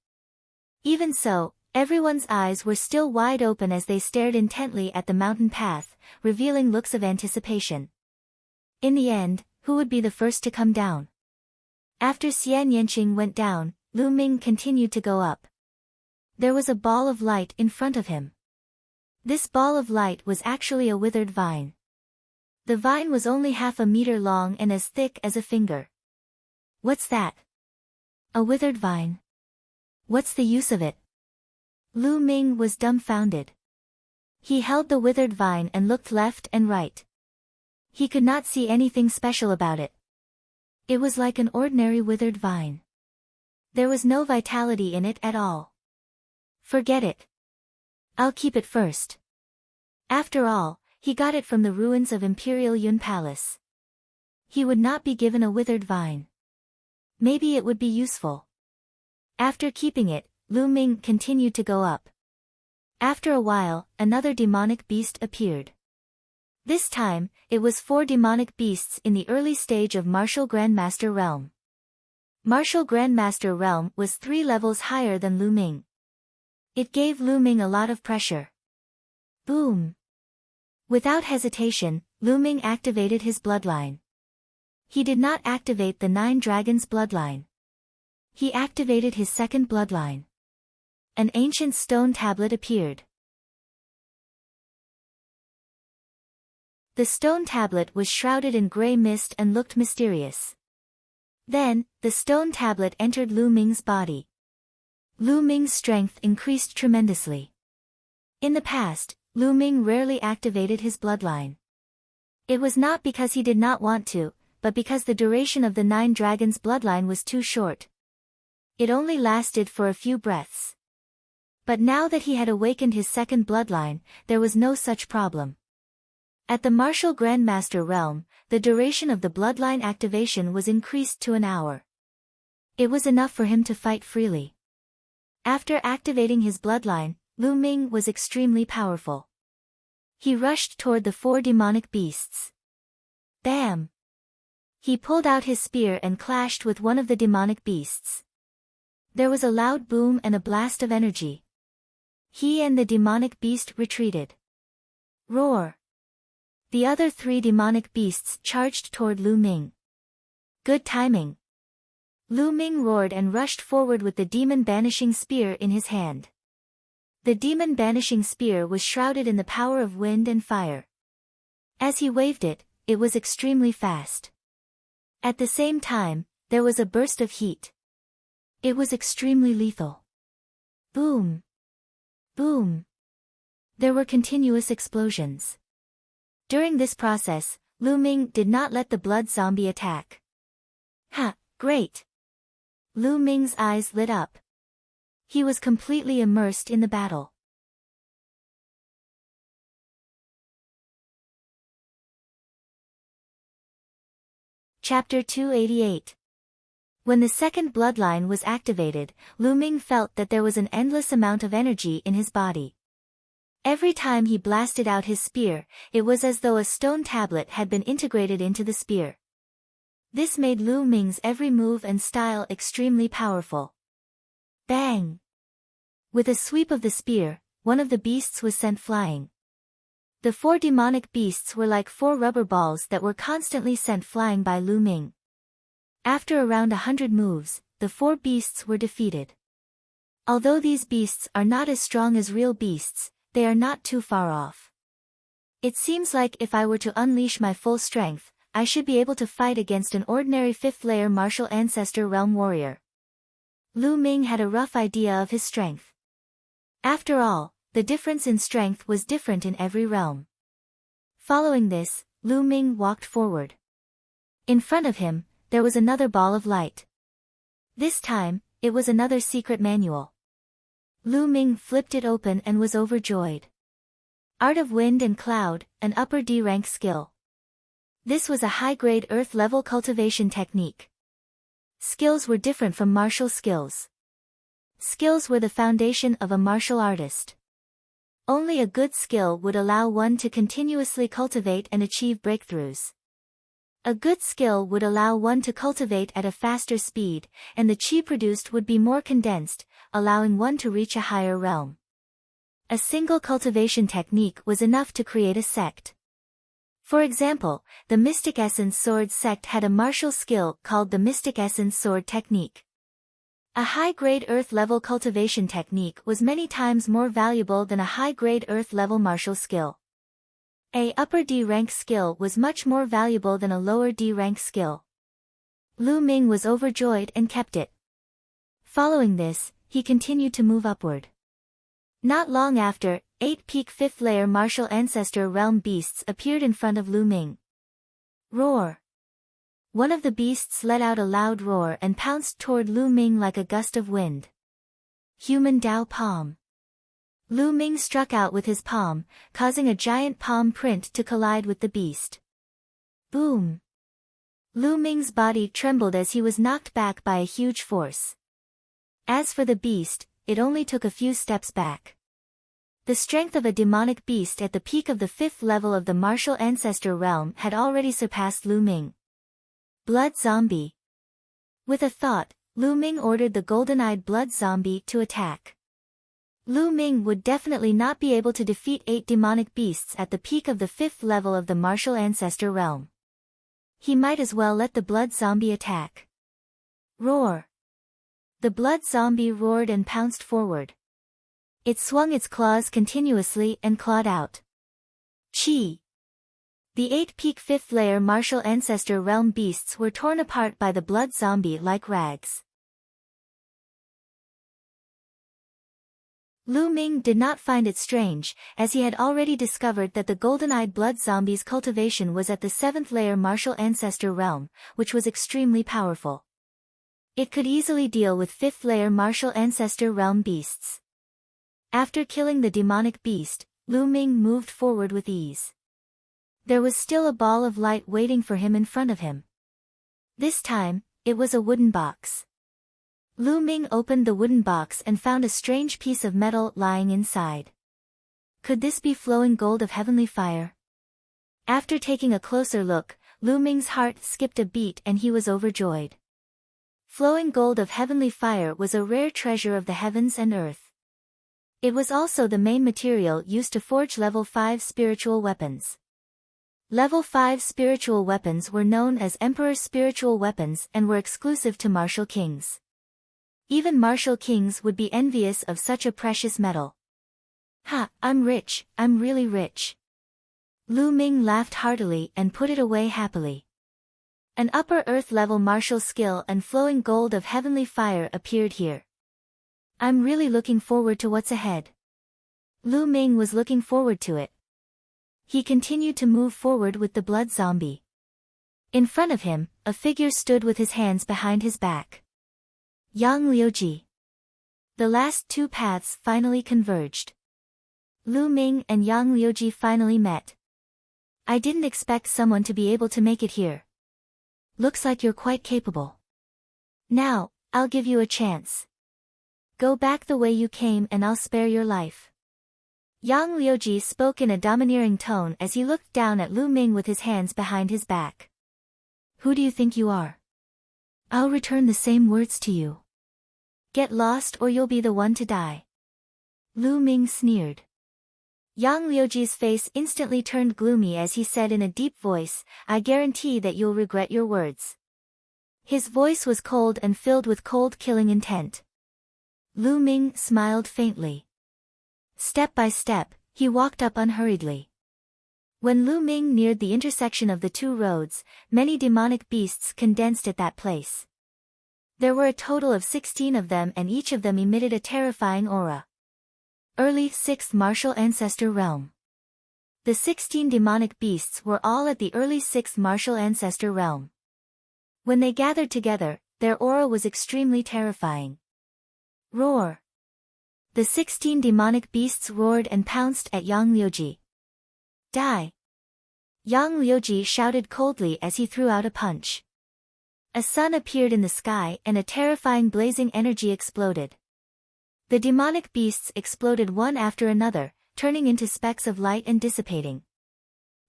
Even so, everyone's eyes were still wide open as they stared intently at the mountain path, revealing looks of anticipation. In the end, who would be the first to come down? After Xian Yanqing went down, Lu Ming continued to go up. There was a ball of light in front of him. This ball of light was actually a withered vine. The vine was only half a meter long and as thick as a finger. What's that? A withered vine. What's the use of it? Lu Ming was dumbfounded. He held the withered vine and looked left and right. He could not see anything special about it. It was like an ordinary withered vine. There was no vitality in it at all. Forget it. I'll keep it first. After all, he got it from the ruins of Imperial Yun Palace. He would not be given a withered vine. Maybe it would be useful. After keeping it, Lu Ming continued to go up. After a while, another demonic beast appeared. This time, it was 4 demonic beasts in the early stage of Martial Grandmaster Realm. Martial Grandmaster Realm was 3 levels higher than Lu Ming. It gave Lu Ming a lot of pressure. Boom! Without hesitation, Lu Ming activated his bloodline. He did not activate the 9 dragons' bloodline. He activated his second bloodline. An ancient stone tablet appeared. The stone tablet was shrouded in gray mist and looked mysterious. Then, the stone tablet entered Lu Ming's body. Lu Ming's strength increased tremendously. In the past, Lu Ming rarely activated his bloodline. It was not because he did not want to, but because the duration of the 9 dragons' bloodline was too short. It only lasted for a few breaths. But now that he had awakened his second bloodline, there was no such problem. At the Martial Grandmaster realm, the duration of the bloodline activation was increased to an hour. It was enough for him to fight freely. After activating his bloodline, Lu Ming was extremely powerful. He rushed toward the 4 demonic beasts. Bam! He pulled out his spear and clashed with one of the demonic beasts. There was a loud boom and a blast of energy. He and the demonic beast retreated. Roar! The other 3 demonic beasts charged toward Lu Ming. Good timing. Lu Ming roared and rushed forward with the demon-banishing spear in his hand. The demon-banishing spear was shrouded in the power of wind and fire. As he waved it, it was extremely fast. At the same time, there was a burst of heat. It was extremely lethal. Boom! Boom! There were continuous explosions. During this process, Lu Ming did not let the blood zombie attack. Ha, great! Lu Ming's eyes lit up. He was completely immersed in the battle. Chapter 288. When the second bloodline was activated, Lu Ming felt that there was an endless amount of energy in his body. Every time he blasted out his spear, it was as though a stone tablet had been integrated into the spear. This made Lu Ming's every move and style extremely powerful. Bang! With a sweep of the spear, one of the beasts was sent flying. The 4 demonic beasts were like 4 rubber balls that were constantly sent flying by Lu Ming. After around 100 moves, the 4 beasts were defeated. Although these beasts are not as strong as real beasts, they are not too far off. It seems like if I were to unleash my full strength, I should be able to fight against an ordinary 5th-layer martial ancestor realm warrior. Lu Ming had a rough idea of his strength. After all, the difference in strength was different in every realm. Following this, Lu Ming walked forward. In front of him, there was another ball of light. This time, it was another secret manual. Lu Ming flipped it open and was overjoyed. Art of Wind and Cloud, an upper D rank skill. This was a high-grade earth-level cultivation technique. Skills were different from martial skills. Skills were the foundation of a martial artist. Only a good skill would allow one to continuously cultivate and achieve breakthroughs. A good skill would allow one to cultivate at a faster speed, and the chi produced would be more condensed, allowing one to reach a higher realm. A single cultivation technique was enough to create a sect. For example, the Mystic Essence Sword sect had a martial skill called the Mystic Essence Sword technique. A high-grade earth-level cultivation technique was many times more valuable than a high-grade earth-level martial skill. A upper D rank skill was much more valuable than a lower D rank skill. Lu Ming was overjoyed and kept it. Following this, he continued to move upward. Not long after, 8 peak 5th-layer martial ancestor realm beasts appeared in front of Lu Ming. Roar! One of the beasts let out a loud roar and pounced toward Lu Ming like a gust of wind. Human Dao Palm. Lu Ming struck out with his palm, causing a giant palm print to collide with the beast. Boom! Lu Ming's body trembled as he was knocked back by a huge force. As for the beast, it only took a few steps back. The strength of a demonic beast at the peak of the 5th level of the martial ancestor realm had already surpassed Lu Ming. Blood Zombie. With a thought, Lu Ming ordered the golden-eyed blood zombie to attack. Lu Ming would definitely not be able to defeat 8 demonic beasts at the peak of the 5th level of the martial ancestor realm. He might as well let the blood zombie attack. Roar! The blood zombie roared and pounced forward. It swung its claws continuously and clawed out. Chi! The 8 peak 5th layer martial ancestor realm beasts were torn apart by the blood zombie like rags. Lu Ming did not find it strange, as he had already discovered that the golden-eyed blood zombie's cultivation was at the 7th layer martial ancestor realm, which was extremely powerful. It could easily deal with 5th layer martial ancestor realm beasts. After killing the demonic beast, Lu Ming moved forward with ease. There was still a ball of light waiting for him in front of him. This time, it was a wooden box. Lu Ming opened the wooden box and found a strange piece of metal lying inside. Could this be flowing gold of heavenly fire? After taking a closer look, Lu Ming's heart skipped a beat and he was overjoyed. Flowing gold of heavenly fire was a rare treasure of the heavens and earth. It was also the main material used to forge level 5 spiritual weapons. Level 5 spiritual weapons were known as Emperor's spiritual weapons and were exclusive to martial kings. Even martial kings would be envious of such a precious metal. Ha, I'm rich, I'm really rich. Lu Ming laughed heartily and put it away happily. An upper earth level martial skill and flowing gold of heavenly fire appeared here. I'm really looking forward to what's ahead. Lu Ming was looking forward to it. He continued to move forward with the blood zombie. In front of him, a figure stood with his hands behind his back. Yang Liuji. The last 2 paths finally converged. Lu Ming and Yang Liuji finally met. I didn't expect someone to be able to make it here. Looks like you're quite capable. Now, I'll give you a chance. Go back the way you came and I'll spare your life. Yang Liuji spoke in a domineering tone as he looked down at Lu Ming with his hands behind his back. Who do you think you are? I'll return the same words to you. Get lost or you'll be the one to die. Lu Ming sneered. Yang Liuji's face instantly turned gloomy as he said in a deep voice, I guarantee that you'll regret your words. His voice was cold and filled with cold killing intent. Lu Ming smiled faintly. Step by step, he walked up unhurriedly. When Lu Ming neared the intersection of the 2 roads, many demonic beasts condensed at that place. There were a total of 16 of them and each of them emitted a terrifying aura. Early 6th Martial Ancestor Realm. The 16 demonic beasts were all at the early 6th Martial Ancestor Realm. When they gathered together, their aura was extremely terrifying. Roar! The 16 demonic beasts roared and pounced at Yang Liuji. Die! Yang Liuji shouted coldly as he threw out a punch. A sun appeared in the sky and a terrifying blazing energy exploded. The demonic beasts exploded one after another, turning into specks of light and dissipating.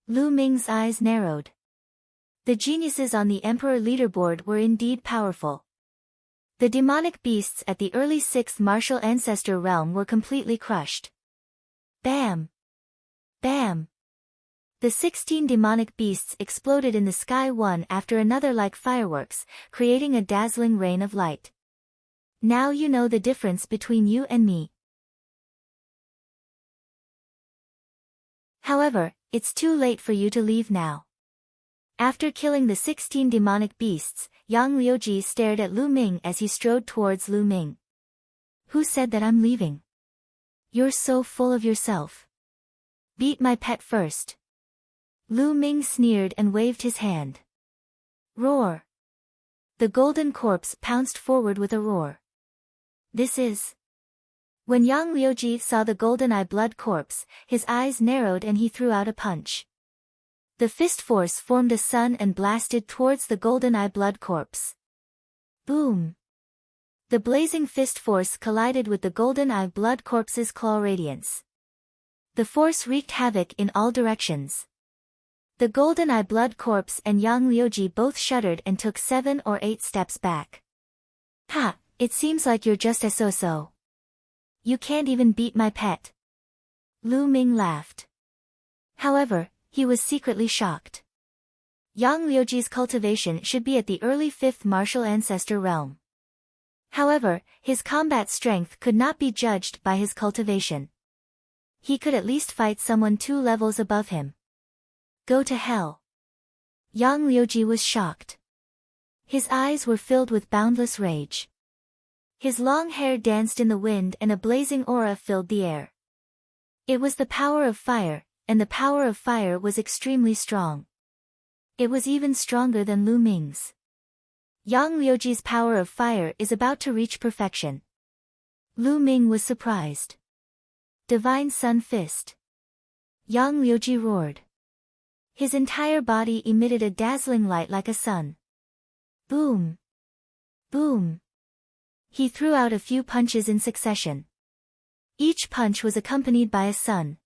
Lu Ming's eyes narrowed. The geniuses on the Emperor leaderboard were indeed powerful. The demonic beasts at the early 6th Martial Ancestor Realm were completely crushed. Bam! Bam! The 16 demonic beasts exploded in the sky one after another like fireworks, creating a dazzling rain of light. Now you know the difference between you and me. However, it's too late for you to leave now. After killing the 16 demonic beasts, Yang Liuji stared at Lu Ming as he strode towards Lu Ming. Who said that I'm leaving? You're so full of yourself. Beat my pet first. Lu Ming sneered and waved his hand. Roar! The golden corpse pounced forward with a roar. This is... When Yang Liuji saw the golden-eye blood corpse, his eyes narrowed and he threw out a punch. The fist force formed a sun and blasted towards the golden-eye blood corpse. Boom! The blazing fist force collided with the golden-eye blood corpse's claw radiance. The force wreaked havoc in all directions. The golden-eye blood corpse and Yang Liuji both shuddered and took 7 or 8 steps back. Ha, it seems like you're just a so-so. You can't even beat my pet. Lu Ming laughed. However, he was secretly shocked. Yang Liuji's cultivation should be at the early 5th martial ancestor realm. However, his combat strength could not be judged by his cultivation. He could at least fight someone 2 levels above him. Go to hell. Yang Liuji was shocked. His eyes were filled with boundless rage. His long hair danced in the wind and a blazing aura filled the air. It was the power of fire, and the power of fire was extremely strong. It was even stronger than Lu Ming's. Yang Liuji's power of fire is about to reach perfection. Lu Ming was surprised. Divine Sun Fist. Yang Liuji roared. His entire body emitted a dazzling light like a sun. Boom! Boom! He threw out a few punches in succession. Each punch was accompanied by a sun.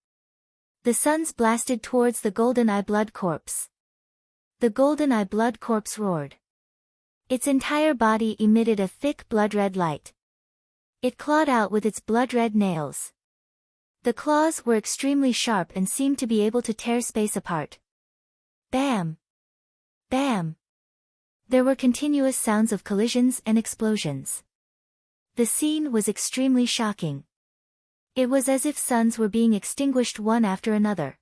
The suns blasted towards the Golden Eye Blood Corpse. The Golden Eye Blood Corpse roared. Its entire body emitted a thick blood-red light. It clawed out with its blood-red nails. The claws were extremely sharp and seemed to be able to tear space apart. Bam! Bam! There were continuous sounds of collisions and explosions. The scene was extremely shocking. It was as if suns were being extinguished one after another.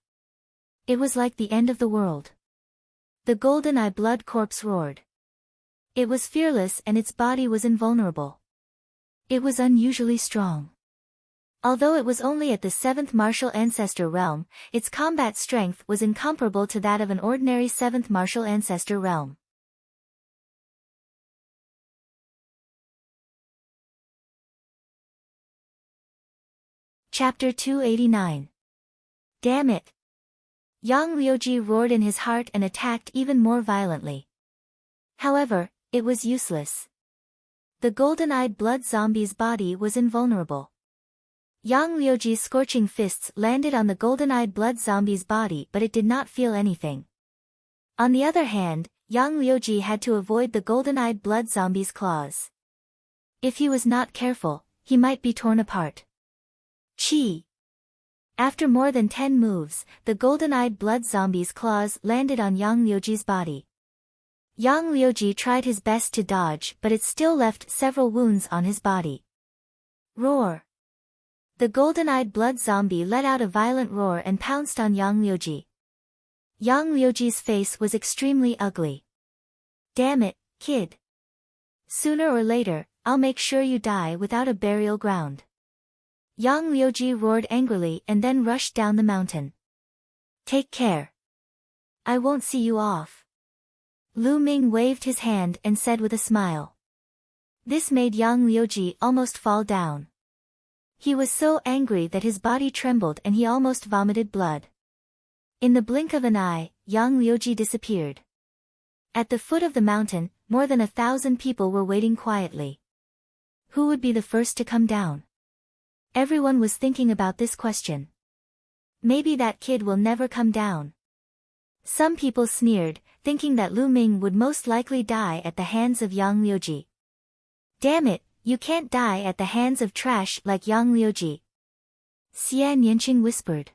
It was like the end of the world. The Golden Eye Blood Corpse roared. It was fearless and its body was invulnerable. It was unusually strong. Although it was only at the 7th martial ancestor realm, its combat strength was incomparable to that of an ordinary 7th martial ancestor realm. Chapter 289. Damn it! Yang Liuji roared in his heart and attacked even more violently. However, it was useless. The golden-eyed blood zombie's body was invulnerable. Yang Liuji's scorching fists landed on the golden-eyed blood zombie's body but it did not feel anything. On the other hand, Yang Liuji had to avoid the golden-eyed blood zombie's claws. If he was not careful, he might be torn apart. Chi! After more than 10 moves, the golden-eyed blood zombie's claws landed on Yang Liuji's body. Yang Liuji tried his best to dodge but it still left several wounds on his body. Roar! The golden-eyed blood zombie let out a violent roar and pounced on Yang Liuji. Yang Liuji's face was extremely ugly. Damn it, kid! Sooner or later, I'll make sure you die without a burial ground. Yang Liuji roared angrily and then rushed down the mountain. Take care. I won't see you off. Lu Ming waved his hand and said with a smile. This made Yang Liuji almost fall down. He was so angry that his body trembled and he almost vomited blood. In the blink of an eye, Yang Liuji disappeared. At the foot of the mountain, more than 1,000 people were waiting quietly. Who would be the first to come down? Everyone was thinking about this question. Maybe that kid will never come down. Some people sneered, thinking that Lu Ming would most likely die at the hands of Yang Liuji. Damn it, you can't die at the hands of trash like Yang Liuji. Xian Yanqing whispered.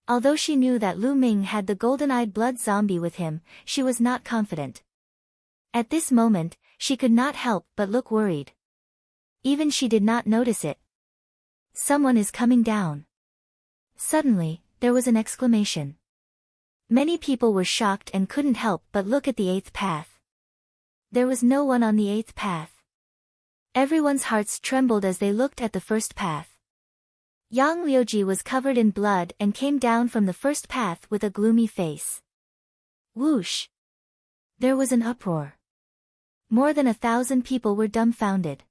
Although she knew that Lu Ming had the golden-eyed blood zombie with him, she was not confident. At this moment, she could not help but look worried. Even she did not notice it. Someone is coming down. Suddenly, there was an exclamation. Many people were shocked and couldn't help but look at the 8th path. There was no one on the 8th path. Everyone's hearts trembled as they looked at the 1st path. Yang Liuji was covered in blood and came down from the 1st path with a gloomy face. Whoosh! There was an uproar. More than 1,000 people were dumbfounded.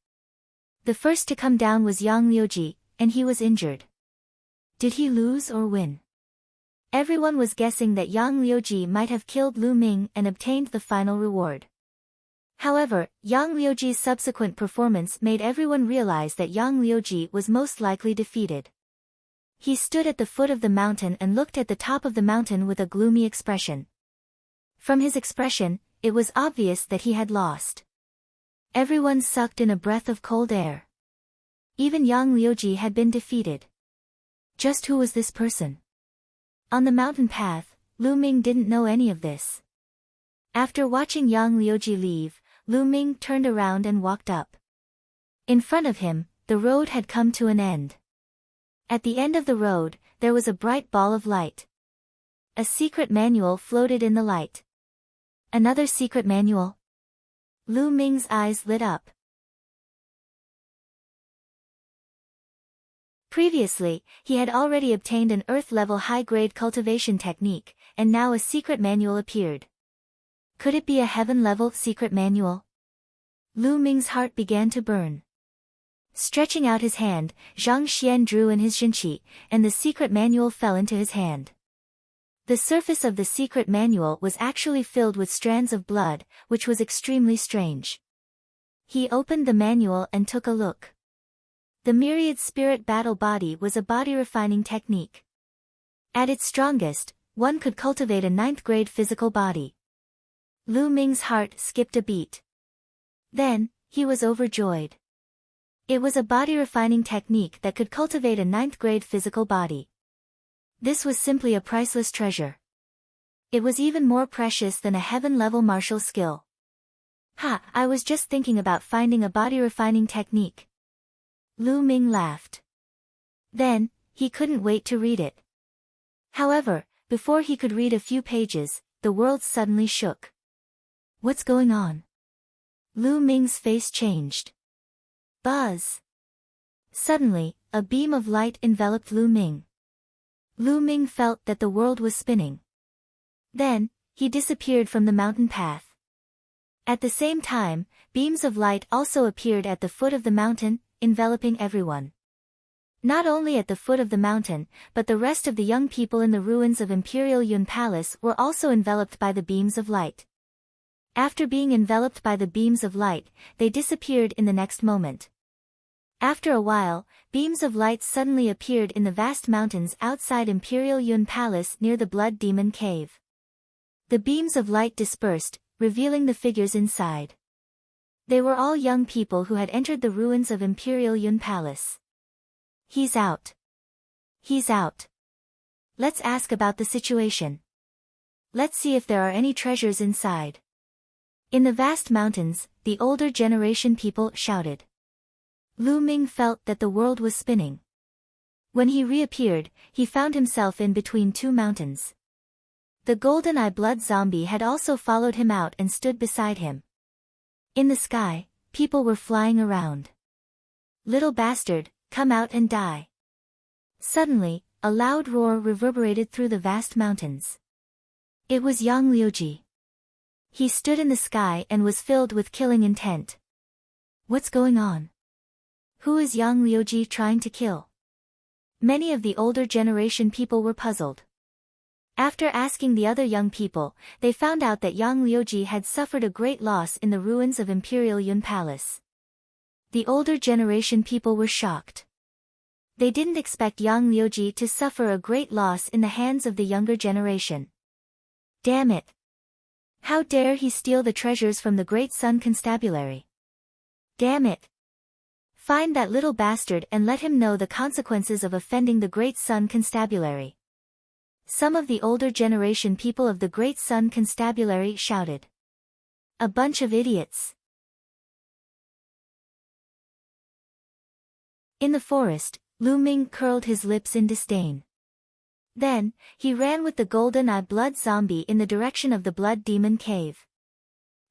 The first to come down was Yang Liuji, and he was injured. Did he lose or win? Everyone was guessing that Yang Liuji might have killed Lu Ming and obtained the final reward. However, Yang Liuji's subsequent performance made everyone realize that Yang Liuji was most likely defeated. He stood at the foot of the mountain and looked at the top of the mountain with a gloomy expression. From his expression, it was obvious that he had lost. Everyone sucked in a breath of cold air. Even Yang Liuji had been defeated. Just who was this person? On the mountain path, Lu Ming didn't know any of this. After watching Yang Liuji leave, Lu Ming turned around and walked up. In front of him, the road had come to an end. At the end of the road, there was a bright ball of light. A secret manual floated in the light. Another secret manual? Lu Ming's eyes lit up. Previously, he had already obtained an Earth-level high-grade cultivation technique, and now a secret manual appeared. Could it be a heaven-level secret manual? Lu Ming's heart began to burn. Stretching out his hand, Zhang Xian drew in his Jinqi, and the secret manual fell into his hand. The surface of the secret manual was actually filled with strands of blood, which was extremely strange. He opened the manual and took a look. The myriad spirit battle body was a body refining technique. At its strongest, one could cultivate a 9th-grade physical body. Lu Ming's heart skipped a beat. Then, he was overjoyed. It was a body refining technique that could cultivate a 9th-grade physical body. This was simply a priceless treasure. It was even more precious than a heaven-level martial skill. I was just thinking about finding a body refining technique. Lu Ming laughed. Then, he couldn't wait to read it. However, before he could read a few pages, the world suddenly shook. What's going on? Lu Ming's face changed. Buzz! Suddenly, a beam of light enveloped Lu Ming. Lu Ming felt that the world was spinning. Then, he disappeared from the mountain path. At the same time, beams of light also appeared at the foot of the mountain, enveloping everyone. Not only at the foot of the mountain, but the rest of the young people in the ruins of Imperial Yun Palace were also enveloped by the beams of light. After being enveloped by the beams of light, they disappeared in the next moment. After a while, beams of light suddenly appeared in the vast mountains outside Imperial Yun Palace near the Blood Demon Cave. The beams of light dispersed, revealing the figures inside. They were all young people who had entered the ruins of Imperial Yun Palace. He's out. He's out. Let's ask about the situation. Let's see if there are any treasures inside. In the vast mountains, the older generation people shouted. Lu Ming felt that the world was spinning. When he reappeared, he found himself in between two mountains. The golden-eye blood zombie had also followed him out and stood beside him. In the sky, people were flying around. Little bastard, come out and die. Suddenly, a loud roar reverberated through the vast mountains. It was Yang Liuji. He stood in the sky and was filled with killing intent. What's going on? Who is Yang Liuji trying to kill? Many of the older generation people were puzzled. After asking the other young people, they found out that Yang Liuji had suffered a great loss in the ruins of Imperial Yun Palace. The older generation people were shocked. They didn't expect Yang Liuji to suffer a great loss in the hands of the younger generation. Damn it! How dare he steal the treasures from the Great Sun Constabulary? Damn it! Find that little bastard and let him know the consequences of offending the Great Sun Constabulary. Some of the older generation people of the Great Sun Constabulary shouted. A bunch of idiots. In the forest, Lu Ming curled his lips in disdain. Then, he ran with the golden-eye blood zombie in the direction of the Blood Demon Cave.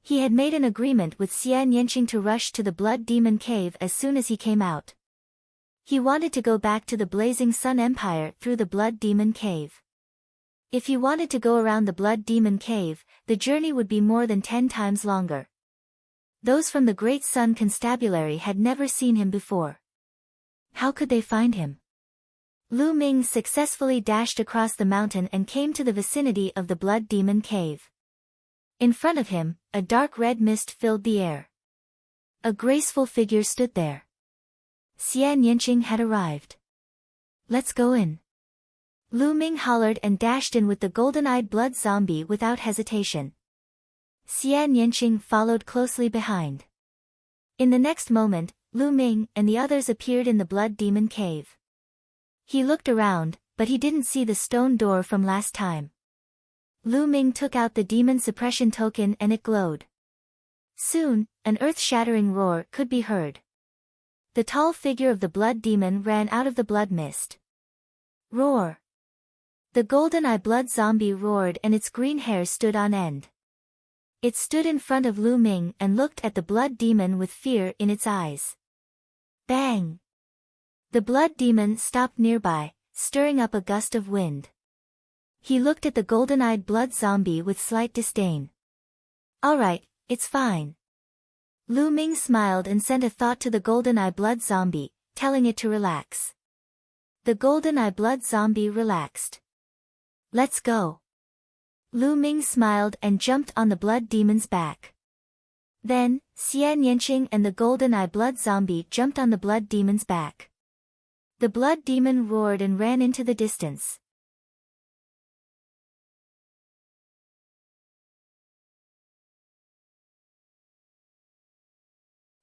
He had made an agreement with Xian Yanqing to rush to the Blood Demon Cave as soon as he came out. He wanted to go back to the Blazing Sun Empire through the Blood Demon Cave. If he wanted to go around the Blood Demon Cave, the journey would be more than 10 times longer. Those from the Great Sun Constabulary had never seen him before. How could they find him? Lu Ming successfully dashed across the mountain and came to the vicinity of the Blood Demon Cave. In front of him, a dark red mist filled the air. A graceful figure stood there. Xian Yanqing had arrived. Let's go in. Lu Ming hollered and dashed in with the golden-eyed blood zombie without hesitation. Xian Yanqing followed closely behind. In the next moment, Lu Ming and the others appeared in the blood demon cave. He looked around, but he didn't see the stone door from last time. Lu Ming took out the demon suppression token and it glowed. Soon, an earth-shattering roar could be heard. The tall figure of the blood demon ran out of the blood mist. Roar! The golden-eye blood zombie roared and its green hair stood on end. It stood in front of Lu Ming and looked at the blood demon with fear in its eyes. Bang! The blood demon stopped nearby, stirring up a gust of wind. He looked at the golden-eyed blood zombie with slight disdain. All right, it's fine. Lu Ming smiled and sent a thought to the golden-eye blood zombie, telling it to relax. The golden-eye blood zombie relaxed. Let's go. Lu Ming smiled and jumped on the blood demon's back. Then, Xian Yanqing and the golden-eye blood zombie jumped on the blood demon's back. The blood demon roared and ran into the distance.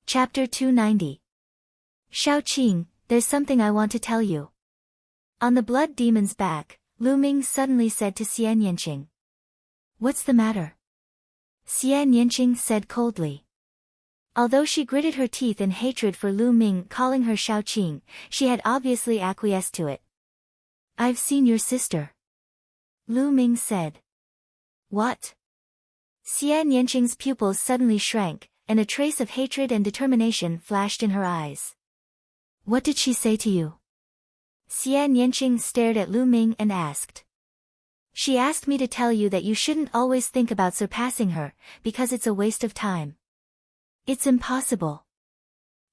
Chapter 290. Shaoqing, there's something I want to tell you. On the blood demon's back, Lu Ming suddenly said to Xian Yanqing. What's the matter? Xian Yanqing said coldly. Although she gritted her teeth in hatred for Lu Ming calling her Shaoqing, she had obviously acquiesced to it. I've seen your sister. Lu Ming said. What? Xian Yanqing's pupils suddenly shrank, and a trace of hatred and determination flashed in her eyes. What did she say to you? Xian Yanqing stared at Lu Ming and asked. She asked me to tell you that you shouldn't always think about surpassing her, because it's a waste of time. It's impossible.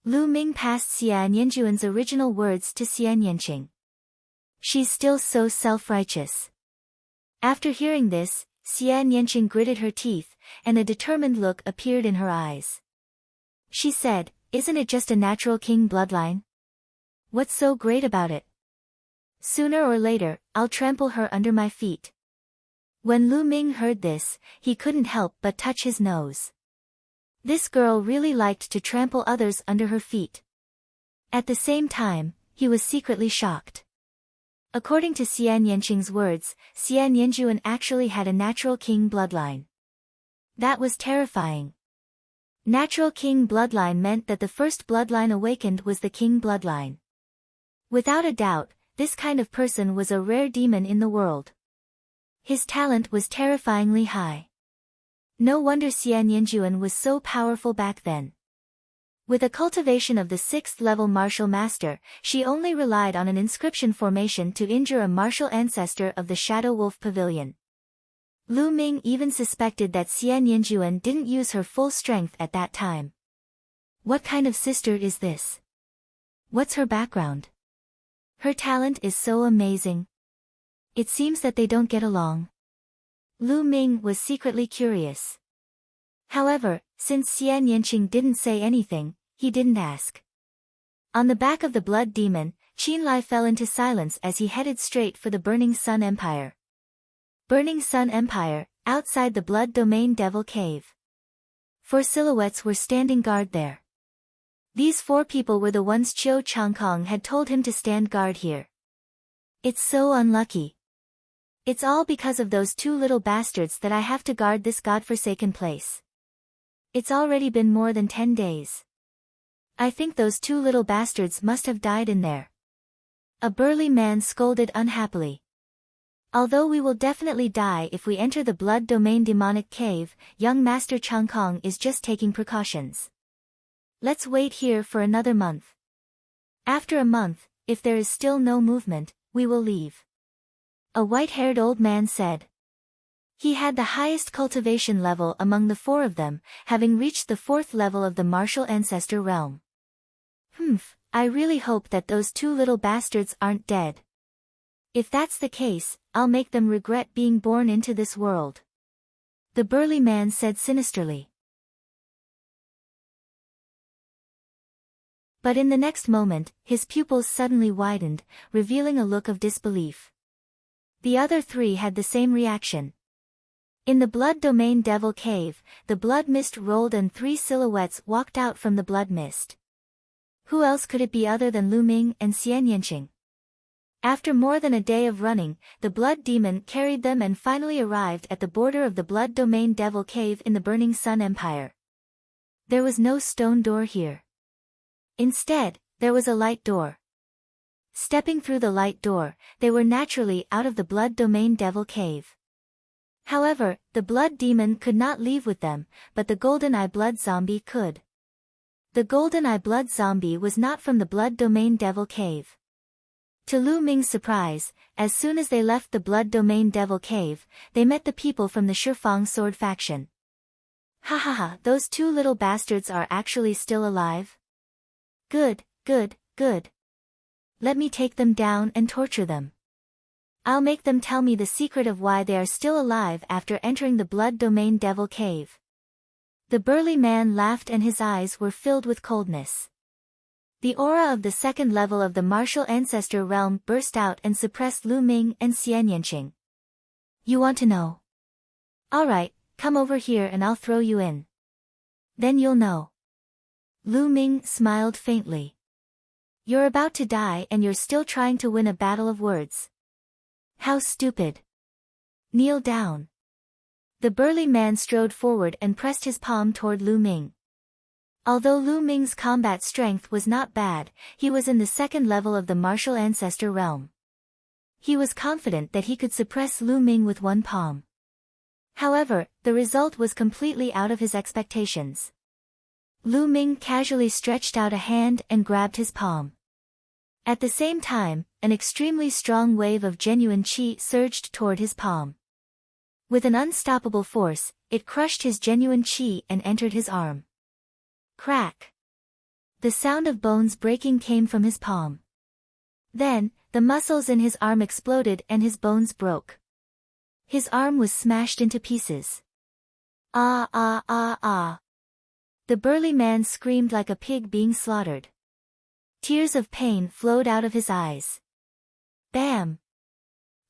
Lu Ming passed Xian Yanjuan's original words to Xian Yanqing. She's still so self-righteous. After hearing this, Xian Yanqing gritted her teeth, and a determined look appeared in her eyes. She said, isn't it just a natural king bloodline? What's so great about it? Sooner or later, I'll trample her under my feet. When Lu Ming heard this, he couldn't help but touch his nose. This girl really liked to trample others under her feet. At the same time, he was secretly shocked. According to Xian Yanqing's words, Xian Yanjuan actually had a natural king bloodline. That was terrifying. Natural king bloodline meant that the first bloodline awakened was the king bloodline. Without a doubt, this kind of person was a rare demon in the world. His talent was terrifyingly high. No wonder Xian Yanjuan was so powerful back then. With a cultivation of the 6th level martial master, she only relied on an inscription formation to injure a martial ancestor of the Shadow Wolf Pavilion. Lu Ming even suspected that Xian Yanjuan didn't use her full strength at that time. What kind of sister is this? What's her background? Her talent is so amazing. It seems that they don't get along. Lu Ming was secretly curious. However, since Xian Yanqing didn't say anything, he didn't ask. On the back of the blood demon, Qin Lai fell into silence as he headed straight for the Burning Sun Empire. Burning Sun Empire, outside the Blood Domain Devil Cave. 4 silhouettes were standing guard there. These 4 people were the ones Qiu Changkong had told him to stand guard here. It's so unlucky. It's all because of those 2 little bastards that I have to guard this godforsaken place. It's already been more than 10 days. I think those 2 little bastards must have died in there. A burly man scolded unhappily. Although we will definitely die if we enter the Blood Domain Demonic Cave, young Master Changkong is just taking precautions. Let's wait here for another month. After a month, if there is still no movement, we will leave. A white-haired old man said. He had the highest cultivation level among the 4 of them, having reached the 4th level of the martial ancestor realm. I really hope that those 2 little bastards aren't dead. If that's the case, I'll make them regret being born into this world. The burly man said sinisterly. But in the next moment, his pupils suddenly widened, revealing a look of disbelief. The other 3 had the same reaction. In the Blood Domain Devil Cave, the blood mist rolled and 3 silhouettes walked out from the blood mist. Who else could it be other than Lu Ming and Xian Yanqing? After more than a day of running, the blood demon carried them and finally arrived at the border of the blood domain devil cave in the Burning Sun Empire. There was no stone door here. Instead, there was a light door. Stepping through the light door, they were naturally out of the blood domain devil cave. However, the blood demon could not leave with them, but the golden eye blood zombie could. The golden eye blood zombie was not from the blood domain devil cave. To Lu Ming's surprise, as soon as they left the blood domain devil cave, they met the people from the Shifang sword faction. Ha ha ha, those two little bastards are actually still alive? Good, good, good. Let me take them down and torture them. I'll make them tell me the secret of why they are still alive after entering the blood domain devil cave. The burly man laughed and his eyes were filled with coldness. The aura of the second level of the martial ancestor realm burst out and suppressed Lu Ming and Xian Yanqing. You want to know? Alright, come over here and I'll throw you in. Then you'll know. Lu Ming smiled faintly. You're about to die and you're still trying to win a battle of words. How stupid. Kneel down. The burly man strode forward and pressed his palm toward Lu Ming. Although Lu Ming's combat strength was not bad, he was in the second level of the martial ancestor realm. He was confident that he could suppress Lu Ming with one palm. However, the result was completely out of his expectations. Lu Ming casually stretched out a hand and grabbed his palm. At the same time, an extremely strong wave of genuine qi surged toward his palm. With an unstoppable force, it crushed his genuine qi and entered his arm. Crack! The sound of bones breaking came from his palm. Then, the muscles in his arm exploded and his bones broke. His arm was smashed into pieces. Ah ah ah ah! The burly man screamed like a pig being slaughtered. Tears of pain flowed out of his eyes. Bam!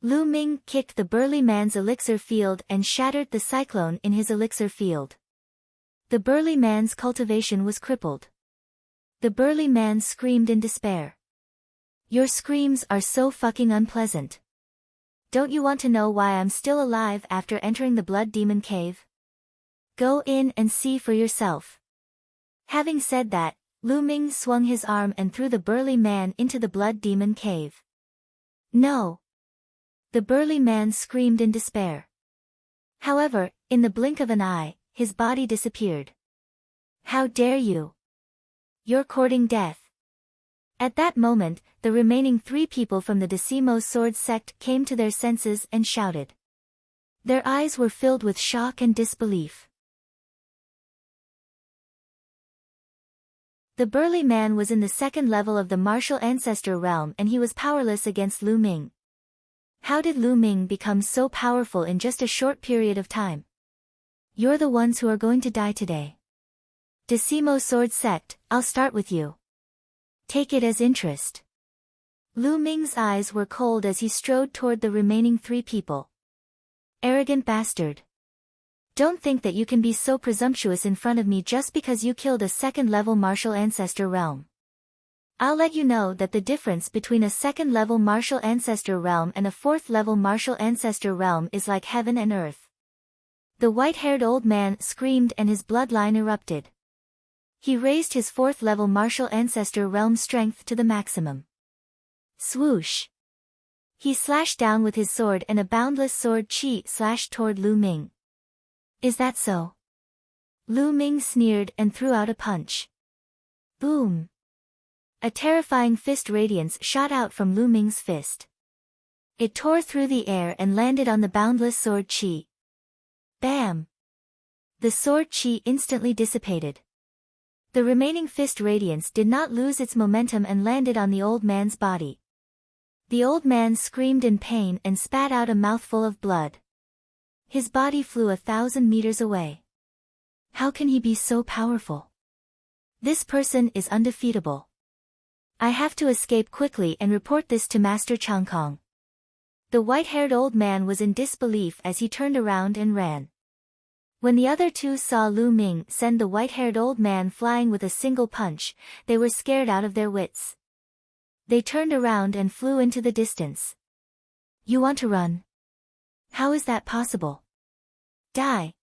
Lu Ming kicked the burly man's elixir field and shattered the cyclone in his elixir field. The burly man's cultivation was crippled. The burly man screamed in despair. Your screams are so fucking unpleasant. Don't you want to know why I'm still alive after entering the blood demon cave? Go in and see for yourself. Having said that, Lu Ming swung his arm and threw the burly man into the blood demon cave. No! The burly man screamed in despair. However, in the blink of an eye, his body disappeared. How dare you! You're courting death. At that moment, the remaining 3 people from the Decimo sword sect came to their senses and shouted. Their eyes were filled with shock and disbelief. The burly man was in the second level of the martial ancestor realm and he was powerless against Lu Ming. How did Lu Ming become so powerful in just a short period of time? You're the ones who are going to die today. Decimo sword sect, I'll start with you. Take it as interest. Lu Ming's eyes were cold as he strode toward the remaining 3 people. Arrogant bastard. Don't think that you can be so presumptuous in front of me just because you killed a second-level martial ancestor realm. I'll let you know that the difference between a second-level martial ancestor realm and a fourth-level martial ancestor realm is like heaven and earth. The white-haired old man screamed and his bloodline erupted. He raised his fourth-level martial ancestor realm strength to the maximum. Swoosh! He slashed down with his sword and a boundless sword qi slashed toward Lu Ming. Is that so? Lu Ming sneered and threw out a punch. Boom! A terrifying fist radiance shot out from Lu Ming's fist. It tore through the air and landed on the boundless sword qi. Bam! The sword qi instantly dissipated. The remaining fist radiance did not lose its momentum and landed on the old man's body. The old man screamed in pain and spat out a mouthful of blood. His body flew 1,000 meters away. How can he be so powerful? This person is undefeatable. I have to escape quickly and report this to Master Changkong. The white-haired old man was in disbelief as he turned around and ran. When the other two saw Lu Ming send the white-haired old man flying with a single punch, they were scared out of their wits. They turned around and flew into the distance. You want to run? How is that possible? Die!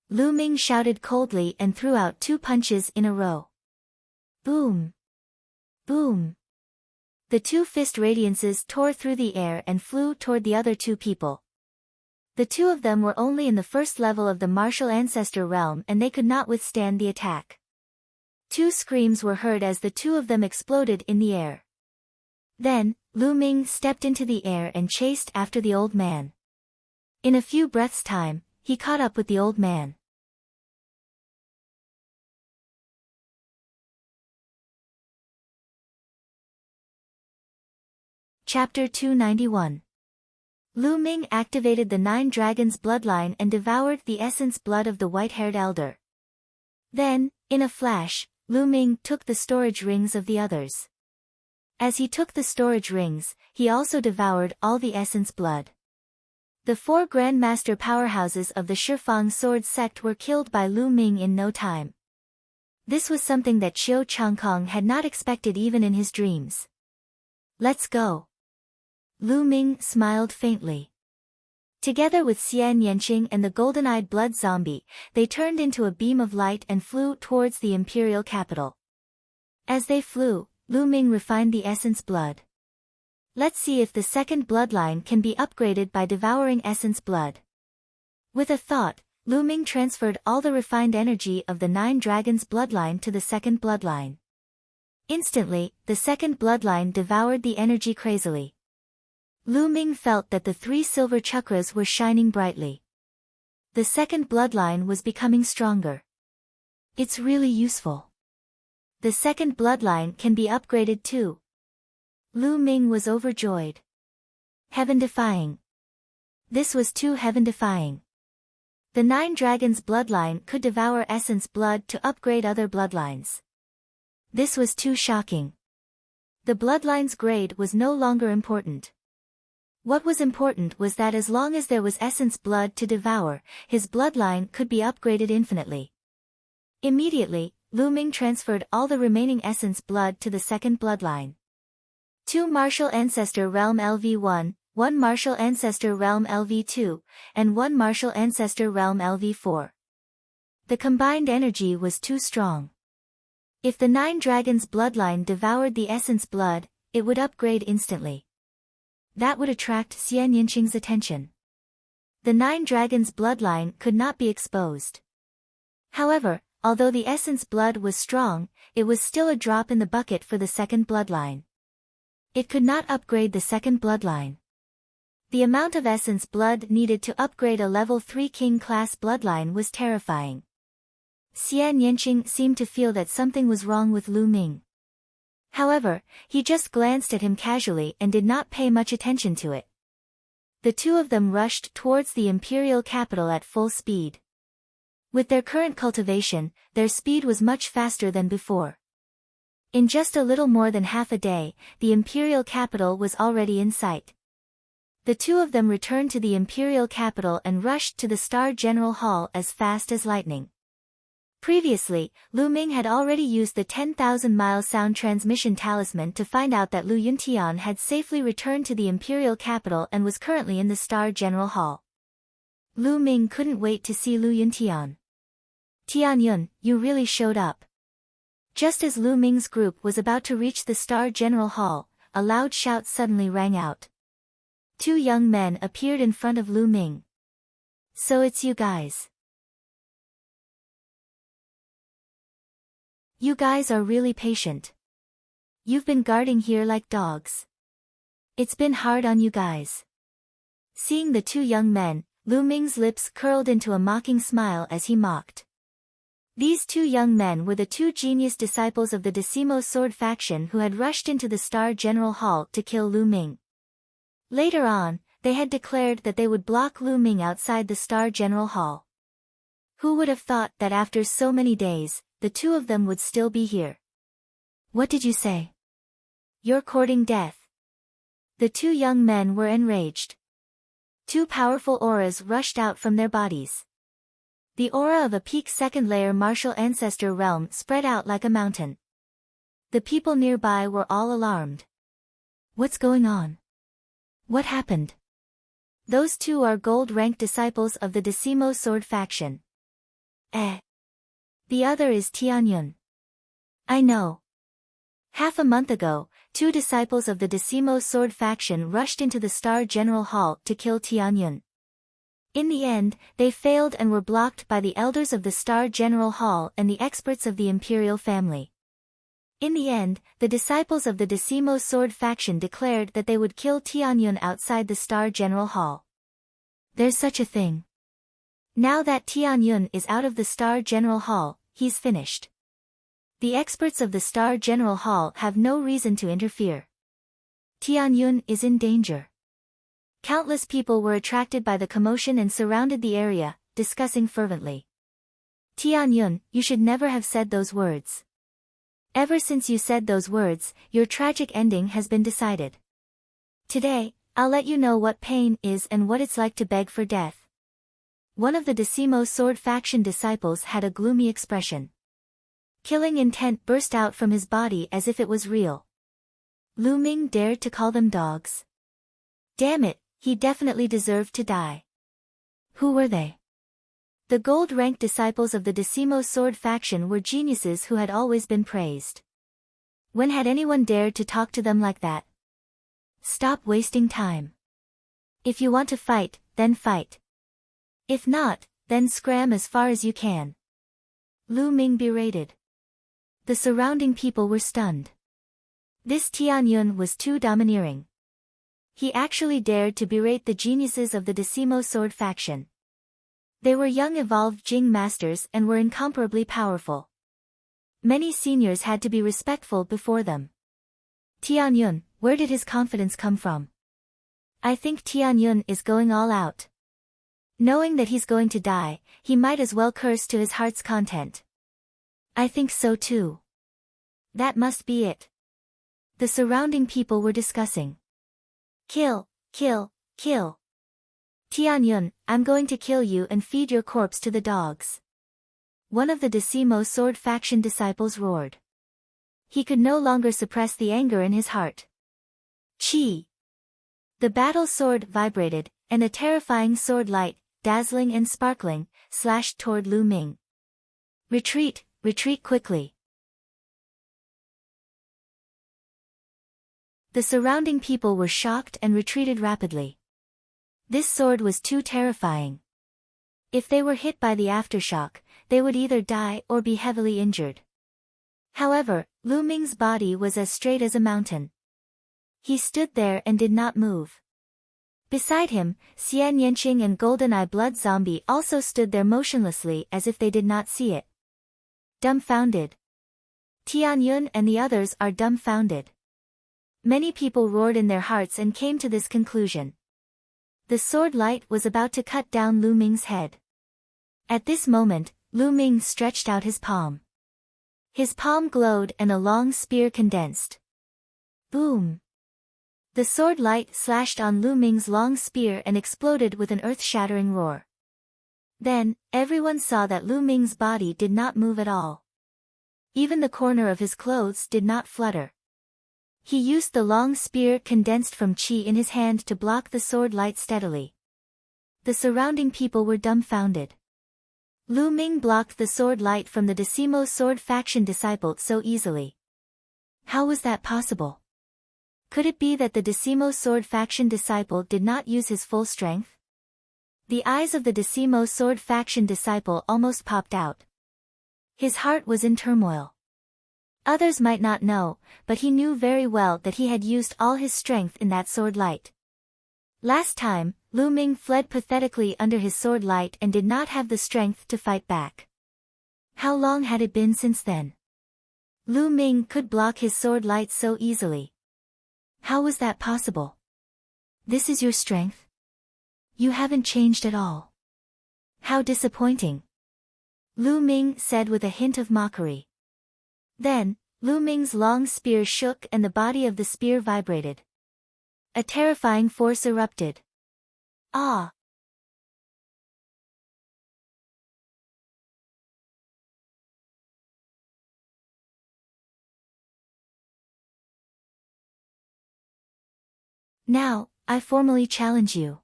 Lu Ming shouted coldly and threw out 2 punches in a row. Boom! Boom! The 2 fist radiances tore through the air and flew toward the other 2 people. The 2 of them were only in the first level of the martial ancestor realm and they could not withstand the attack. 2 screams were heard as the 2 of them exploded in the air. Then, Lu Ming stepped into the air and chased after the old man. In a few breaths' time, he caught up with the old man. Chapter 291. Lu Ming activated the 9 dragons' bloodline and devoured the essence blood of the white-haired elder. Then, in a flash, Lu Ming took the storage rings of the others. As he took the storage rings, he also devoured all the essence blood. The 4 grandmaster powerhouses of the Shifang sword sect were killed by Lu Ming in no time. This was something that Qiu Changkong had not expected even in his dreams. Let's go. Lu Ming smiled faintly. Together with Xian Yanqing and the golden-eyed blood zombie, they turned into a beam of light and flew towards the imperial capital. As they flew, Lu Ming refined the essence blood. Let's see if the second bloodline can be upgraded by devouring essence blood. With a thought, Lu Ming transferred all the refined energy of the 9 dragons' bloodline to the second bloodline. Instantly, the second bloodline devoured the energy crazily. Lu Ming felt that the 3 silver chakras were shining brightly. The second bloodline was becoming stronger. It's really useful. The second bloodline can be upgraded too. Lu Ming was overjoyed. Heaven-defying. This was too heaven-defying. The 9 dragons' bloodline could devour essence blood to upgrade other bloodlines. This was too shocking. The bloodline's grade was no longer important. What was important was that as long as there was essence blood to devour, his bloodline could be upgraded infinitely. Immediately, Lu Ming transferred all the remaining essence blood to the second bloodline. 2 Martial Ancestor Realm LV1, 1 Martial Ancestor Realm LV2, and 1 Martial Ancestor Realm LV4. The combined energy was too strong. If the 9 dragons' bloodline devoured the essence blood, it would upgrade instantly. That would attract Xian Yanqing's attention. The 9 dragons' bloodline could not be exposed. However, although the essence blood was strong, it was still a drop in the bucket for the second bloodline. It could not upgrade the second bloodline. The amount of essence blood needed to upgrade a level 3 king-class bloodline was terrifying. Xian Yanqing seemed to feel that something was wrong with Lu Ming. However, he just glanced at him casually and did not pay much attention to it. The 2 of them rushed towards the imperial capital at full speed. With their current cultivation, their speed was much faster than before. In just a little more than half a day, the imperial capital was already in sight. The 2 of them returned to the imperial capital and rushed to the Star General Hall as fast as lightning. Previously, Lu Ming had already used the 10,000-mile sound transmission talisman to find out that Lu Yuntian had safely returned to the imperial capital and was currently in the Star General Hall. Lu Ming couldn't wait to see Lu Yuntian. Tianyun, you really showed up. Just as Lu Ming's group was about to reach the Star General Hall, a loud shout suddenly rang out. 2 young men appeared in front of Lu Ming. So it's you guys. You guys are really patient. You've been guarding here like dogs. It's been hard on you guys. Seeing the 2 young men, Lu Ming's lips curled into a mocking smile as he mocked. These 2 young men were the 2 genius disciples of the Decimo Sword faction who had rushed into the Star General Hall to kill Lu Ming. Later on, they had declared that they would block Lu Ming outside the Star General Hall. Who would have thought that after so many days, the 2 of them would still be here? What did you say? You're courting death. The 2 young men were enraged. 2 powerful auras rushed out from their bodies. The aura of a peak second-layer martial ancestor realm spread out like a mountain. The people nearby were all alarmed. What's going on? What happened? Those two are gold-ranked disciples of the Decimo Sword faction. The other is Tianyun. I know. Half a month ago, two disciples of the Decimo Sword faction rushed into the Star General Hall to kill Tianyun. In the end, they failed and were blocked by the elders of the Star General Hall and the experts of the Imperial family. In the end, the disciples of the Decimo Sword faction declared that they would kill Tianyun outside the Star General Hall. There's such a thing. Now that Tianyun is out of the Star General Hall, he's finished. The experts of the Star General Hall have no reason to interfere. Tianyun is in danger. Countless people were attracted by the commotion and surrounded the area, discussing fervently. Tianyun, you should never have said those words. Ever since you said those words, your tragic ending has been decided. Today, I'll let you know what pain is and what it's like to beg for death. One of the Decimo Sword faction disciples had a gloomy expression. Killing intent burst out from his body as if it was real. Lu Ming dared to call them dogs. Damn it, he definitely deserved to die. Who were they? The gold-ranked disciples of the Decimo Sword faction were geniuses who had always been praised. When had anyone dared to talk to them like that? Stop wasting time. If you want to fight, then fight. If not, then scram as far as you can. Lu Ming berated. The surrounding people were stunned. This Tianyun was too domineering. He actually dared to berate the geniuses of the Decimo Sword faction. They were young evolved Jing masters and were incomparably powerful. Many seniors had to be respectful before them. Tianyun, where did his confidence come from? I think Tianyun is going all out. Knowing that he's going to die, he might as well curse to his heart's content. I think so too. That must be it. The surrounding people were discussing. Kill, kill, kill. Tianyun, I'm going to kill you and feed your corpse to the dogs. One of the Decimo Sword faction disciples roared. He could no longer suppress the anger in his heart. Chi! The battle sword vibrated, and a terrifying sword light, dazzling and sparkling, slashed toward Lu Ming. Retreat, retreat quickly. The surrounding people were shocked and retreated rapidly. This sword was too terrifying. If they were hit by the aftershock, they would either die or be heavily injured. However, Lu Ming's body was as straight as a mountain. He stood there and did not move. Beside him, Xian Yanqing and Golden-Eye Blood Zombie also stood there motionlessly as if they did not see it. Dumbfounded. Tianyun and the others are dumbfounded. Many people roared in their hearts and came to this conclusion. The sword light was about to cut down Lu Ming's head. At this moment, Lu Ming stretched out his palm. His palm glowed and a long spear condensed. Boom! The sword light slashed on Lu Ming's long spear and exploded with an earth-shattering roar. Then, everyone saw that Lu Ming's body did not move at all. Even the corner of his clothes did not flutter. He used the long spear condensed from qi in his hand to block the sword light steadily. The surrounding people were dumbfounded. Lu Ming blocked the sword light from the Decimo Sword faction disciple so easily. How was that possible? Could it be that the Decimo Sword faction disciple did not use his full strength? The eyes of the Decimo Sword faction disciple almost popped out. His heart was in turmoil. Others might not know, but he knew very well that he had used all his strength in that sword light. Last time, Lu Ming fled pathetically under his sword light and did not have the strength to fight back. How long had it been since then? Lu Ming could block his sword light so easily. How was that possible? This is your strength? You haven't changed at all. How disappointing. Lu Ming said with a hint of mockery. Then, Lu Ming's long spear shook and the body of the spear vibrated. A terrifying force erupted. Ah! Now, I formally challenge you.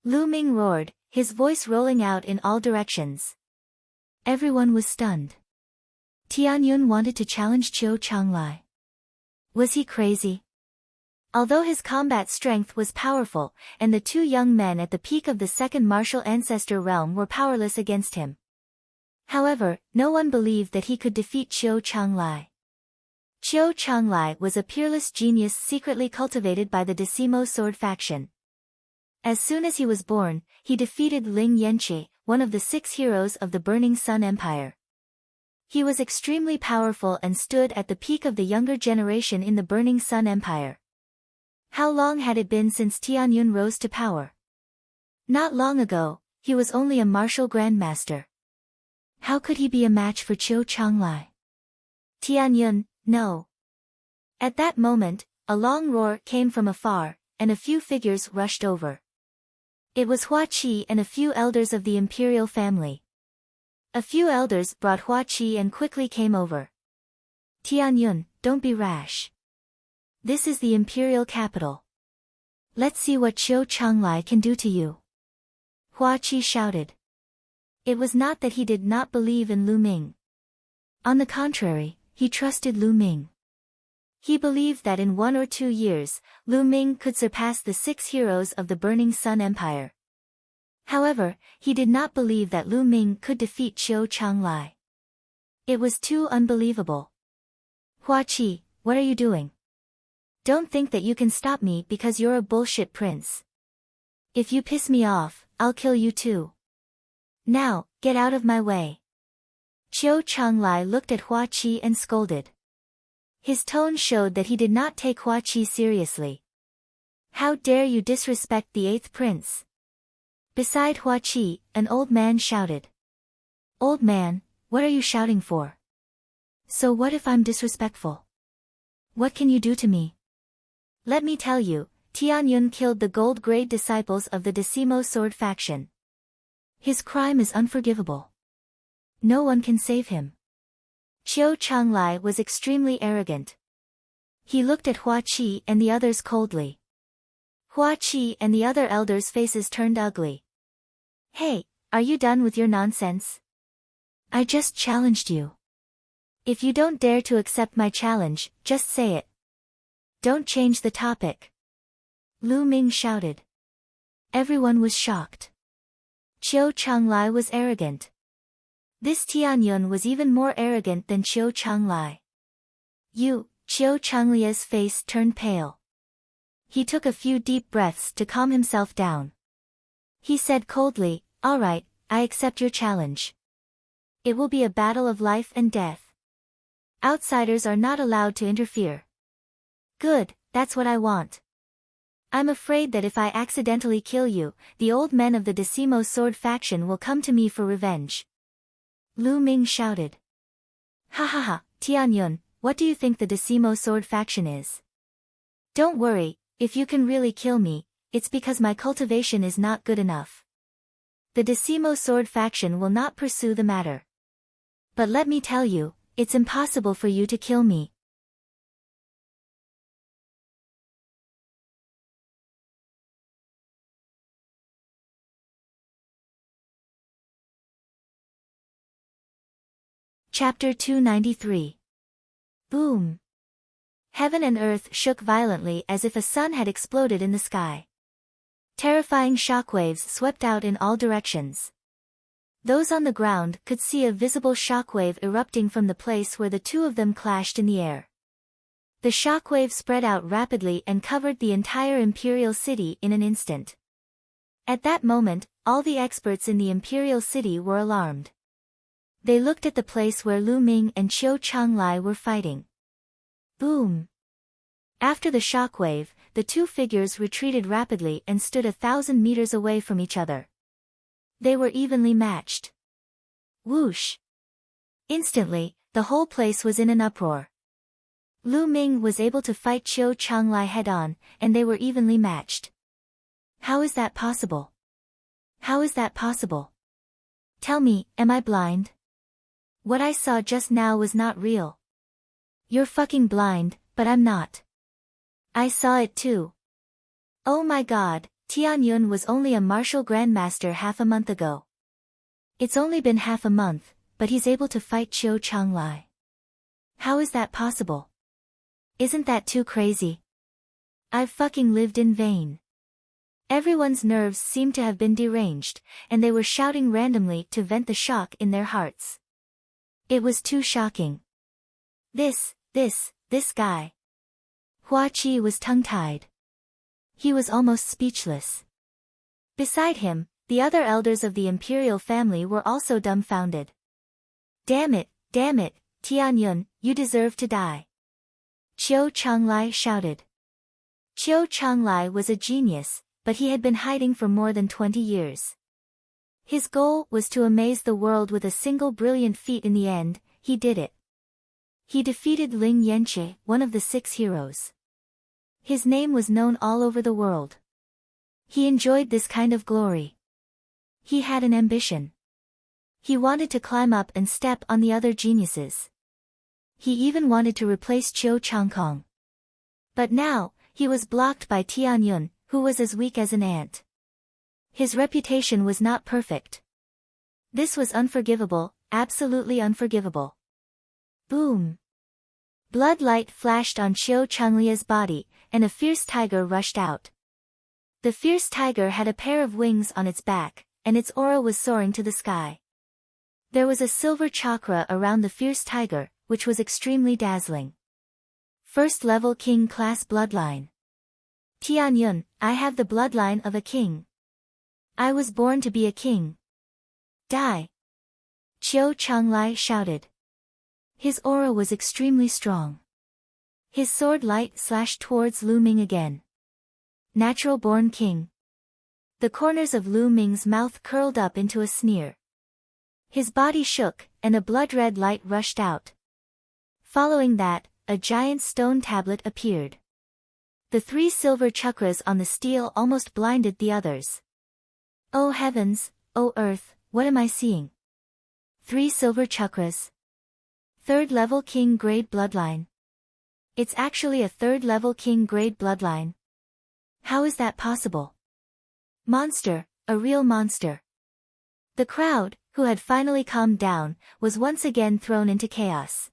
Lu Ming roared, his voice rolling out in all directions. Everyone was stunned. Tianyun wanted to challenge Qiu Changlai. Was he crazy? Although his combat strength was powerful, and the two young men at the peak of the second martial ancestor realm were powerless against him. However, no one believed that he could defeat Qiu Changlai. Qiu Changlai was a peerless genius secretly cultivated by the Decimo Sword faction. As soon as he was born, he defeated Ling Yanqi, one of the 6 heroes of the Burning Sun Empire. He was extremely powerful and stood at the peak of the younger generation in the Burning Sun Empire. How long had it been since Tianyun rose to power? Not long ago, he was only a martial grandmaster. How could he be a match for Qiu Changlai? Tianyun, no. At that moment, a long roar came from afar, and a few figures rushed over. It was Hua Qi and a few elders of the imperial family. A few elders brought Hua Qi and quickly came over. Tianyun, don't be rash. This is the imperial capital. Let's see what Qiu Changlai can do to you. Hua Qi shouted. It was not that he did not believe in Lu Ming. On the contrary, he trusted Lu Ming. He believed that in 1 or 2 years, Lu Ming could surpass the 6 heroes of the Burning Sun Empire. However, he did not believe that Lu Ming could defeat Qiu Changlai. It was too unbelievable. Hua Qi, what are you doing? Don't think that you can stop me because you're a bullshit prince. If you piss me off, I'll kill you too. Now, get out of my way. Qiu Changlai looked at Hua Qi and scolded. His tone showed that he did not take Hua Qi seriously. How dare you disrespect the 8th prince? Beside Hua Qi, an old man shouted. Old man, what are you shouting for? So what if I'm disrespectful? What can you do to me? Let me tell you, Tianyun killed the gold-grade disciples of the Decimo Sword faction. His crime is unforgivable. No one can save him. Qiu Changlai was extremely arrogant. He looked at Hua Qi and the others coldly. Hua Qi and the other elders' faces turned ugly. Hey, are you done with your nonsense? I just challenged you. If you don't dare to accept my challenge, just say it. Don't change the topic. Lu Ming shouted. Everyone was shocked. Qiu Changlai was arrogant. This Tianyun was even more arrogant than Qiu Changlai. Qiu Changlia's face turned pale. He took a few deep breaths to calm himself down. He said coldly, all right, I accept your challenge. It will be a battle of life and death. Outsiders are not allowed to interfere. Good, that's what I want. I'm afraid that if I accidentally kill you, the old men of the Decimo Sword faction will come to me for revenge. Lu Ming shouted. Ha ha ha, Tianyun, what do you think the Decimo Sword faction is? Don't worry, if you can really kill me, it's because my cultivation is not good enough. The Decimo Sword faction will not pursue the matter. But let me tell you, it's impossible for you to kill me. Chapter 293. Boom. Heaven and earth shook violently as if a sun had exploded in the sky. Terrifying shockwaves swept out in all directions. Those on the ground could see a visible shockwave erupting from the place where the two of them clashed in the air. The shockwave spread out rapidly and covered the entire imperial city in an instant. At that moment, all the experts in the imperial city were alarmed. They looked at the place where Lu Ming and Qiu Changlai were fighting. Boom! After the shockwave, the two figures retreated rapidly and stood 1,000 meters away from each other. They were evenly matched. Whoosh! Instantly, the whole place was in an uproar. Lu Ming was able to fight Qiu Changlai head-on, and they were evenly matched. How is that possible? How is that possible? Tell me, am I blind? What I saw just now was not real. You're fucking blind, but I'm not. I saw it too. Oh my god, Tian Yun was only a martial grandmaster half a month ago. It's only been half a month, but he's able to fight Qiu Changlai. How is that possible? Isn't that too crazy? I've fucking lived in vain. Everyone's nerves seemed to have been deranged, and they were shouting randomly to vent the shock in their hearts. It was too shocking. This guy. Hua Qi was tongue-tied. He was almost speechless. Beside him, the other elders of the imperial family were also dumbfounded. Damn it, Tian Yun, you deserve to die. Qiu Changlai shouted. Qiu Changlai was a genius, but he had been hiding for more than 20 years. His goal was to amaze the world with a single brilliant feat. In the end, he did it. He defeated Ling Yanqi, one of the 6 heroes. His name was known all over the world. He enjoyed this kind of glory. He had an ambition. He wanted to climb up and step on the other geniuses. He even wanted to replace Qiu Changkong. But now, he was blocked by Tian Yun, who was as weak as an ant. His reputation was not perfect. This was unforgivable, absolutely unforgivable. Boom! Blood light flashed on Qiu Changlia's body, and a fierce tiger rushed out. The fierce tiger had a pair of wings on its back, and its aura was soaring to the sky. There was a silver chakra around the fierce tiger, which was extremely dazzling. First level king class bloodline. Tian Yun, I have the bloodline of a king. I was born to be a king. Die! Qiu Changlai shouted. His aura was extremely strong. His sword light slashed towards Lu Ming again. Natural born king. The corners of Lu Ming's mouth curled up into a sneer. His body shook, and a blood-red light rushed out. Following that, a giant stone tablet appeared. The 3 silver chakras on the steel almost blinded the others. Oh heavens, oh earth, what am I seeing? 3 silver chakras. 3rd level king grade bloodline. It's actually a 3rd level king grade bloodline. How is that possible? Monster, a real monster. The crowd, who had finally calmed down, was once again thrown into chaos.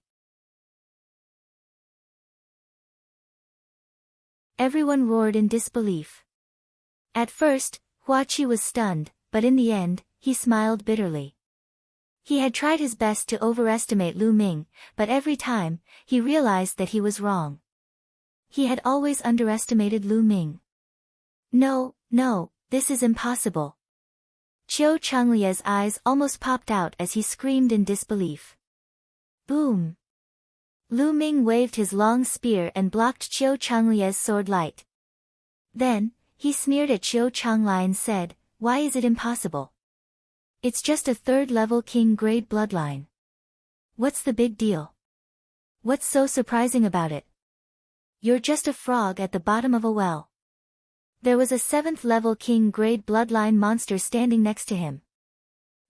Everyone roared in disbelief. At first, Hua Qi was stunned, but in the end, he smiled bitterly. He had tried his best to overestimate Lu Ming, but every time, he realized that he was wrong. He had always underestimated Lu Ming. No, this is impossible. Qiu Changlia's eyes almost popped out as he screamed in disbelief. Boom! Lu Ming waved his long spear and blocked Qiu Changlia's sword light. Then, he sneered at Qiu Changlai and said, "Why is it impossible? It's just a 3rd level king grade bloodline. What's the big deal? What's so surprising about it? You're just a frog at the bottom of a well." There was a 7th level king grade bloodline monster standing next to him.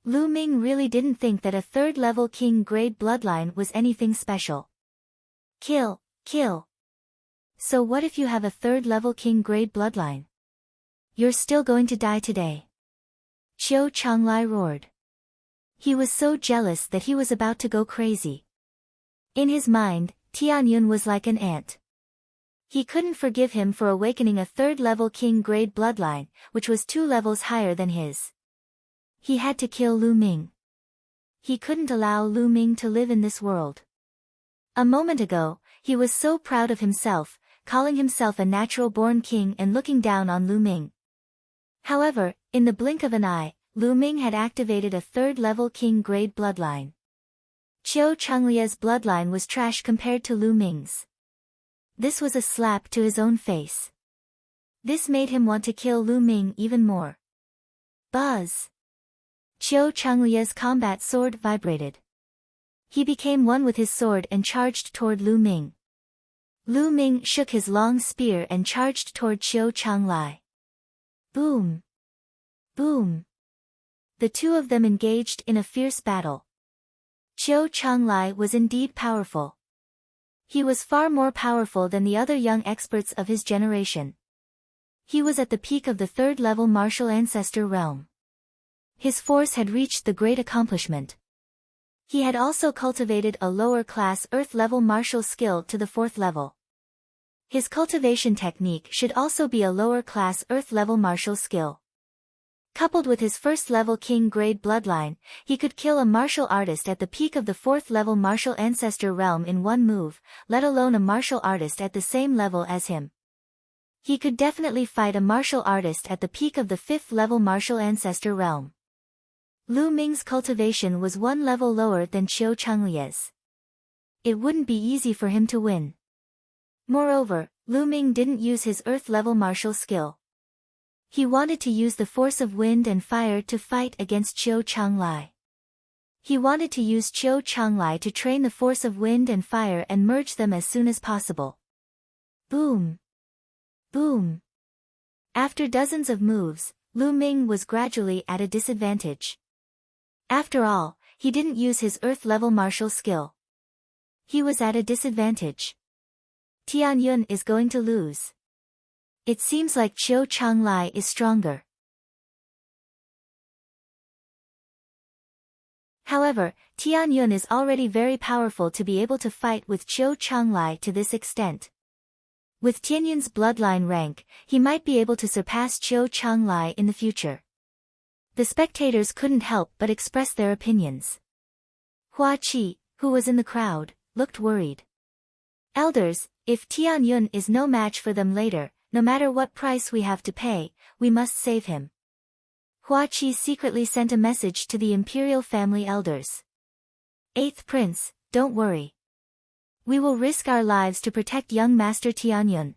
Lu Ming really didn't think that a 3rd level king grade bloodline was anything special. Kill. So what if you have a 3rd level king grade bloodline? You're still going to die today. Qiu Changlai roared. He was so jealous that he was about to go crazy. In his mind, Tian Yun was like an ant. He couldn't forgive him for awakening a 3rd level king grade bloodline, which was 2 levels higher than his. He had to kill Lu Ming. He couldn't allow Lu Ming to live in this world. A moment ago, he was so proud of himself, calling himself a natural-born king and looking down on Lu Ming. However, in the blink of an eye, Lu Ming had activated a 3rd level king grade bloodline. Qiu Changlia's bloodline was trash compared to Lu Ming's. This was a slap to his own face. This made him want to kill Lu Ming even more. Buzz! Qiu Changlia's combat sword vibrated. He became one with his sword and charged toward Lu Ming. Lu Ming shook his long spear and charged toward Qiu Changlai. Boom! Boom! The 2 of them engaged in a fierce battle. Qiu Changlai was indeed powerful. He was far more powerful than the other young experts of his generation. He was at the peak of the third-level martial ancestor realm. His force had reached the great accomplishment. He had also cultivated a lower-class earth-level martial skill to the fourth level. His cultivation technique should also be a lower-class earth-level martial skill. Coupled with his first-level king-grade bloodline, he could kill a martial artist at the peak of the fourth-level martial ancestor realm in one move, let alone a martial artist at the same level as him. He could definitely fight a martial artist at the peak of the fifth-level martial ancestor realm. Lu Ming's cultivation was one level lower than Qiu Changlie's. It wouldn't be easy for him to win. Moreover, Lu Ming didn't use his earth-level martial skill. He wanted to use the force of wind and fire to fight against Qiu Changlai. He wanted to use Qiu Changlai to train the force of wind and fire and merge them as soon as possible. Boom! Boom! After dozens of moves, Lu Ming was gradually at a disadvantage. After all, he didn't use his earth-level martial skill. He was at a disadvantage. Tianyun is going to lose. It seems like Qiu Changlai is stronger. However, Tianyun is already very powerful to be able to fight with Qiu Changlai to this extent. With Tianyun's bloodline rank, he might be able to surpass Qiu Changlai in the future. The spectators couldn't help but express their opinions. Hua Qi, who was in the crowd, looked worried. Elders, if Tianyun is no match for them later, no matter what price we have to pay, we must save him. Hua Qi secretly sent a message to the imperial family elders. Eighth Prince, don't worry. We will risk our lives to protect young Master Tianyun.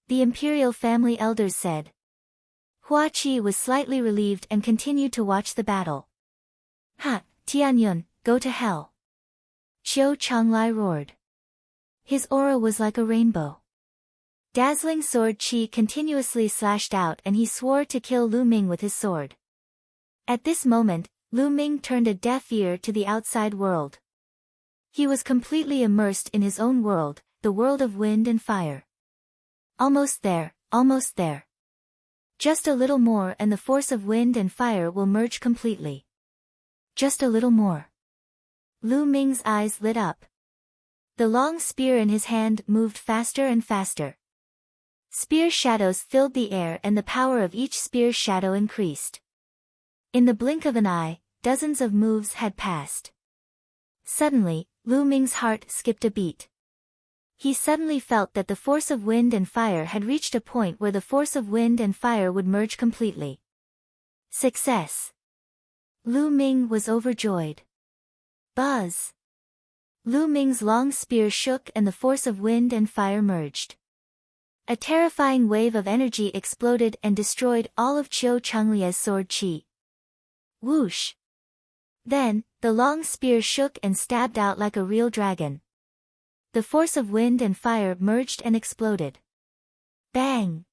The imperial family elders said. Hua Qi was slightly relieved and continued to watch the battle. Ha, Tianyun, go to hell. Qiu Changlai roared. His aura was like a rainbow. Dazzling sword qi continuously slashed out and he swore to kill Lu Ming with his sword. At this moment, Lu Ming turned a deaf ear to the outside world. He was completely immersed in his own world, the world of wind and fire. Almost there, almost there. Just a little more and the force of wind and fire will merge completely. Just a little more. Lu Ming's eyes lit up. The long spear in his hand moved faster and faster. Spear shadows filled the air and the power of each spear shadow increased. In the blink of an eye, dozens of moves had passed. Suddenly, Lu Ming's heart skipped a beat. He suddenly felt that the force of wind and fire had reached a point where the force of wind and fire would merge completely. Success! Lu Ming was overjoyed. Buzz! Lu Ming's long spear shook and the force of wind and fire merged. A terrifying wave of energy exploded and destroyed all of Qiu Changlie's sword qi. Whoosh! Then, the long spear shook and stabbed out like a real dragon. The force of wind and fire merged and exploded. Bang!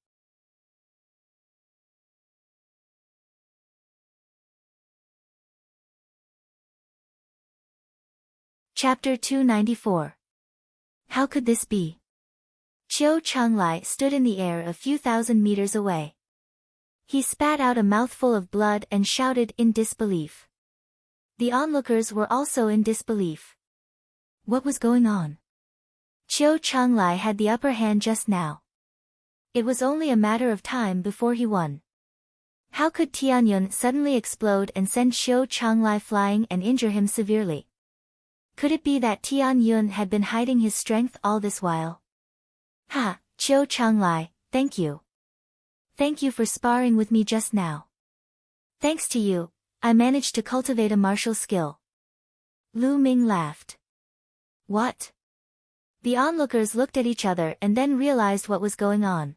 Chapter 294. How could this be? Qiu Changlai stood in the air a few thousand meters away. He spat out a mouthful of blood and shouted in disbelief. The onlookers were also in disbelief. What was going on? Qiu Changlai had the upper hand just now. It was only a matter of time before he won. How could Tianyun suddenly explode and send Qiu Changlai flying and injure him severely? Could it be that Tianyun had been hiding his strength all this while? Ha, Qiu Changlai, thank you. Thank you for sparring with me just now. Thanks to you, I managed to cultivate a martial skill. Lu Ming laughed. What? The onlookers looked at each other and then realized what was going on.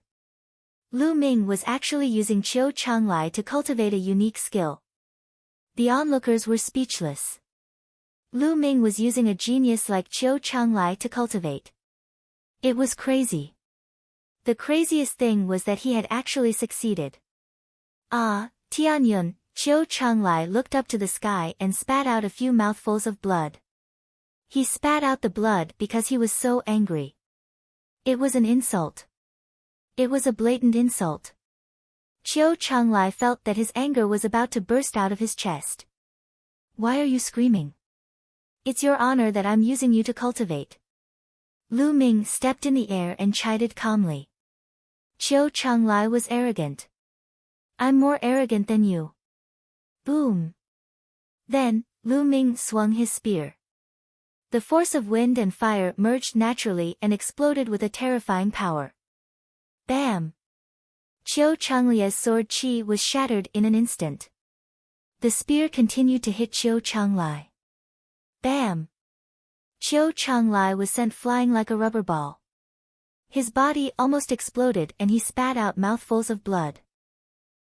Lu Ming was actually using Qiu Changlai to cultivate a unique skill. The onlookers were speechless. Lu Ming was using a genius like Qiu Changlai to cultivate. It was crazy. The craziest thing was that he had actually succeeded. Ah, Tianyun, Qiu Changlai looked up to the sky and spat out a few mouthfuls of blood. He spat out the blood because he was so angry. It was an insult. It was a blatant insult. Qiu Changlai felt that his anger was about to burst out of his chest. Why are you screaming? It's your honor that I'm using you to cultivate. Lu Ming stepped in the air and chided calmly. Qiu Changlai was arrogant. I'm more arrogant than you. Boom. Then, Lu Ming swung his spear. The force of wind and fire merged naturally and exploded with a terrifying power. Bam! Qiu Changlia's sword qi was shattered in an instant. The spear continued to hit Qiu Changlai. Bam! Qiu Changlai was sent flying like a rubber ball. His body almost exploded and he spat out mouthfuls of blood.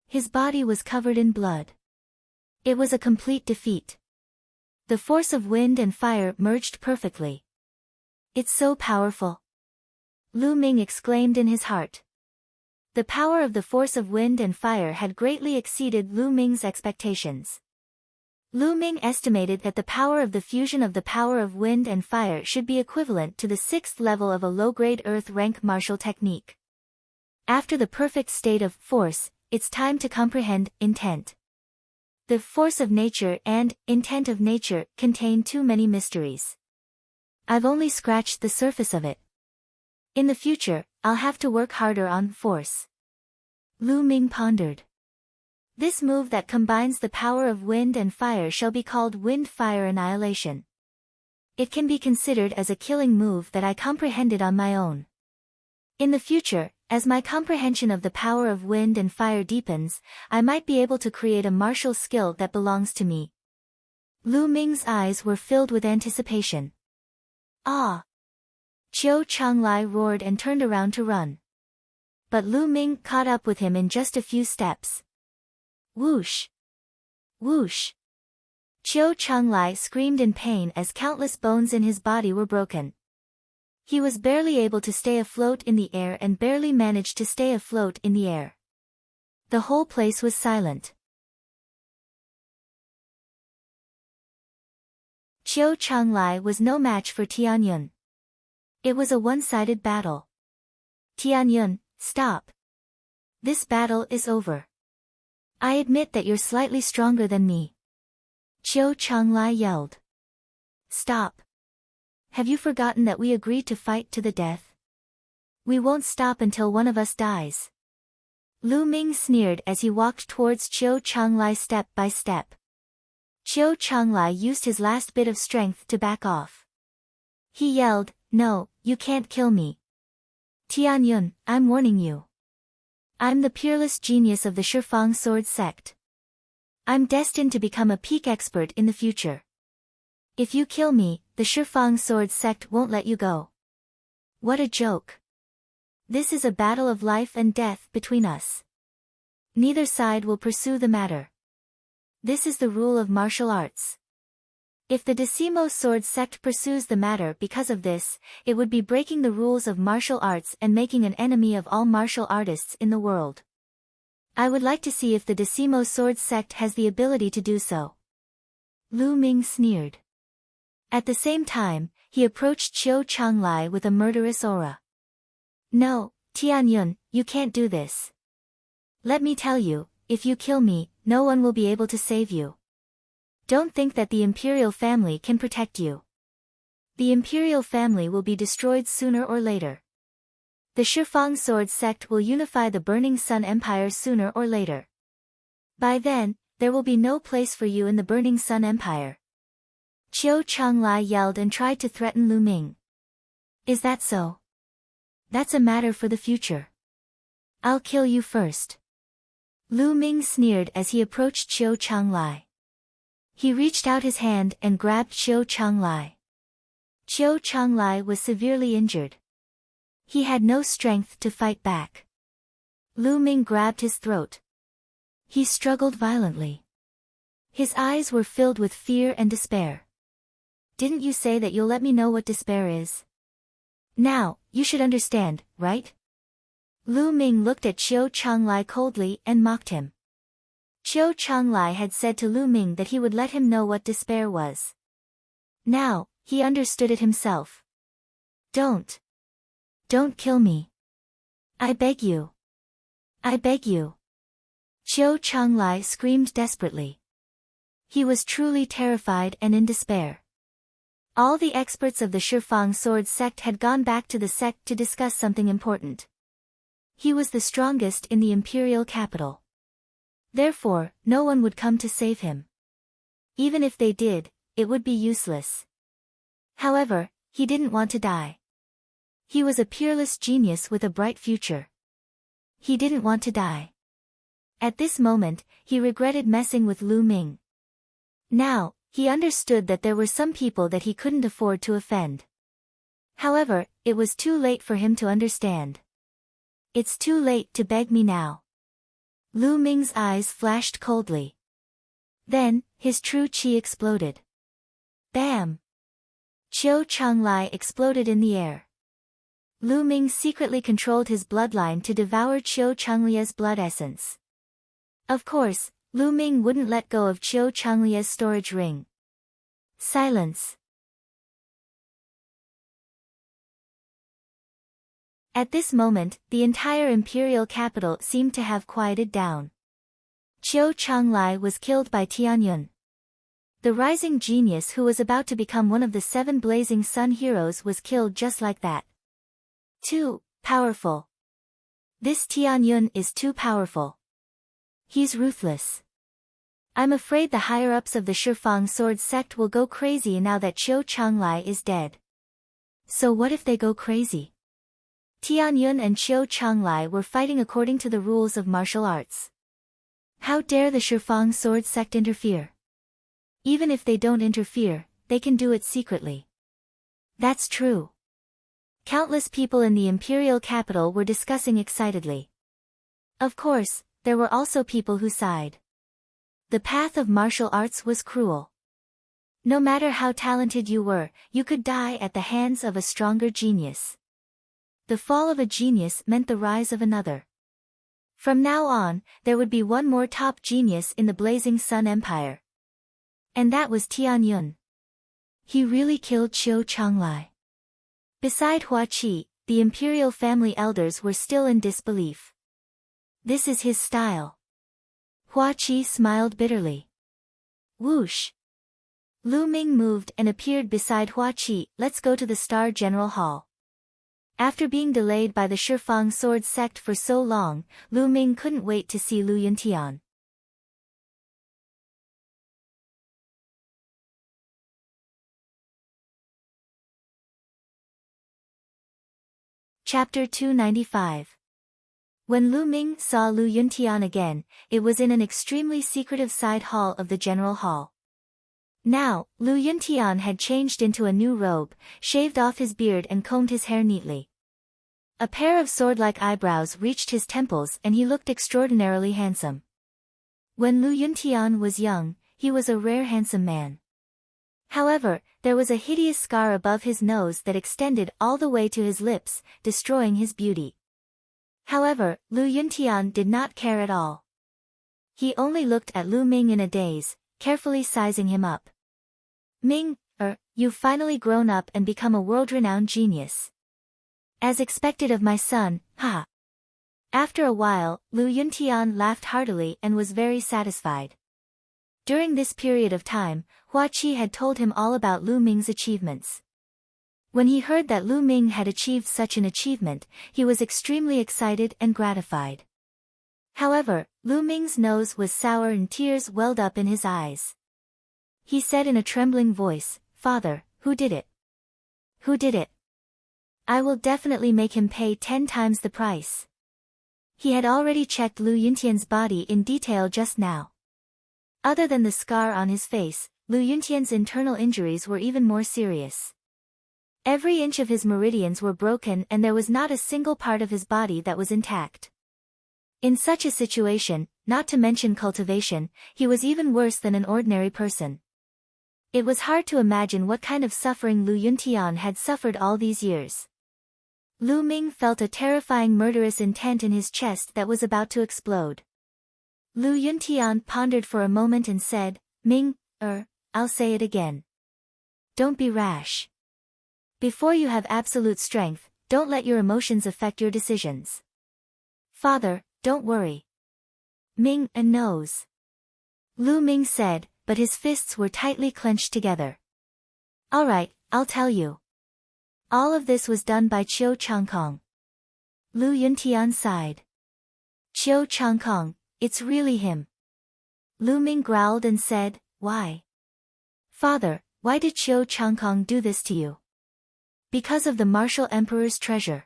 His body was covered in blood. It was a complete defeat. The force of wind and fire merged perfectly. It's so powerful. Lu Ming exclaimed in his heart. The power of the force of wind and fire had greatly exceeded Lu Ming's expectations. Lu Ming estimated that the power of the fusion of the power of wind and fire should be equivalent to the 6th level of a low-grade earth rank martial technique. After the perfect state of force, it's time to comprehend intent. The force of nature and intent of nature contain too many mysteries. I've only scratched the surface of it. In the future, I'll have to work harder on force. Lu Ming pondered. This move that combines the power of wind and fire shall be called Wind-Fire Annihilation. It can be considered as a killing move that I comprehended on my own. In the future, as my comprehension of the power of wind and fire deepens, I might be able to create a martial skill that belongs to me. Lu Ming's eyes were filled with anticipation. Ah! Qiu Changlai roared and turned around to run. But Lu Ming caught up with him in just a few steps. Whoosh! Whoosh! Qiu Changlai screamed in pain as countless bones in his body were broken. He was barely able to stay afloat in the air and barely managed to stay afloat in the air. The whole place was silent. Qiu Changlai was no match for Tianyun. It was a one-sided battle. Tianyun, stop. This battle is over. I admit that you're slightly stronger than me. Qiu Changlai yelled. Stop. Have you forgotten that we agreed to fight to the death? We won't stop until one of us dies. Lu Ming sneered as he walked towards Qiu Changlai step by step. Qiu Changlai used his last bit of strength to back off. He yelled, No, you can't kill me. Tianyun, I'm warning you. I'm the peerless genius of the Shifang Sword Sect. I'm destined to become a peak expert in the future. If you kill me, the Shifang Sword Sect won't let you go. What a joke. This is a battle of life and death between us. Neither side will pursue the matter. This is the rule of martial arts. If the Decimo Sword Sect pursues the matter because of this, it would be breaking the rules of martial arts and making an enemy of all martial artists in the world. I would like to see if the Decimo Sword Sect has the ability to do so. Lu Ming sneered. At the same time, he approached Qiu Changlai with a murderous aura. No, Tianyun, you can't do this. Let me tell you, if you kill me, no one will be able to save you. Don't think that the imperial family can protect you. The imperial family will be destroyed sooner or later. The Shifang Sword Sect will unify the Burning Sun Empire sooner or later. By then, there will be no place for you in the Burning Sun Empire. Qiu Changlai yelled and tried to threaten Lu Ming. Is that so? That's a matter for the future. I'll kill you first. Lu Ming sneered as he approached Qiu Changlai. He reached out his hand and grabbed Qiu Changlai. Qiu Changlai was severely injured. He had no strength to fight back. Lu Ming grabbed his throat. He struggled violently. His eyes were filled with fear and despair. Didn't you say that you'll let me know what despair is? Now, you should understand, right? Lu Ming looked at Qiu Changlai coldly and mocked him. Qiu Changlai had said to Lu Ming that he would let him know what despair was. Now, he understood it himself. Don't kill me. I beg you. I beg you. Qiu Changlai screamed desperately. He was truly terrified and in despair. All the experts of the Shifang sword sect had gone back to the sect to discuss something important. He was the strongest in the imperial capital. Therefore, no one would come to save him. Even if they did, it would be useless. However, he didn't want to die. He was a peerless genius with a bright future. He didn't want to die. At this moment, he regretted messing with Lu Ming. Now, he understood that there were some people that he couldn't afford to offend. However, it was too late for him to understand. It's too late to beg me now. Lu Ming's eyes flashed coldly. Then, his true qi exploded. Bam! Qiu Changlai exploded in the air. Lu Ming secretly controlled his bloodline to devour Qiu Changlia's blood essence. Of course, Lu Ming wouldn't let go of Qiu Changlia's storage ring. Silence. At this moment, the entire imperial capital seemed to have quieted down. Qiu Changlai was killed by Tianyun. The rising genius who was about to become one of the 7 blazing sun heroes was killed just like that. Too powerful. This Tianyun is too powerful. He's ruthless. I'm afraid the higher-ups of the Shifang sword sect will go crazy now that Qiu Changlai is dead. So what if they go crazy? Tianyun and Qiu Changlai were fighting according to the rules of martial arts. How dare the Shifang sword sect interfere? Even if they don't interfere, they can do it secretly. That's true. Countless people in the imperial capital were discussing excitedly. Of course, there were also people who sighed. The path of martial arts was cruel. No matter how talented you were, you could die at the hands of a stronger genius. The fall of a genius meant the rise of another. From now on, there would be one more top genius in the Blazing Sun Empire. And that was Tianyun. He really killed Qiu Changlai. Beside Hua Qi, the imperial family elders were still in disbelief. This is his style. Hua Qi smiled bitterly. Whoosh! Lu Ming moved and appeared beside Hua Qi. Let's go to the Star General Hall. After being delayed by the Shifang sword sect for so long, Lu Ming couldn't wait to see Lu Yuntian. Chapter 295. When Lu Ming saw Lu Yuntian again, it was in an extremely secretive side hall of the General Hall. Now, Lu Yuntian had changed into a new robe, shaved off his beard and combed his hair neatly. A pair of sword-like eyebrows reached his temples and he looked extraordinarily handsome. When Lu Yuntian was young, he was a rare handsome man. However, there was a hideous scar above his nose that extended all the way to his lips, destroying his beauty. However, Lu Yuntian did not care at all. He only looked at Lu Ming in a daze, carefully sizing him up. Ming, you've finally grown up and become a world-renowned genius. As expected of my son, ha! After a while, Lu Yuntian laughed heartily and was very satisfied. During this period of time, Hua Qi had told him all about Lu Ming's achievements. When he heard that Lu Ming had achieved such an achievement, he was extremely excited and gratified. However, Lu Ming's nose was sour and tears welled up in his eyes. He said in a trembling voice, "Father, who did it? Who did it? I will definitely make him pay 10 times the price." He had already checked Lu Yuntian's body in detail just now. Other than the scar on his face, Lu Yuntian's internal injuries were even more serious. Every inch of his meridians were broken and there was not a single part of his body that was intact. In such a situation, not to mention cultivation, he was even worse than an ordinary person. It was hard to imagine what kind of suffering Lu Yuntian had suffered all these years. Lu Ming felt a terrifying murderous intent in his chest that was about to explode. Lu Yuntian pondered for a moment and said, "Ming, I'll say it again. Don't be rash. Before you have absolute strength, don't let your emotions affect your decisions. Father, don't worry. Ming knows. Lu Ming said, but his fists were tightly clenched together. All right, I'll tell you. All of this was done by Chiu Changkong. Lu Yuntian sighed. Chiu Changkong, it's really him. Lu Ming growled and said, why? Father, why did Chiu Changkong do this to you? Because of the martial emperor's treasure.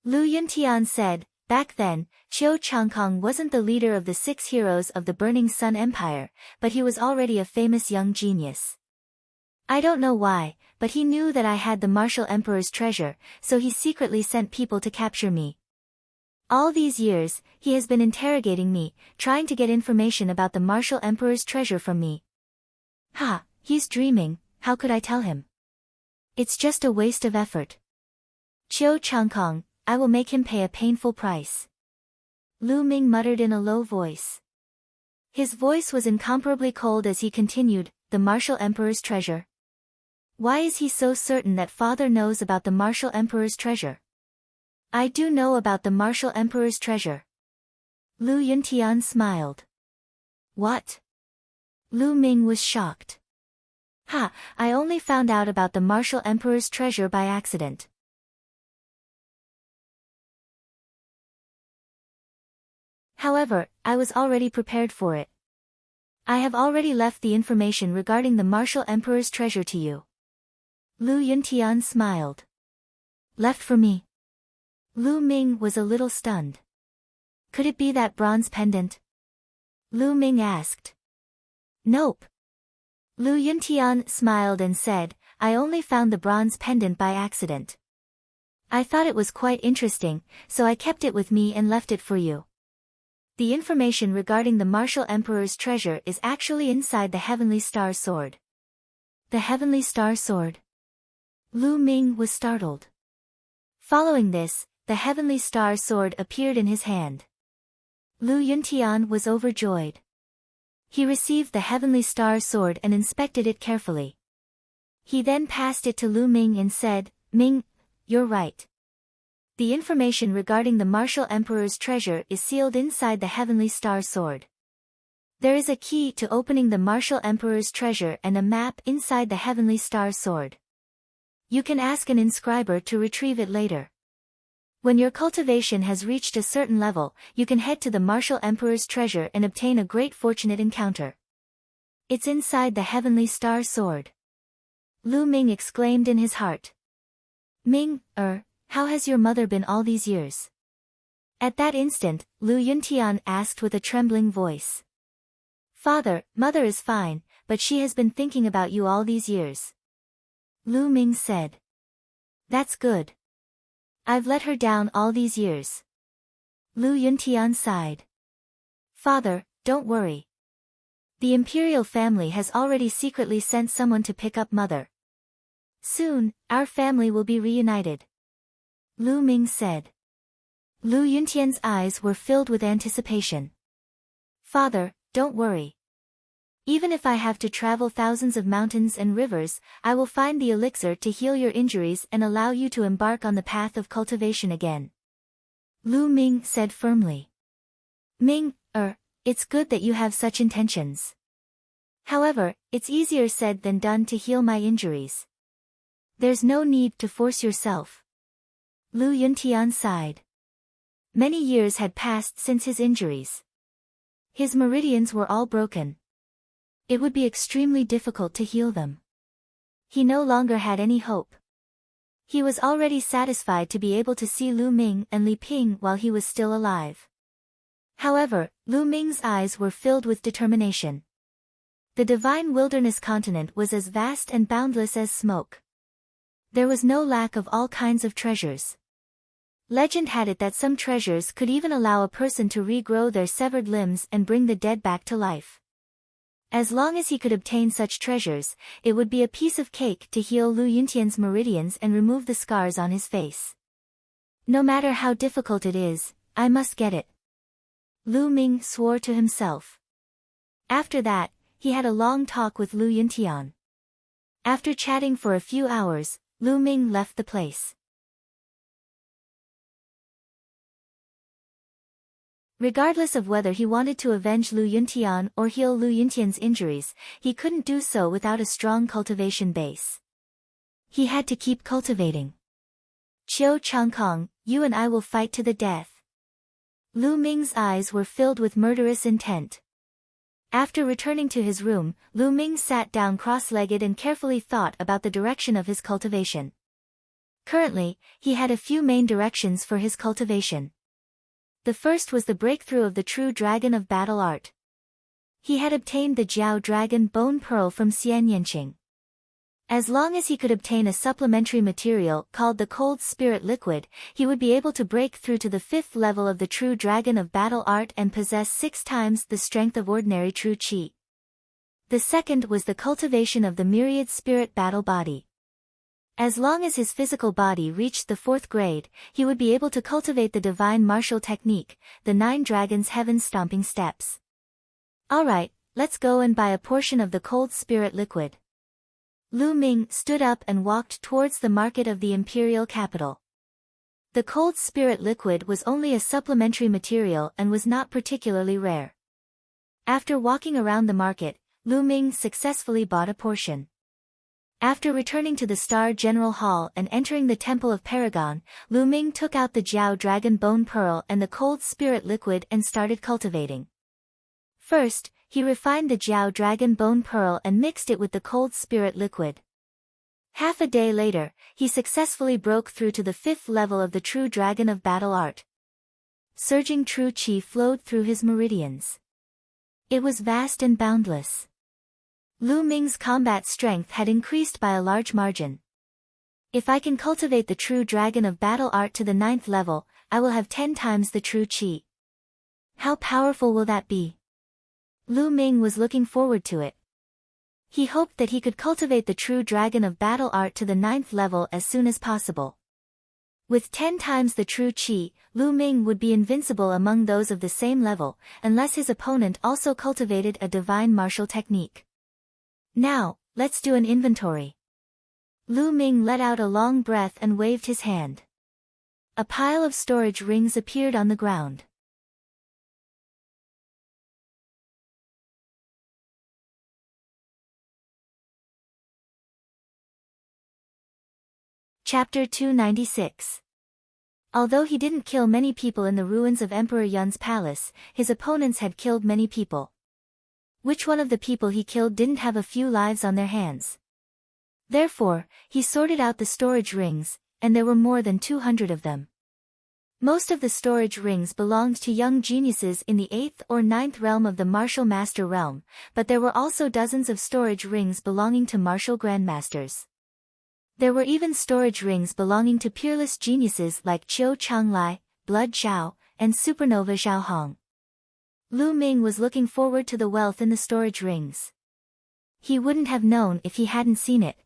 Lu Yuntian said, back then, Chiu Changkong wasn't the leader of the 6 heroes of the Burning Sun Empire, but he was already a famous young genius. I don't know why, but he knew that I had the martial emperor's treasure, so he secretly sent people to capture me. All these years, he has been interrogating me, trying to get information about the martial emperor's treasure from me. Ha, he's dreaming, how could I tell him? It's just a waste of effort. Chiu Changkong, I will make him pay a painful price. Lu Ming muttered in a low voice. His voice was incomparably cold as he continued, the martial emperor's treasure. Why is he so certain that father knows about the martial emperor's treasure? I do know about the martial emperor's treasure. Lu Yuntian smiled. What? Lu Ming was shocked. Ha, I only found out about the martial emperor's treasure by accident. However, I was already prepared for it. I have already left the information regarding the martial emperor's treasure to you. Lu Yuntian smiled. Left for me? Lu Ming was a little stunned. Could it be that bronze pendant? Lu Ming asked. Nope. Lu Yuntian smiled and said, I only found the bronze pendant by accident. I thought it was quite interesting, so I kept it with me and left it for you. The information regarding the martial emperor's treasure is actually inside the Heavenly Star Sword. The Heavenly Star Sword? Lu Ming was startled. Following this, the Heavenly Star Sword appeared in his hand. Lu Yuntian was overjoyed. He received the Heavenly Star Sword and inspected it carefully. He then passed it to Lu Ming and said, Ming, you're right. The information regarding the martial emperor's treasure is sealed inside the Heavenly Star Sword. There is a key to opening the martial emperor's treasure and a map inside the Heavenly Star Sword. You can ask an inscriber to retrieve it later. When your cultivation has reached a certain level, you can head to the martial emperor's treasure and obtain a great fortunate encounter. It's inside the Heavenly Star Sword. Lu Ming exclaimed in his heart. Ming, how has your mother been all these years? At that instant, Lu Yuntian asked with a trembling voice. Father, mother is fine, but she has been thinking about you all these years. Lu Ming said. That's good. I've let her down all these years. Lu Yuntian sighed. Father, don't worry. The imperial family has already secretly sent someone to pick up mother. Soon, our family will be reunited. Lu Ming said. Lu Yuntian's eyes were filled with anticipation. Father, don't worry. Even if I have to travel thousands of mountains and rivers, I will find the elixir to heal your injuries and allow you to embark on the path of cultivation again. Lu Ming said firmly. Ming, it's good that you have such intentions. However, it's easier said than done to heal my injuries. There's no need to force yourself. Lu Yuntian sighed. Many years had passed since his injuries. His meridians were all broken. It would be extremely difficult to heal them. He no longer had any hope. He was already satisfied to be able to see Lu Ming and Li Ping while he was still alive. However, Lu Ming's eyes were filled with determination. The divine wilderness continent was as vast and boundless as smoke. There was no lack of all kinds of treasures. Legend had it that some treasures could even allow a person to regrow their severed limbs and bring the dead back to life. As long as he could obtain such treasures, it would be a piece of cake to heal Lu Yuntian's meridians and remove the scars on his face. No matter how difficult it is, I must get it. Lu Ming swore to himself. After that, he had a long talk with Lu Yuntian. After chatting for a few hours, Lu Ming left the place. Regardless of whether he wanted to avenge Lu Yuntian or heal Lu Yuntian's injuries, he couldn't do so without a strong cultivation base. He had to keep cultivating. Qiu Changkong, you and I will fight to the death. Lu Ming's eyes were filled with murderous intent. After returning to his room, Lu Ming sat down cross-legged and carefully thought about the direction of his cultivation. Currently, he had a few main directions for his cultivation. The first was the breakthrough of the true dragon of battle art. He had obtained the Jiao Dragon Bone Pearl from Xian Yanqing. As long as he could obtain a supplementary material called the Cold Spirit Liquid, he would be able to break through to the 5th level of the true dragon of battle art and possess 6 times the strength of ordinary true qi. The second was the cultivation of the myriad spirit battle body. As long as his physical body reached the 4th grade, he would be able to cultivate the divine martial technique, the 9 dragons heaven stomping steps. Alright, let's go and buy a portion of the cold spirit liquid. Lu Ming stood up and walked towards the market of the imperial capital. The cold spirit liquid was only a supplementary material and was not particularly rare. After walking around the market, Lu Ming successfully bought a portion. After returning to the Star General Hall and entering the Temple of Paragon, Lu Ming took out the Jiao Dragon Bone Pearl and the Cold Spirit Liquid and started cultivating. First, he refined the Jiao Dragon Bone Pearl and mixed it with the Cold Spirit Liquid. Half a day later, he successfully broke through to the 5th level of the True Dragon of Battle Art. Surging true qi flowed through his meridians. It was vast and boundless. Lu Ming's combat strength had increased by a large margin. If I can cultivate the true dragon of battle art to the 9th level, I will have 10 times the true qi. How powerful will that be? Lu Ming was looking forward to it. He hoped that he could cultivate the true dragon of battle art to the 9th level as soon as possible. With 10 times the true qi, Lu Ming would be invincible among those of the same level, unless his opponent also cultivated a divine martial technique. Now, let's do an inventory. Lu Ming let out a long breath and waved his hand. A pile of storage rings appeared on the ground. Chapter 296. Although he didn't kill many people in the ruins of Emperor Yun's palace, his opponents had killed many people. Which one of the people he killed didn't have a few lives on their hands? Therefore, he sorted out the storage rings, and there were more than 200 of them. Most of the storage rings belonged to young geniuses in the 8th or 9th realm of the martial master realm, but there were also dozens of storage rings belonging to martial grandmasters. There were even storage rings belonging to peerless geniuses like Qiu Changlai, Blood Zhao, and Supernova Zhao Hong. Lu Ming was looking forward to the wealth in the storage rings. He wouldn't have known if he hadn't seen it.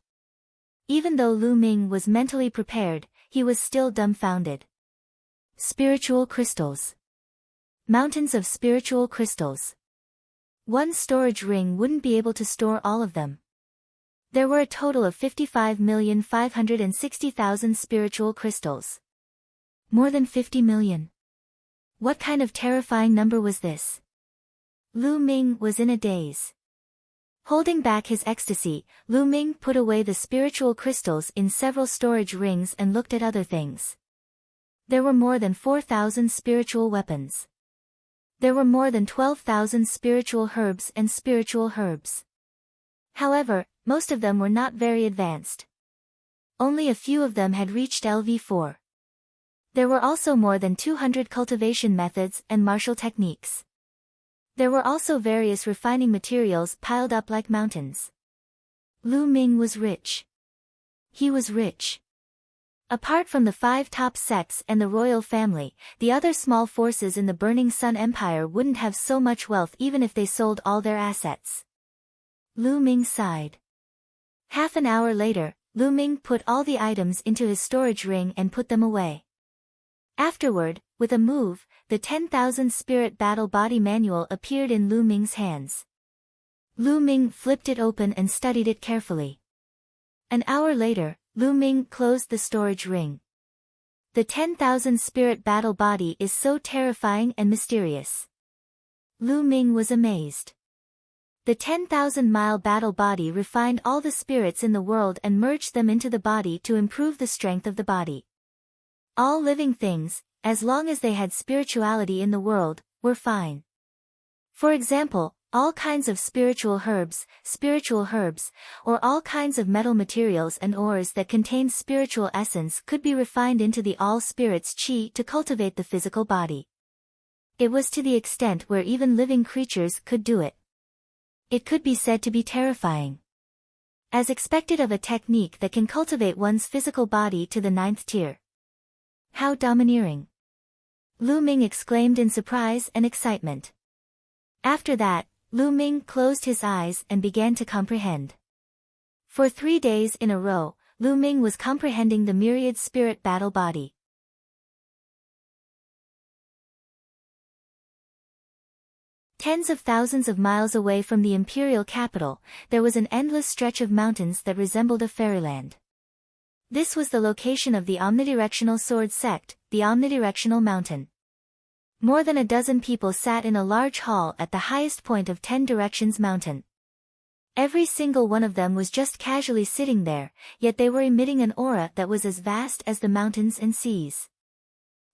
Even though Lu Ming was mentally prepared, he was still dumbfounded. Spiritual crystals. Mountains of spiritual crystals. One storage ring wouldn't be able to store all of them. There were a total of 55,560,000 spiritual crystals. More than 50 million. What kind of terrifying number was this? Lu Ming was in a daze. Holding back his ecstasy, Lu Ming put away the spiritual crystals in several storage rings and looked at other things. There were more than 4,000 spiritual weapons. There were more than 12,000 spiritual herbs and spiritual herbs. However, most of them were not very advanced. Only a few of them had reached LV4. There were also more than 200 cultivation methods and martial techniques. There were also various refining materials piled up like mountains. Lu Ming was rich. He was rich. Apart from the 5 top sects and the royal family, the other small forces in the Burning Sun Empire wouldn't have so much wealth even if they sold all their assets. Lu Ming sighed. Half an hour later, Lu Ming put all the items into his storage ring and put them away. Afterward, with a move, the 10,000 Spirit Battle Body Manual appeared in Lu Ming's hands. Lu Ming flipped it open and studied it carefully. An hour later, Lu Ming closed the storage ring. The 10,000 spirit battle body is so terrifying and mysterious. Lu Ming was amazed. The 10,000-mile battle body refined all the spirits in the world and merged them into the body to improve the strength of the body. All living things, as long as they had spirituality in the world, were fine. For example, all kinds of spiritual herbs, or all kinds of metal materials and ores that contained spiritual essence could be refined into the all-spirits qi to cultivate the physical body. It was to the extent where even living creatures could do it. It could be said to be terrifying. As expected of a technique that can cultivate one's physical body to the 9th tier. How domineering! Lu Ming exclaimed in surprise and excitement. After that, Lu Ming closed his eyes and began to comprehend. For 3 days in a row, Lu Ming was comprehending the myriad spirit battle body. Tens of thousands of miles away from the imperial capital, there was an endless stretch of mountains that resembled a fairyland. This was the location of the omnidirectional sword sect, the omnidirectional mountain. More than a dozen people sat in a large hall at the highest point of 10 Directions Mountain. Every single one of them was just casually sitting there, yet they were emitting an aura that was as vast as the mountains and seas.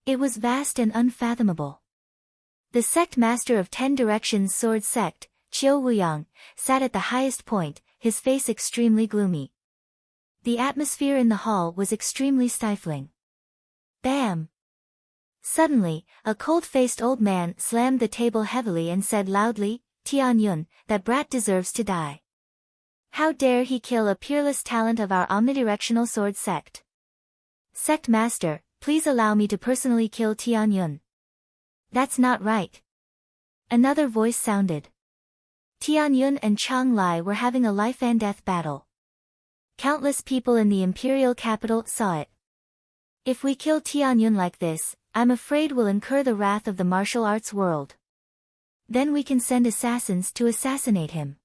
It was vast and unfathomable. The sect master of 10 Directions Sword Sect, Qiu Wuyang, sat at the highest point, his face extremely gloomy. The atmosphere in the hall was extremely stifling. Bam! Suddenly, a cold-faced old man slammed the table heavily and said loudly, "Tian Yun, that brat deserves to die. How dare he kill a peerless talent of our omnidirectional sword sect? Sect master, please allow me to personally kill Tian Yun." "That's not right." Another voice sounded. Tian Yun and Chang Lai were having a life-and-death battle. Countless people in the imperial capital saw it. "If we kill Tian Yun like this, I'm afraid we'll incur the wrath of the martial arts world. Then we can send assassins to assassinate him."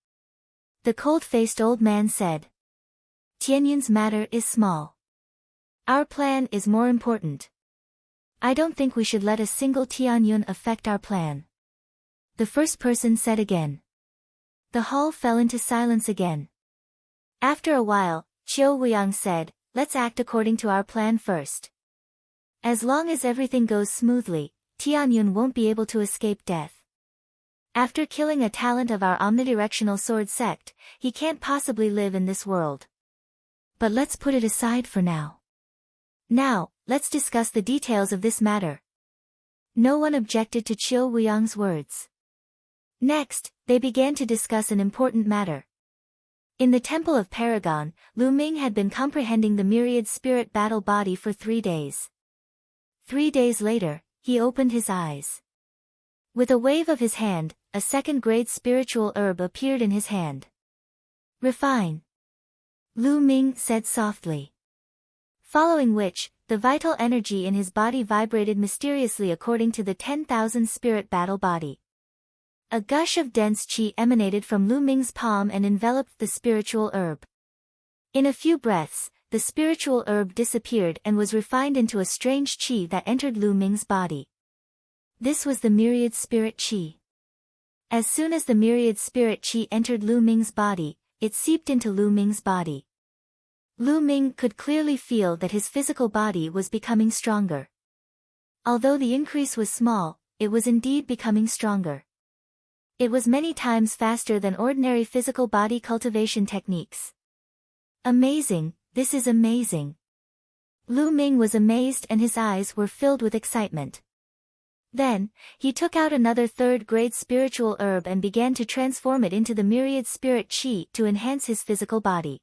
The cold-faced old man said. "Tianyun's matter is small. Our plan is more important. I don't think we should let a single Tianyun affect our plan." The first person said again. The hall fell into silence again. After a while, Qiu Wuyang said, "Let's act according to our plan first. As long as everything goes smoothly, Tianyun won't be able to escape death. After killing a talent of our omnidirectional sword sect, he can't possibly live in this world. But let's put it aside for now. Now, let's discuss the details of this matter." No one objected to Qiu Wuyang's words. Next, they began to discuss an important matter. In the Temple of Paragon, Lu Ming had been comprehending the myriad spirit battle body for 3 days. 3 days later, he opened his eyes. With a wave of his hand, a second-grade spiritual herb appeared in his hand. "Refine," Lu Ming said softly. Following which, the vital energy in his body vibrated mysteriously according to the 10,000 spirit battle body. A gush of dense qi emanated from Lu Ming's palm and enveloped the spiritual herb. In a few breaths, the spiritual herb disappeared and was refined into a strange qi that entered Lu Ming's body. This was the myriad spirit qi. As soon as the myriad spirit qi entered Lu Ming's body, it seeped into Lu Ming's body. Lu Ming could clearly feel that his physical body was becoming stronger. Although the increase was small, it was indeed becoming stronger. It was many times faster than ordinary physical body cultivation techniques. Amazing, this is amazing. Lu Ming was amazed and his eyes were filled with excitement. Then, he took out another third-grade spiritual herb and began to transform it into the myriad spirit qi to enhance his physical body.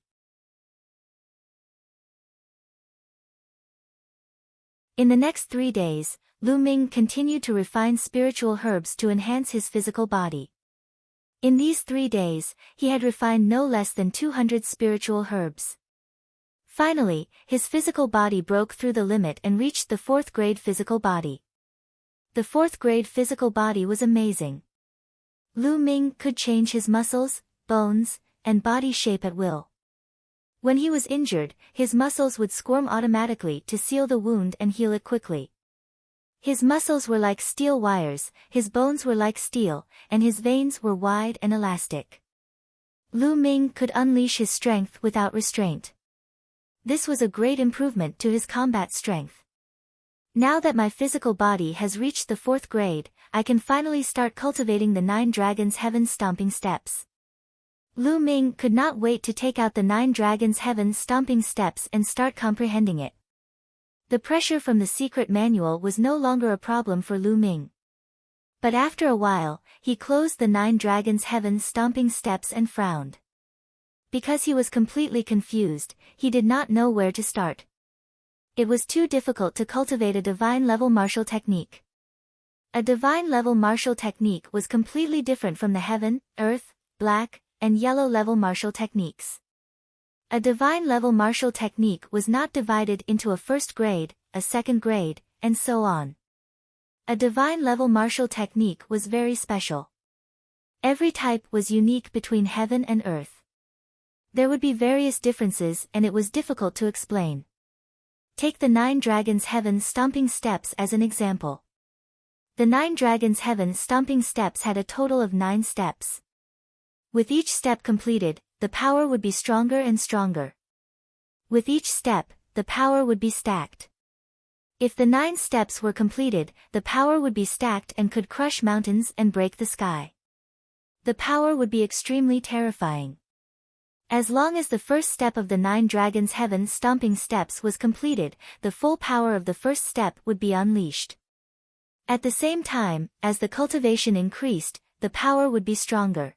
In the next 3 days, Lu Ming continued to refine spiritual herbs to enhance his physical body. In these 3 days, he had refined no less than 200 spiritual herbs. Finally, his physical body broke through the limit and reached the 4th grade physical body. The 4th grade physical body was amazing. Lu Ming could change his muscles, bones, and body shape at will. When he was injured, his muscles would squirm automatically to seal the wound and heal it quickly. His muscles were like steel wires, his bones were like steel, and his veins were wide and elastic. Lu Ming could unleash his strength without restraint. This was a great improvement to his combat strength. Now that my physical body has reached the 4th grade, I can finally start cultivating the 9 Dragons Heaven Stomping Steps. Lu Ming could not wait to take out the 9 Dragons Heaven Stomping Steps and start comprehending it. The pressure from the secret manual was no longer a problem for Lu Ming. But after a while, he closed the 9 Dragons Heaven Stomping Steps and frowned. Because he was completely confused, he did not know where to start. It was too difficult to cultivate a divine-level martial technique. A divine-level martial technique was completely different from the heaven, earth, black, and yellow-level martial techniques. A divine-level martial technique was not divided into a 1st grade, a 2nd grade, and so on. A divine-level martial technique was very special. Every type was unique between heaven and earth. There would be various differences and it was difficult to explain. Take the 9 Dragons Heaven Stomping Steps as an example. The 9 Dragons Heaven Stomping Steps had a total of 9 steps. With each step completed, the power would be stronger and stronger. With each step, the power would be stacked. If the 9 steps were completed, the power would be stacked and could crush mountains and break the sky. The power would be extremely terrifying. As long as the 1st step of the 9 Dragons Heaven Stomping Steps was completed, the full power of the 1st step would be unleashed. At the same time, as the cultivation increased, the power would be stronger.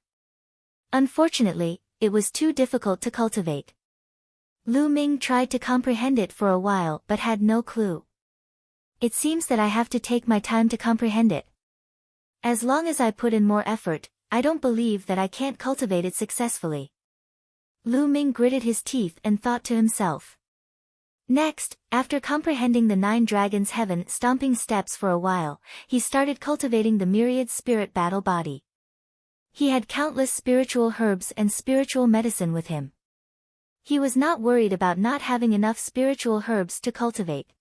Unfortunately, it was too difficult to cultivate. Lu Ming tried to comprehend it for a while but had no clue. It seems that I have to take my time to comprehend it. As long as I put in more effort, I don't believe that I can't cultivate it successfully. Lu Ming gritted his teeth and thought to himself. Next, after comprehending the 9 Dragons Heaven Stomping Steps for a while, he started cultivating the myriad spirit battle body. He had countless spiritual herbs and spiritual medicine with him. He was not worried about not having enough spiritual herbs to cultivate.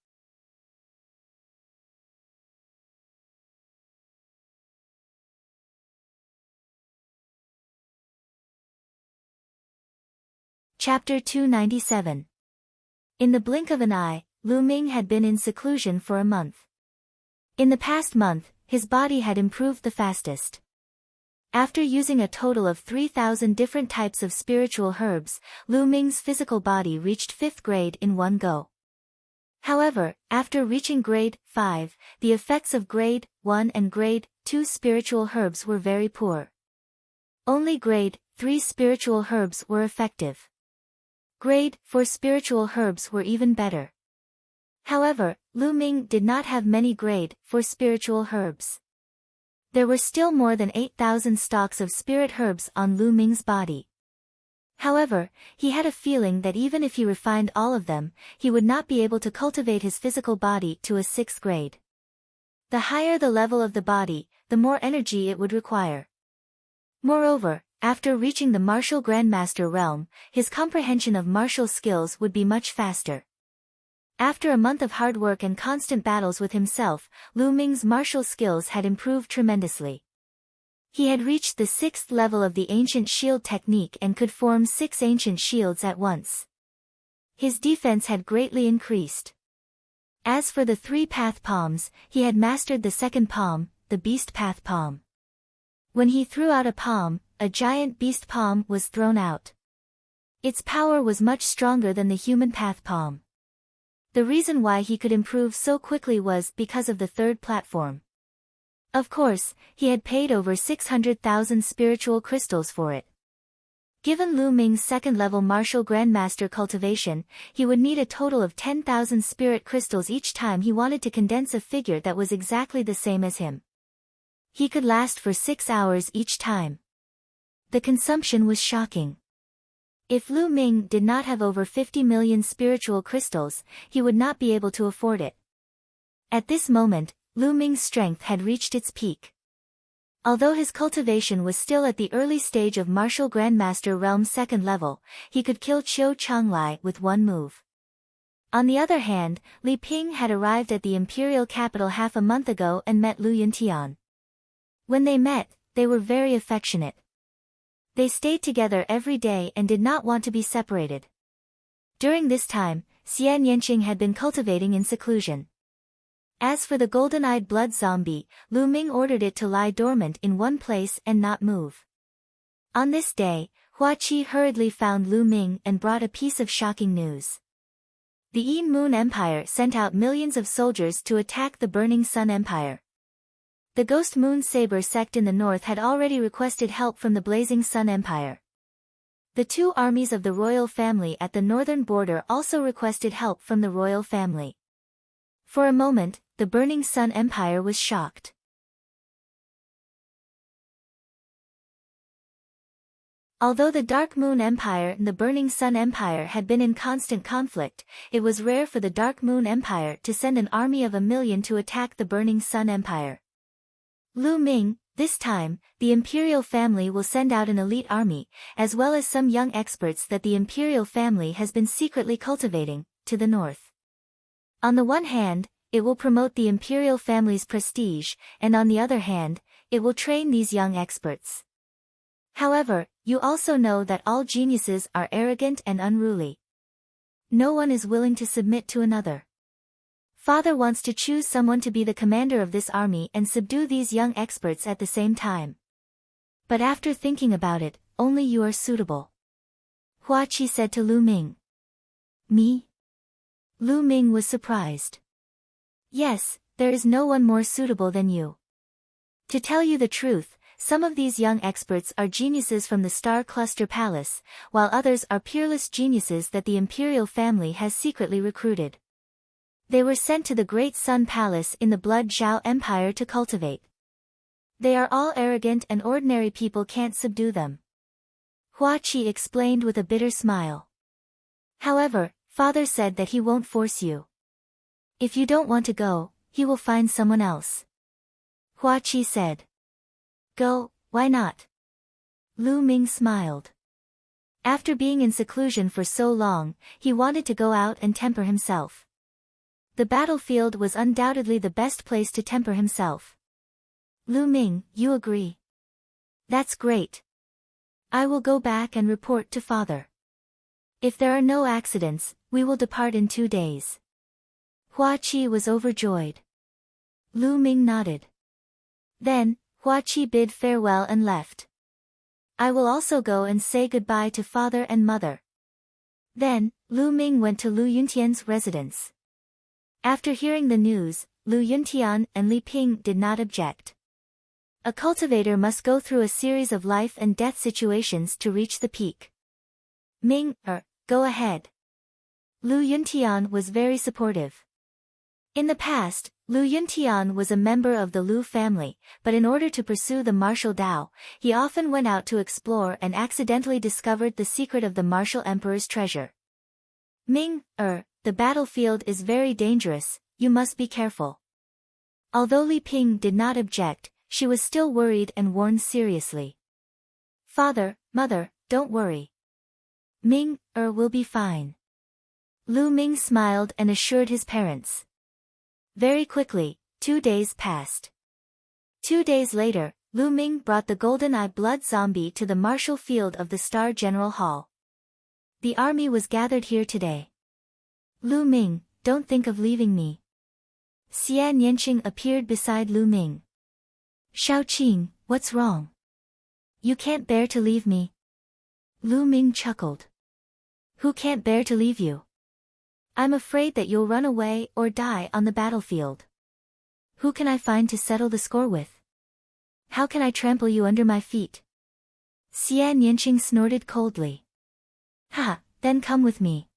Chapter 297. In the blink of an eye, Lu Ming had been in seclusion for a month. In the past month, his body had improved the fastest. After using a total of 3,000 different types of spiritual herbs, Lu Ming's physical body reached 5th grade in one go. However, after reaching grade 5, the effects of grade 1 and grade 2 spiritual herbs were very poor. Only grade 3 spiritual herbs were effective. Grade 4 spiritual herbs were even better. However, Lu Ming did not have many grade 4 spiritual herbs. There were still more than 8,000 stalks of spirit herbs on Lu Ming's body. However, he had a feeling that even if he refined all of them, he would not be able to cultivate his physical body to a 6th grade. The higher the level of the body, the more energy it would require. Moreover, after reaching the martial grandmaster realm, his comprehension of martial skills would be much faster. After a month of hard work and constant battles with himself, Lu Ming's martial skills had improved tremendously. He had reached the 6th level of the ancient shield technique and could form 6 ancient shields at once. His defense had greatly increased. As for the 3 path palms, he had mastered the 2nd palm, the beast path palm. When he threw out a palm, a giant beast palm was thrown out. Its power was much stronger than the human path palm. The reason why he could improve so quickly was because of the 3rd platform. Of course, he had paid over 600,000 spiritual crystals for it. Given Lu Ming's 2nd level martial grandmaster cultivation, he would need a total of 10,000 spirit crystals each time he wanted to condense a figure that was exactly the same as him. He could last for 6 hours each time. The consumption was shocking. If Lu Ming did not have over 50 million spiritual crystals, he would not be able to afford it. At this moment, Lu Ming's strength had reached its peak. Although his cultivation was still at the early stage of martial grandmaster realm 2nd level, he could kill Qiu Changlai with one move. On the other hand, Li Ping had arrived at the imperial capital half a month ago and met Lu Yuntian. When they met, they were very affectionate. They stayed together every day and did not want to be separated. During this time, Xian Yanqing had been cultivating in seclusion. As for the golden-eyed blood zombie, Lu Ming ordered it to lie dormant in one place and not move. On this day, Hua Qi hurriedly found Lu Ming and brought a piece of shocking news. The Yin Moon Empire sent out millions of soldiers to attack the Burning Sun Empire. The Ghost Moon Saber sect in the north had already requested help from the Blazing Sun Empire. The two armies of the royal family at the northern border also requested help from the royal family. For a moment, the Burning Sun Empire was shocked. Although the Dark Moon Empire and the Burning Sun Empire had been in constant conflict, it was rare for the Dark Moon Empire to send an army of 1,000,000 to attack the Burning Sun Empire. Lu Ming, this time, the imperial family will send out an elite army, as well as some young experts that the imperial family has been secretly cultivating, to the north. On the one hand, it will promote the imperial family's prestige, and on the other hand, it will train these young experts. However, you also know that all geniuses are arrogant and unruly. No one is willing to submit to another. Father wants to choose someone to be the commander of this army and subdue these young experts at the same time. But after thinking about it, only you are suitable. Hua Qi said to Lu Ming. Me? Lu Ming was surprised. Yes, there is no one more suitable than you. To tell you the truth, some of these young experts are geniuses from the Star Cluster Palace, while others are peerless geniuses that the imperial family has secretly recruited. They were sent to the Great Sun Palace in the Blood Zhao Empire to cultivate. They are all arrogant and ordinary people can't subdue them. Hua Qi explained with a bitter smile. However, Father said that he won't force you. If you don't want to go, he will find someone else. Hua Qi said. Go, why not? Lu Ming smiled. After being in seclusion for so long, he wanted to go out and temper himself. The battlefield was undoubtedly the best place to temper himself. Lu Ming, you agree? That's great. I will go back and report to Father. If there are no accidents, we will depart in 2 days. Hua Qi was overjoyed. Lu Ming nodded. Then, Hua Qi bid farewell and left. I will also go and say goodbye to Father and Mother. Then, Lu Ming went to Lu Yuntian's residence. After hearing the news, Lu Yuntian and Li Ping did not object. A cultivator must go through a series of life and death situations to reach the peak. Ming, go ahead. Lu Yuntian was very supportive. In the past, Lu Yuntian was a member of the Lu family, but in order to pursue the martial Dao, he often went out to explore and accidentally discovered the secret of the martial emperor's treasure. Ming, the battlefield is very dangerous, you must be careful. Although Li Ping did not object, she was still worried and warned seriously. Father, Mother, don't worry. Ming, will be fine. Lu Ming smiled and assured his parents. Very quickly, 2 days passed. 2 days later, Lu Ming brought the golden-eye blood zombie to the martial field of the Star General Hall. The army was gathered here today. Lu Ming, don't think of leaving me. Xian Yanqing appeared beside Lu Ming. Shaoqing, what's wrong? You can't bear to leave me. Lu Ming chuckled. Who can't bear to leave you? I'm afraid that you'll run away or die on the battlefield. Who can I find to settle the score with? How can I trample you under my feet? Xian Yanqing snorted coldly. Ha, then come with me.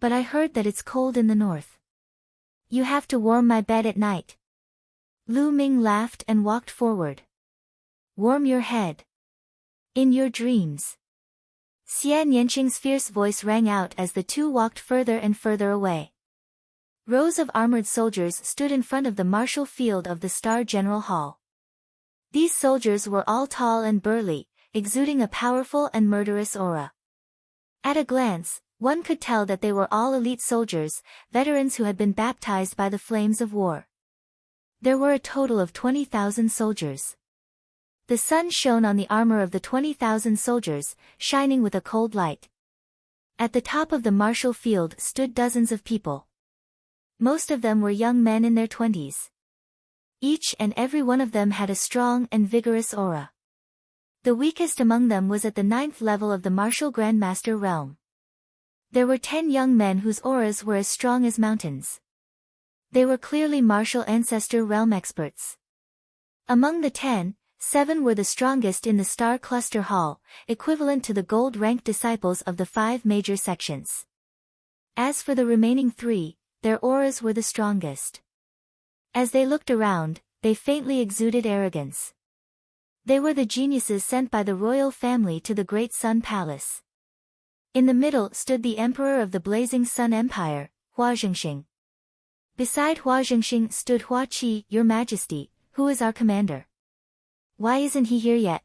But I heard that it's cold in the north. You have to warm my bed at night. Lu Ming laughed and walked forward. Warm your head. In your dreams. Xian Yanqing's fierce voice rang out as the two walked further and further away. Rows of armored soldiers stood in front of the martial field of the Star General Hall. These soldiers were all tall and burly, exuding a powerful and murderous aura. At a glance, one could tell that they were all elite soldiers, veterans who had been baptized by the flames of war. There were a total of 20,000 soldiers. The sun shone on the armor of the 20,000 soldiers, shining with a cold light. At the top of the martial field stood dozens of people. Most of them were young men in their 20s. Each and every one of them had a strong and vigorous aura. The weakest among them was at the 9th level of the martial Grandmaster realm. There were 10 young men whose auras were as strong as mountains. They were clearly martial ancestor realm experts. Among the 10, 7 were the strongest in the Star Cluster Hall, equivalent to the gold-ranked disciples of the 5 major sections. As for the remaining 3, their auras were the strongest. As they looked around, they faintly exuded arrogance. They were the geniuses sent by the royal family to the Great Sun Palace. In the middle stood the Emperor of the Blazing Sun Empire, Hua Zhengxing. Beside Hua Zhengxing stood Hua Qi, Your Majesty, who is our commander. Why isn't he here yet?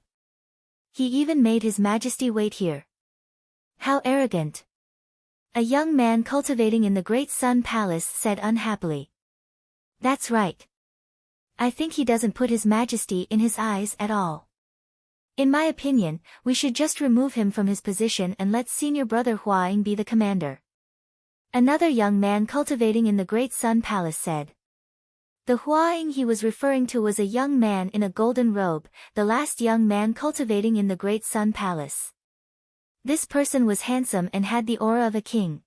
He even made His Majesty wait here. How arrogant! A young man cultivating in the Great Sun Palace said unhappily. That's right. I think he doesn't put His Majesty in his eyes at all. In my opinion, we should just remove him from his position and let senior brother Huaying be the commander. Another young man cultivating in the Great Sun Palace said. The Huaying he was referring to was a young man in a golden robe, the last young man cultivating in the Great Sun Palace. This person was handsome and had the aura of a king.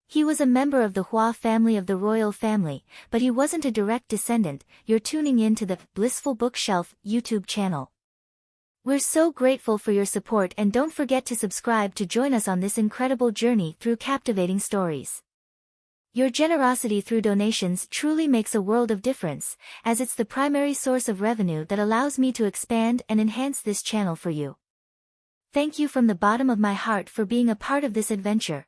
He was a member of the Hua family of the royal family, but he wasn't a direct descendant. You're tuning in to the Blissful Bookshelf YouTube channel. We're so grateful for your support, and don't forget to subscribe to join us on this incredible journey through captivating stories. Your generosity through donations truly makes a world of difference, as it's the primary source of revenue that allows me to expand and enhance this channel for you. Thank you from the bottom of my heart for being a part of this adventure.